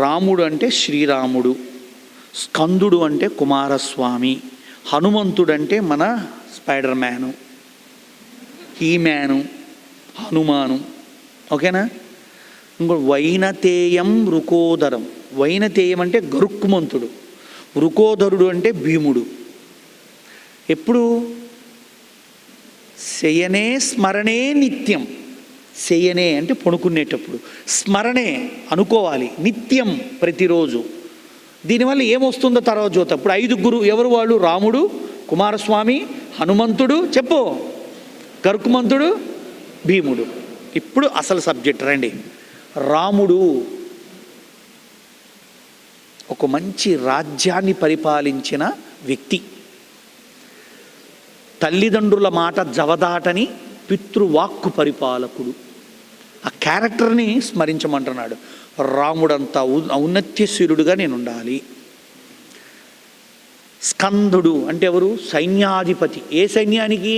రాముడు అంటే శ్రీరాముడు, స్కందుడు అంటే కుమారస్వామి, హనుమంతుడు అంటే మన స్పైడర్ మ్యాను, హీమ్యాను, హనుమాను. ఓకేనా? ఇంకో వైనతేయం రుకోదరం. వైనతేయం అంటే గరుక్కుమంతుడు, రుకోదరుడు అంటే భీముడు. ఎప్పుడు? శయనే స్మరణే నిత్యం. శయనే అంటే పడుకునేటప్పుడు, స్మరణే అనుకోవాలి, నిత్యం ప్రతిరోజు. దీనివల్ల ఏమొస్తుందో తర్వాత చూద్దాం. ఇప్పుడు 5 ఎవరు వాళ్ళు? రాముడు, కుమారస్వామి, హనుమంతుడు, చెప్పు, గరుకుమంతుడు, భీముడు. ఇప్పుడు అసలు సబ్జెక్ట్ రండి. రాముడు ఒక మంచి రాజ్యాన్ని పరిపాలించిన వ్యక్తి. తల్లిదండ్రుల మాట జవదాటని పితృవాక్కు పరిపాలకుడు. ఆ క్యారెక్టర్ని స్మరించమంటున్నాడు. రాముడంతా ఔన్నత్యశీలుడుగా నేను ఉండాలి. స్కందుడు అంటే ఎవరు? సైన్యాధిపతి. ఏ సైన్యానికి?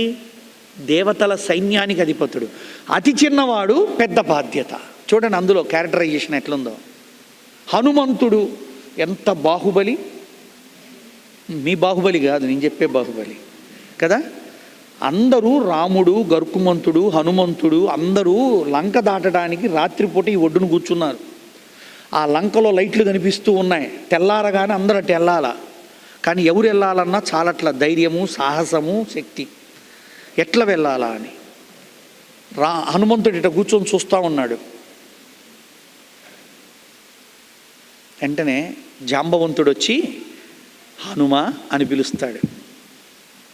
దేవతల సైన్యానికి అధిపతుడు. అతి చిన్నవాడు, పెద్ద బాధ్యత. చూడండి అందులో క్యారెక్టరైజేషన్ ఎట్లుందో. హనుమంతుడు ఎంత బాహుబలి. మీ బాహుబలి కాదు, నేను చెప్పే బాహుబలి కదా. అందరూ రాముడు, గరుకుమంతుడు, హనుమంతుడు అందరూ లంక దాటడానికి రాత్రిపూట ఈ ఒడ్డును కూర్చున్నారు. ఆ లంకలో లైట్లు కనిపిస్తూ ఉన్నాయి. తెల్లారగానే అందరూ అటు వెళ్ళాల. కానీ ఎవరు వెళ్ళాలన్నా చాలట్ల ధైర్యము, సాహసము, శక్తి. ఎట్లా వెళ్ళాలా అని హనుమంతుడు ఇట కూర్చొని చూస్తూ ఉన్నాడు. వెంటనే జాంబవంతుడు వచ్చి హనుమ అని పిలుస్తాడు.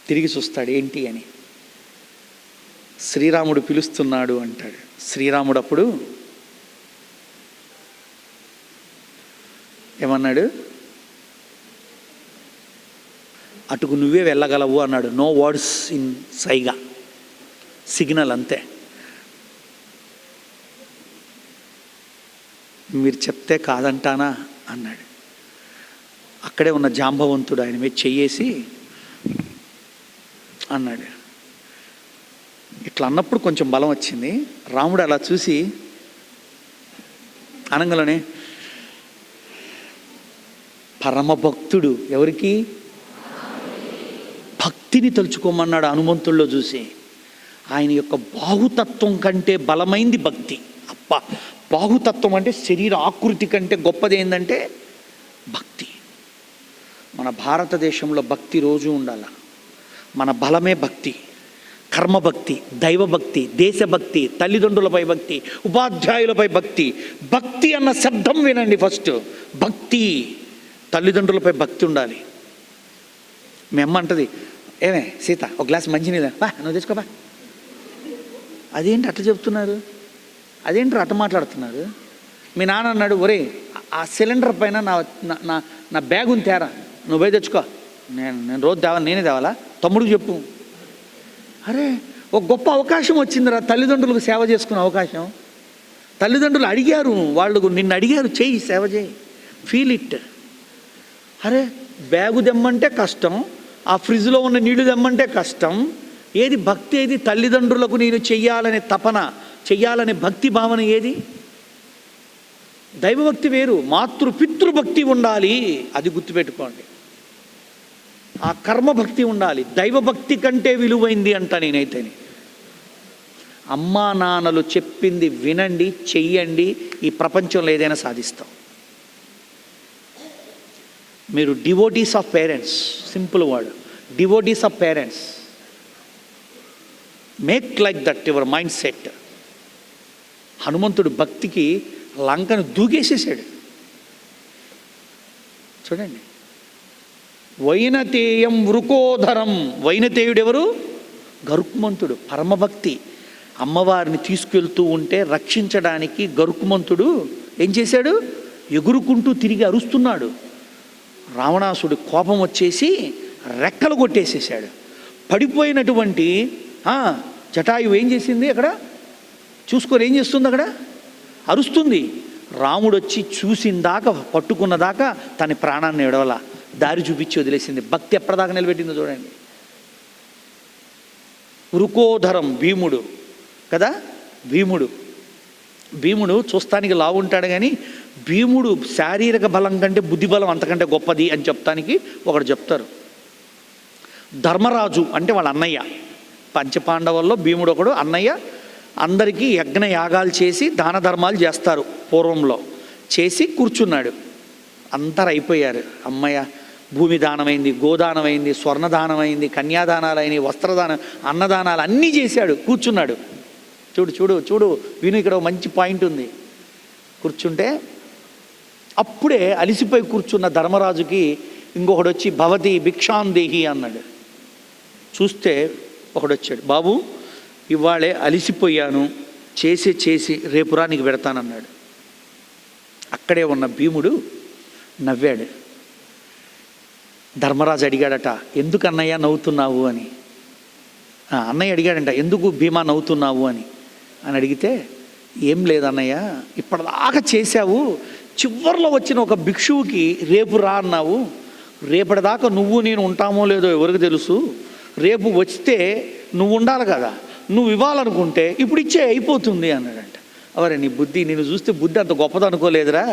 తిరిగి చూస్తాడు, ఏంటి అని. శ్రీరాముడు పిలుస్తున్నాడు అంటాడు. శ్రీరాముడు అప్పుడు ఏమన్నాడు? అటుకు నువ్వే వెళ్ళగలవు అన్నాడు. నో వర్డ్స్ ఇన్ సైగా, సిగ్నల్ అంతే. మీరు చెప్తే కాదంటానా అన్నాడు. అక్కడే ఉన్న జాంబవంతుడు ఆయన మీద చెయ్యేసి అన్నాడు. ఇట్లా అన్నప్పుడు కొంచెం బలం వచ్చింది. రాముడు అలా చూసి అనంగలోనే పరమభక్తుడు. ఎవరికి? భక్తిని తలుచుకోమన్నాడు హనుమంతుల్లో చూసి. ఆయన యొక్క బాహుతత్వం కంటే బలమైంది భక్తి. అప్ప, బాహుతత్వం అంటే శరీర ఆకృతి కంటే గొప్పది ఏంటంటే భక్తి. మన భారతదేశంలో భక్తి రోజు ఉండాల. మన బలమే భక్తి, కర్మభక్తి, దైవభక్తి, దేశభక్తి, తల్లిదండ్రులపై భక్తి, ఉపాధ్యాయులపై భక్తి. భక్తి అన్న శబ్దం వినండి ఫస్ట్. భక్తి, తల్లిదండ్రులపై భక్తి ఉండాలి. మీ అమ్మ అంటది, ఏమే సీత ఒక గ్లాస్ మంచినీళ్ళ బా, నువ్వు తెచ్చుకోబా. అదేంటి అట్ట చెప్తున్నారు, అదేంటి అట్ట మాట్లాడుతున్నారు? మీ నాన్న అన్నాడు, ఒరే ఆ సిలిండర్ పైన నా నా నా బ్యాగ్ ఉంది తేరా, నువ్వు పోయి తెచ్చుకో, నేను రోజు తేవాలి, నేనే తేవాలా, తమ్ముడికి చెప్పు. అరే ఒక గొప్ప అవకాశం వచ్చిందిరా, తల్లిదండ్రులకు సేవ చేసుకునే అవకాశం. తల్లిదండ్రులు అడిగారు, వాళ్ళు నిన్ను అడిగారు, చెయ్యి, సేవ చేయి, ఫీల్ ఇట్. అరే బ్యాగు తెమ్మంటే కష్టం, ఆ ఫ్రిడ్జ్లో ఉన్న నీళ్లు తెమ్మంటే కష్టం. ఏది భక్తి? ఏది తల్లిదండ్రులకు నేను చెయ్యాలనే తపన, చెయ్యాలనే భక్తి భావన ఏది? దైవభక్తి వేరు, మాతృపితృభక్తి ఉండాలి, అది గుర్తుపెట్టుకోండి. ఆ కర్మభక్తి ఉండాలి, దైవభక్తి కంటే విలువైంది అంట నేనైతేనే. అమ్మా నాన్నలు చెప్పింది వినండి, చెయ్యండి, ఈ ప్రపంచంలో ఏదైనా సాధిస్తాం. మీరు devotees of parents, simple word, devotees of parents, make like that your mind set. హనుమంతుడు భక్తికి లంకను దూకేసేసాడు. చూడండి, వైనతేయం వృకోధరం. వైనతేయుడు ఎవరు? గరుక్మంతుడు. పరమభక్తి. అమ్మవారిని తీసుకెళ్తూ ఉంటే రక్షించడానికి గరుక్మంతుడు ఏం చేశాడు? ఎగురుకుంటూ తిరిగి అరుస్తున్నాడు. రావణాసుడి కోపం వచ్చేసి రెక్కలు కొట్టేసేసాడు. పడిపోయినటువంటి జటాయువు ఏం చేసింది? అక్కడ చూసుకొని ఏం చేస్తుంది? అక్కడ అరుస్తుంది. రాముడు వచ్చి చూసిందాకా, పట్టుకున్నదాకా తన ప్రాణాన్ని ఎడవల, దారి చూపించి వదిలేసింది. భక్తి ఎప్పటిదాకా నిలబెట్టిందో చూడండి. వృకోధరం భీముడు కదా. భీముడు చూస్తానికి లావుంటాడు, కానీ భీముడు శారీరక బలం కంటే బుద్ధి బలం అంతకంటే గొప్పది అని చెప్తానికి ఒకడు చెప్తారు. ధర్మరాజు అంటే వాళ్ళ అన్నయ్య. పంచపాండవుల్లో భీముడు ఒకడు అన్నయ్య. అందరికీ యజ్ఞ యాగాలు చేసి దాన ధర్మాలు చేస్తారు పూర్వంలో. చేసి కూర్చున్నాడు. అందరు అయిపోయారు. అమ్మయ్య, భూమి దానమైంది, గోదానమైంది, స్వర్ణదానమైంది, కన్యాదానాలైనవి, వస్త్రదానం, అన్నదానాలు అన్నీ చేశాడు. కూర్చున్నాడు. చూడు చూడు చూడు విను, ఇక్కడ మంచి పాయింట్ ఉంది. కూర్చుంటే అప్పుడే అలిసిపోయి కూర్చున్న ధర్మరాజుకి ఇంకొకడు వచ్చి భవతి భిక్షాందేహి అన్నాడు. చూస్తే ఒకడు వచ్చాడు, బాబు ఇవాళే అలిసిపోయాను, చేసి రేపురా నీకు పెడతానన్నాడు. అక్కడే ఉన్న భీముడు నవ్వాడు. ధర్మరాజు అడిగాడట, ఎందుకు అన్నయ్య నవ్వుతున్నావు అని. అన్నయ్య అడిగాడంట, ఎందుకు భీమా నవ్వుతున్నావు అని అడిగితే, ఏం లేదన్నయ్య, ఇప్పటిదాకా చేశావు, చివరిలో వచ్చిన ఒక భిక్షువుకి రేపు రా అన్నావు. రేపటిదాకా నువ్వు నేను ఉంటామో లేదో ఎవరికి తెలుసు. రేపు వస్తే నువ్వు ఉండాలి కదా, నువ్వు ఇవ్వాలనుకుంటే ఇప్పుడు ఇచ్చే అయిపోతుంది అన్నాడంట. అవరే నీ బుద్ధి, నేను చూస్తే బుద్ధి అంత గొప్పది అనుకోలేదురా,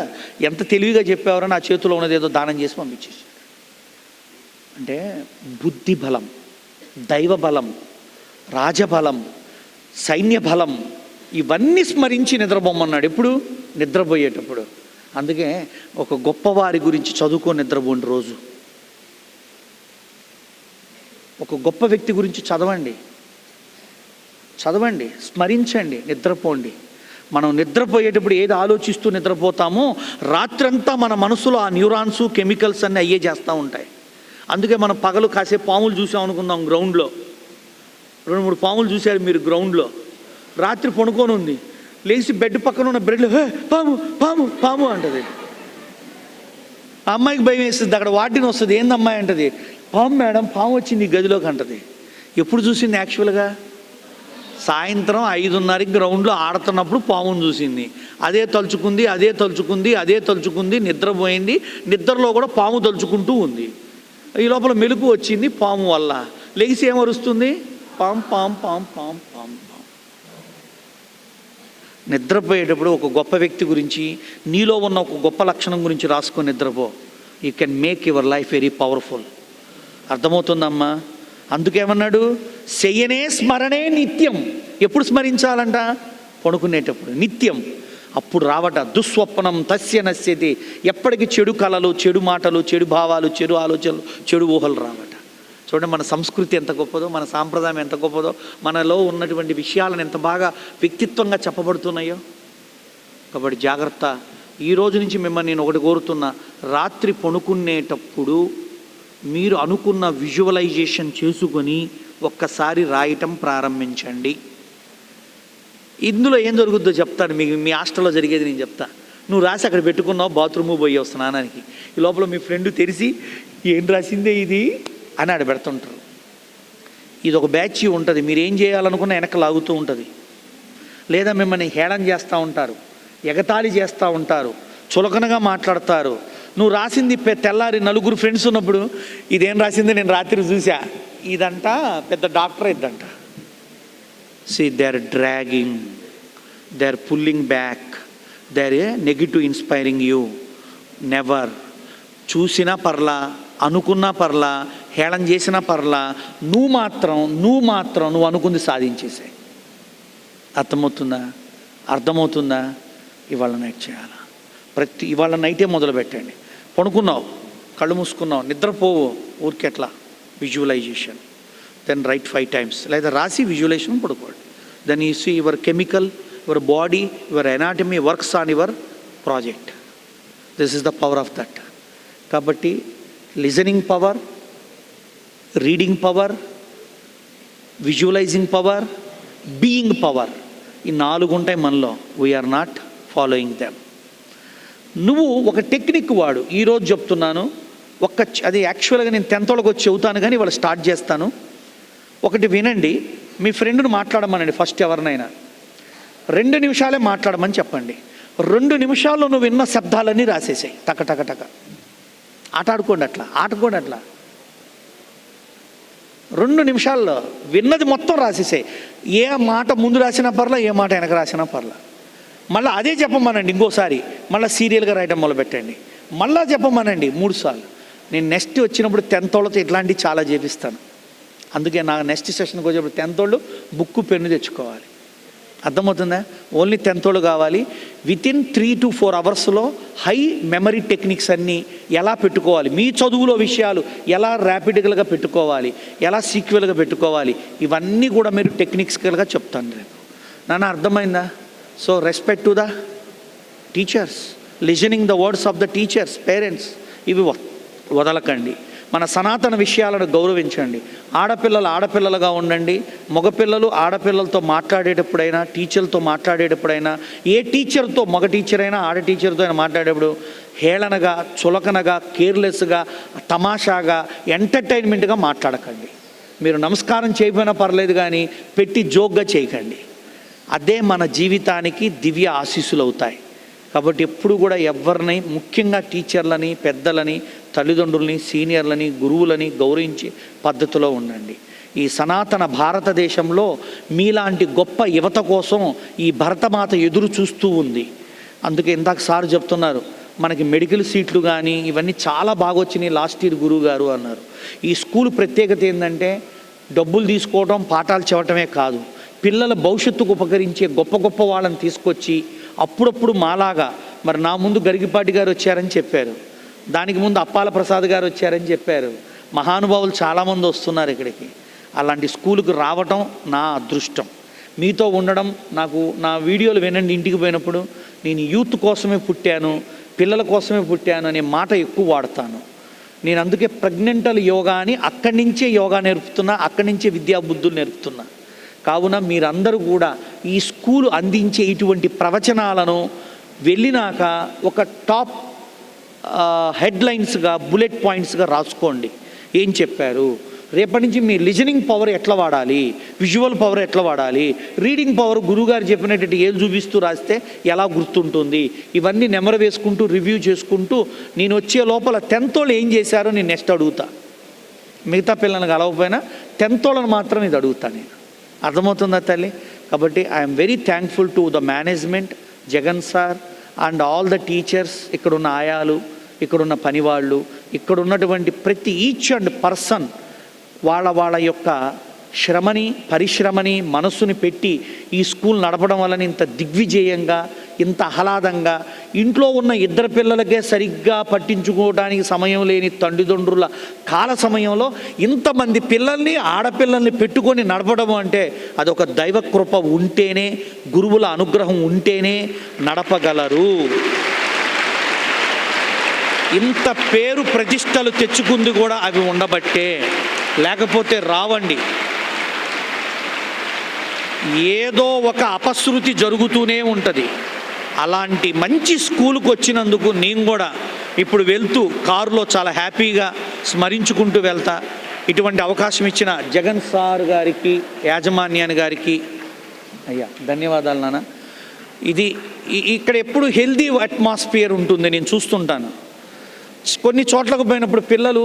ఎంత తెలివిగా చెప్పేవారో, నా చేతిలో ఉన్నది ఏదో దానం చేసి పంపించేసి. అంటే బుద్ధి బలం, దైవ బలం, రాజబలం, సైన్య బలం, ఇవన్నీ స్మరించి నిద్రపోమన్నాడు. ఎప్పుడు? నిద్రపోయేటప్పుడు. అందుకే ఒక గొప్పవారి గురించి చదువుకొని నిద్రపోండి. రోజు ఒక గొప్ప వ్యక్తి గురించి చదవండి, స్మరించండి, నిద్రపోండి. మనం నిద్రపోయేటప్పుడు ఏది ఆలోచిస్తూ నిద్రపోతామో రాత్రంతా మన మనసులో ఆ న్యూరాన్స్, కెమికల్స్ అన్నీ అయ్యే చేస్తూ ఉంటాయి. అందుకే మనం పగలు కాసేపు పాములు చూసాం అనుకుందాం, గ్రౌండ్లో 2-3 పాములు చూశారు మీరు గ్రౌండ్లో. రాత్రి పడుకొని ఉంది, లేచి బెడ్ పక్కన ఉన్న బెడ్లో పాము పాము పాము అంటది. ఆ అమ్మాయికి భయం వేస్తుంది, అక్కడ వాటిని వస్తుంది, ఏందమ్మాయి అంటది, పాము మేడం, పాము వచ్చింది ఈ గదిలోకి అంటది. ఎప్పుడు చూసింది? యాక్చువల్గా సాయంత్రం 5:30కి గ్రౌండ్లో ఆడుతున్నప్పుడు పామును చూసింది. అదే తలుచుకుంది, నిద్రపోయింది. నిద్రలో కూడా పాము తలుచుకుంటూ ఉంది. ఈ లోపల మెలుకు వచ్చింది పాము వల్ల. లెగిసి ఏమరుస్తుంది? పాము పాము పాము పాము పాము పాము. నిద్రపోయేటప్పుడు ఒక గొప్ప వ్యక్తి గురించి, నీలో ఉన్న ఒక గొప్ప లక్షణం గురించి రాసుకొని నిద్రపో. You can make your life very powerful. అర్థమవుతుందమ్మా? అందుకేమన్నాడు? శయనే స్మరణే నిత్యం. ఎప్పుడు స్మరించాలంట? పడుకునేటప్పుడు, నిత్యం. అప్పుడు రావట దుస్వప్నం తస్య నశ్యతి. ఎప్పటికీ చెడు కళలు, చెడు మాటలు, చెడు భావాలు, చెడు ఆలోచనలు, చెడు ఊహలు రావట. చూడండి మన సంస్కృతి ఎంత గొప్పదో, మన సాంప్రదాయం ఎంత గొప్పదో, మనలో ఉన్నటువంటి విషయాలను ఎంత బాగా వ్యక్తిత్వంగా చెప్పబడుతున్నాయో. కాబట్టి జాగ్రత్త. ఈ రోజు నుంచి మిమ్మల్ని నేను ఒకటి కోరుతున్నా, రాత్రి పడుకునేటప్పుడు మీరు అనుకున్న విజువలైజేషన్ చేసుకొని ఒక్కసారి రాయటం ప్రారంభించండి. ఇందులో ఏం జరుగుద్దో చెప్తాను, మీకు మీ హాస్టల్లో జరిగేది నేను చెప్తా. నువ్వు రాసి అక్కడ పెట్టుకున్నావు, బాత్రూము పోయి స్నానానికి, ఈ లోపల మీ ఫ్రెండ్ తెరిచి ఏం రాసిందే ఇది అని ఆడ పెడుతుంటారు. ఇది ఒక బ్యాచ్ ఉంటుంది, మీరు ఏం చేయాలనుకున్న వెనక లాగుతూ ఉంటుంది. లేదా మిమ్మల్ని హేళన చేస్తూ ఉంటారు, ఎగతాళి చేస్తూ ఉంటారు, చులకనగా మాట్లాడతారు. నువ్వు రాసింది తెల్లారి నలుగురు ఫ్రెండ్స్ ఉన్నప్పుడు ఇదేం రాసింది నేను రాత్రి చూసా, ఇదంట పెద్ద doctor ఇద్దంట. See, they are dragging, they are pulling back, they are negative inspiring you. Never. చూసినా పర్లా, అనుకున్నా పర్లా, హేళన చేసినా పర్లా, నువ్వు మాత్రం నువ్వు అనుకుంది సాధించేసాయి. అర్థమవుతుందా? ఇవాళ నైట్ చేయాలా? ఇవాళ నైటే మొదలు పెట్టండి. పడుకున్నావు, కళ్ళు మూసుకున్నావు, నిద్రపోవు, ఊరికెట్లా విజువలైజేషన్, దెన్ రైట్ 5 times, లేదా రాసి విజువలైజేషన్ పడుకోండి. Then you see your chemical, your body, your anatomy works on your project. This is the power of that. కాబట్టి listening power, reading power, visualizing power, being power, ఈ 4 ఉంటాయి మనలో. We are not following them. నువ్వు ఒక టెక్నిక్ వాడు. ఈరోజు చెప్తున్నాను, అది యాక్చువల్గా నేను 10th వాళ్ళకి వచ్చి చెబుతాను, కానీ ఇవాళ స్టార్ట్ చేస్తాను. ఒకటి వినండి, మీ ఫ్రెండ్ను మాట్లాడమనండి. ఫస్ట్ ఎవరినైనా 2 నిమిషాలే మాట్లాడమని చెప్పండి. 2 నిమిషాల్లో నువ్వు విన్న శబ్దాలన్నీ రాసేసాయి, టక. ఆడుకోండి అట్లా. 2 నిమిషాల్లో విన్నది మొత్తం రాసేసాయి. ఏ మాట ముందు రాసినా పర్లా, ఏ మాట వెనక రాసినా పర్లా. మళ్ళీ అదే చెప్పమనండి ఇంకోసారి. మళ్ళీ సీరియల్గా రాయడం మొదలుపెట్టండి. మళ్ళీ చెప్పమనండి 3 సార్లు. నేను నెక్స్ట్ వచ్చినప్పుడు 10th వాళ్ళతో ఇట్లాంటివి చాలా చేపిస్తాను. అందుకే నా నెక్స్ట్ సెషన్కి వచ్చేప్పుడు 10th వాళ్ళు బుక్కు పెన్ను తెచ్చుకోవాలి. అర్థమవుతుందా? ఓన్లీ 10th వాళ్ళు కావాలి. వితిన్ 3 to 4 అవర్స్లో హై మెమరీ టెక్నిక్స్ అన్నీ ఎలా పెట్టుకోవాలి, మీ చదువులో విషయాలు ఎలా ర్యాపిడ్గా పెట్టుకోవాలి, ఎలా సీక్వెల్గా పెట్టుకోవాలి, ఇవన్నీ కూడా మీరు టెక్నిక్స్గా చెప్తాను రేపు. నాన్న అర్థమైందా? So respect to the teachers, listening the words of the teachers, parents, ఇవి వదలకండి. మన సనాతన విషయాలను గౌరవించండి. ఆడపిల్లలుగా ఉండండి. మగపిల్లలు ఆడపిల్లలతో మాట్లాడేటప్పుడైనా, టీచర్లతో మాట్లాడేటప్పుడైనా, ఏ టీచర్తో, మగ టీచర్ అయినా ఆడ టీచర్తో అయినా మాట్లాడేటప్పుడు హేళనగా, చులకనగా, కేర్లెస్గా, తమాషాగా, ఎంటర్టైన్మెంట్గా మాట్లాడకండి. మీరు నమస్కారం చేయకపోయినా పర్లేదు, కానీ పెట్టి జోక్గా చేయకండి. అదే మన జీవితానికి దివ్య ఆశీస్సులు అవుతాయి. కాబట్టి ఎప్పుడు కూడా ఎవరిని, ముఖ్యంగా టీచర్లని, పెద్దలని, తల్లిదండ్రులని, సీనియర్లని, గురువులని గౌరవించే పద్ధతిలో ఉండండి. ఈ సనాతన భారతదేశంలో మీలాంటి గొప్ప యువత కోసం ఈ భరతమాత ఎదురు చూస్తూ ఉంది. అందుకే ఇందాక సార్ చెప్తున్నారు, మనకి మెడికల్ సీట్లు కానీ ఇవన్నీ చాలా బాగా వచ్చినాయి లాస్ట్ ఇయర్ గురువు గారు అన్నారు. ఈ స్కూల్ ప్రత్యేకత ఏంటంటే డబ్బులు తీసుకోవడం, పాఠాలు చెప్పటమే కాదు, పిల్లల భవిష్యత్తుకు ఉపకరించే గొప్ప వాళ్ళని తీసుకొచ్చి అప్పుడప్పుడు మాలాగా, మరి నా ముందు గరిగిపాటి గారు వచ్చారని చెప్పారు, దానికి ముందు అప్పాల ప్రసాద్ గారు వచ్చారని చెప్పారు, మహానుభావులు చాలామంది వస్తున్నారు ఇక్కడికి. అలాంటి స్కూలుకు రావటం నా అదృష్టం. మీతో ఉండడం నాకు, నా వీడియోలు వినండి ఇంటికి పోయినప్పుడు, నేను యూత్ కోసమే పుట్టాను, పిల్లల కోసమే పుట్టాను అనే మాట ఎక్కువ వాడతాను. నేను అందుకే ప్రెగ్నెంటల్ యోగా అని అక్కడి నుంచే యోగా నేర్పుతున్నా, అక్కడి నుంచే విద్యాబుద్ధులు నేర్పుతున్నా. కావున మీరందరూ కూడా ఈ స్కూలు అందించే ఇటువంటి ప్రవచనాలను వెళ్ళినాక ఒక టాప్ హెడ్లైన్స్గా, బుల్లెట్ పాయింట్స్గా రాసుకోండి. ఏం చెప్పారు, రేపటి నుంచి మీ లిజనింగ్ పవర్ ఎట్లా వాడాలి, విజువల్ పవర్ ఎట్లా వాడాలి, రీడింగ్ పవర్ గురువుగారు చెప్పినట్టు ఏలు చూపిస్తూ రాస్తే ఎలా గుర్తుంటుంది, ఇవన్నీ నెమరు వేసుకుంటూ రివ్యూ చేసుకుంటూ నేను వచ్చే లోపల 10th వాళ్ళు ఏం చేశారో నేను నెక్స్ట్ అడుగుతా. మిగతా పిల్లల్ని కలవకపోయినా 10th వాళ్ళని మాత్రం ఇది అడుగుతాను నేను. అర్థమవుతుందా తల్లి? కాబట్టి I'm very thankful to the management, Jagan sir and all the teachers, ఇక్కడున్న ఆయాలు, ఇక్కడున్న పనివాళ్ళు, ఇక్కడున్నటువంటి ప్రతి ఈచ్ అండ్ పర్సన్ వాళ్ళ యొక్క శ్రమని, పరిశ్రమని, మనస్సుని పెట్టి ఈ స్కూల్ నడపడం వలన ఇంత దిగ్విజయంగా, ఇంత ఆహ్లాదంగా, ఇంట్లో ఉన్న 2 పిల్లలకే సరిగ్గా పట్టించుకోవడానికి సమయం లేని తల్లిదండ్రుల కాల సమయంలో ఇంతమంది పిల్లల్ని, ఆడపిల్లల్ని పెట్టుకొని నడపడం అంటే అదొక దైవ కృప ఉంటేనే, గురువుల అనుగ్రహం ఉంటేనే నడపగలరు. ఇంత పేరు ప్రతిష్టలు తెచ్చుకుంది కూడా అవి ఉండబట్టే, లేకపోతే రావండి. ఏదో ఒక అపశృతి జరుగుతూనే ఉంటుంది. అలాంటి మంచి స్కూల్కి వచ్చినందుకు నేను కూడా ఇప్పుడు వెళ్తూ కారులో చాలా హ్యాపీగా స్మరించుకుంటూ వెళ్తా. ఇటువంటి అవకాశం ఇచ్చిన జగన్ సార్ గారికి, యాజమాన్యాన్ని గారికి అయ్యా ధన్యవాదాలు నాన్న. ఇది ఇక్కడ ఎప్పుడు హెల్దీ అట్మాస్ఫియర్ ఉంటుంది, నేను చూస్తుంటాను. కొన్ని చోట్లకు పోయినప్పుడు పిల్లలు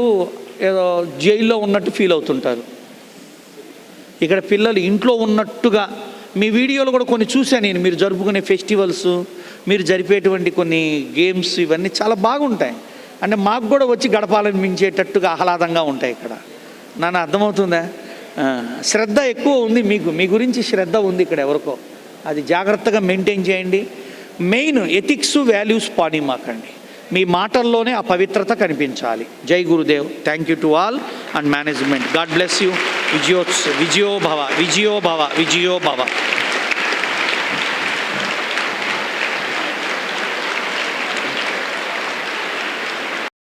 ఏదో జైల్లో ఉన్నట్టు ఫీల్ అవుతుంటారు. ఇక్కడ పిల్లలు ఇంట్లో ఉన్నట్టుగా, మీ వీడియోలో కూడా కొన్ని చూశాను నేను, మీరు జరుపుకునే ఫెస్టివల్స్, మీరు జరిపేటువంటి కొన్ని గేమ్స్, ఇవన్నీ చాలా బాగుంటాయి. అంటే మాకు కూడా వచ్చి గడపాలనిపించేటట్టుగా ఆహ్లాదంగా ఉంటాయి ఇక్కడ. నాన్న అర్థమవుతుందా? శ్రద్ధ ఎక్కువ ఉంది మీకు, మీ గురించి శ్రద్ధ ఉంది ఇక్కడ ఎవరికో. అది జాగ్రత్తగా మెయింటైన్ చేయండి. మెయిన్ ఎథిక్స్, వాల్యూస్ పాడిమాకండి. మీ మాటల్లోనే ఆ పవిత్రత కనిపించాలి. జై Gurudev. Thank you to all and management. God bless you. విజయో భవ, విజయో భవ, విజయో భవ.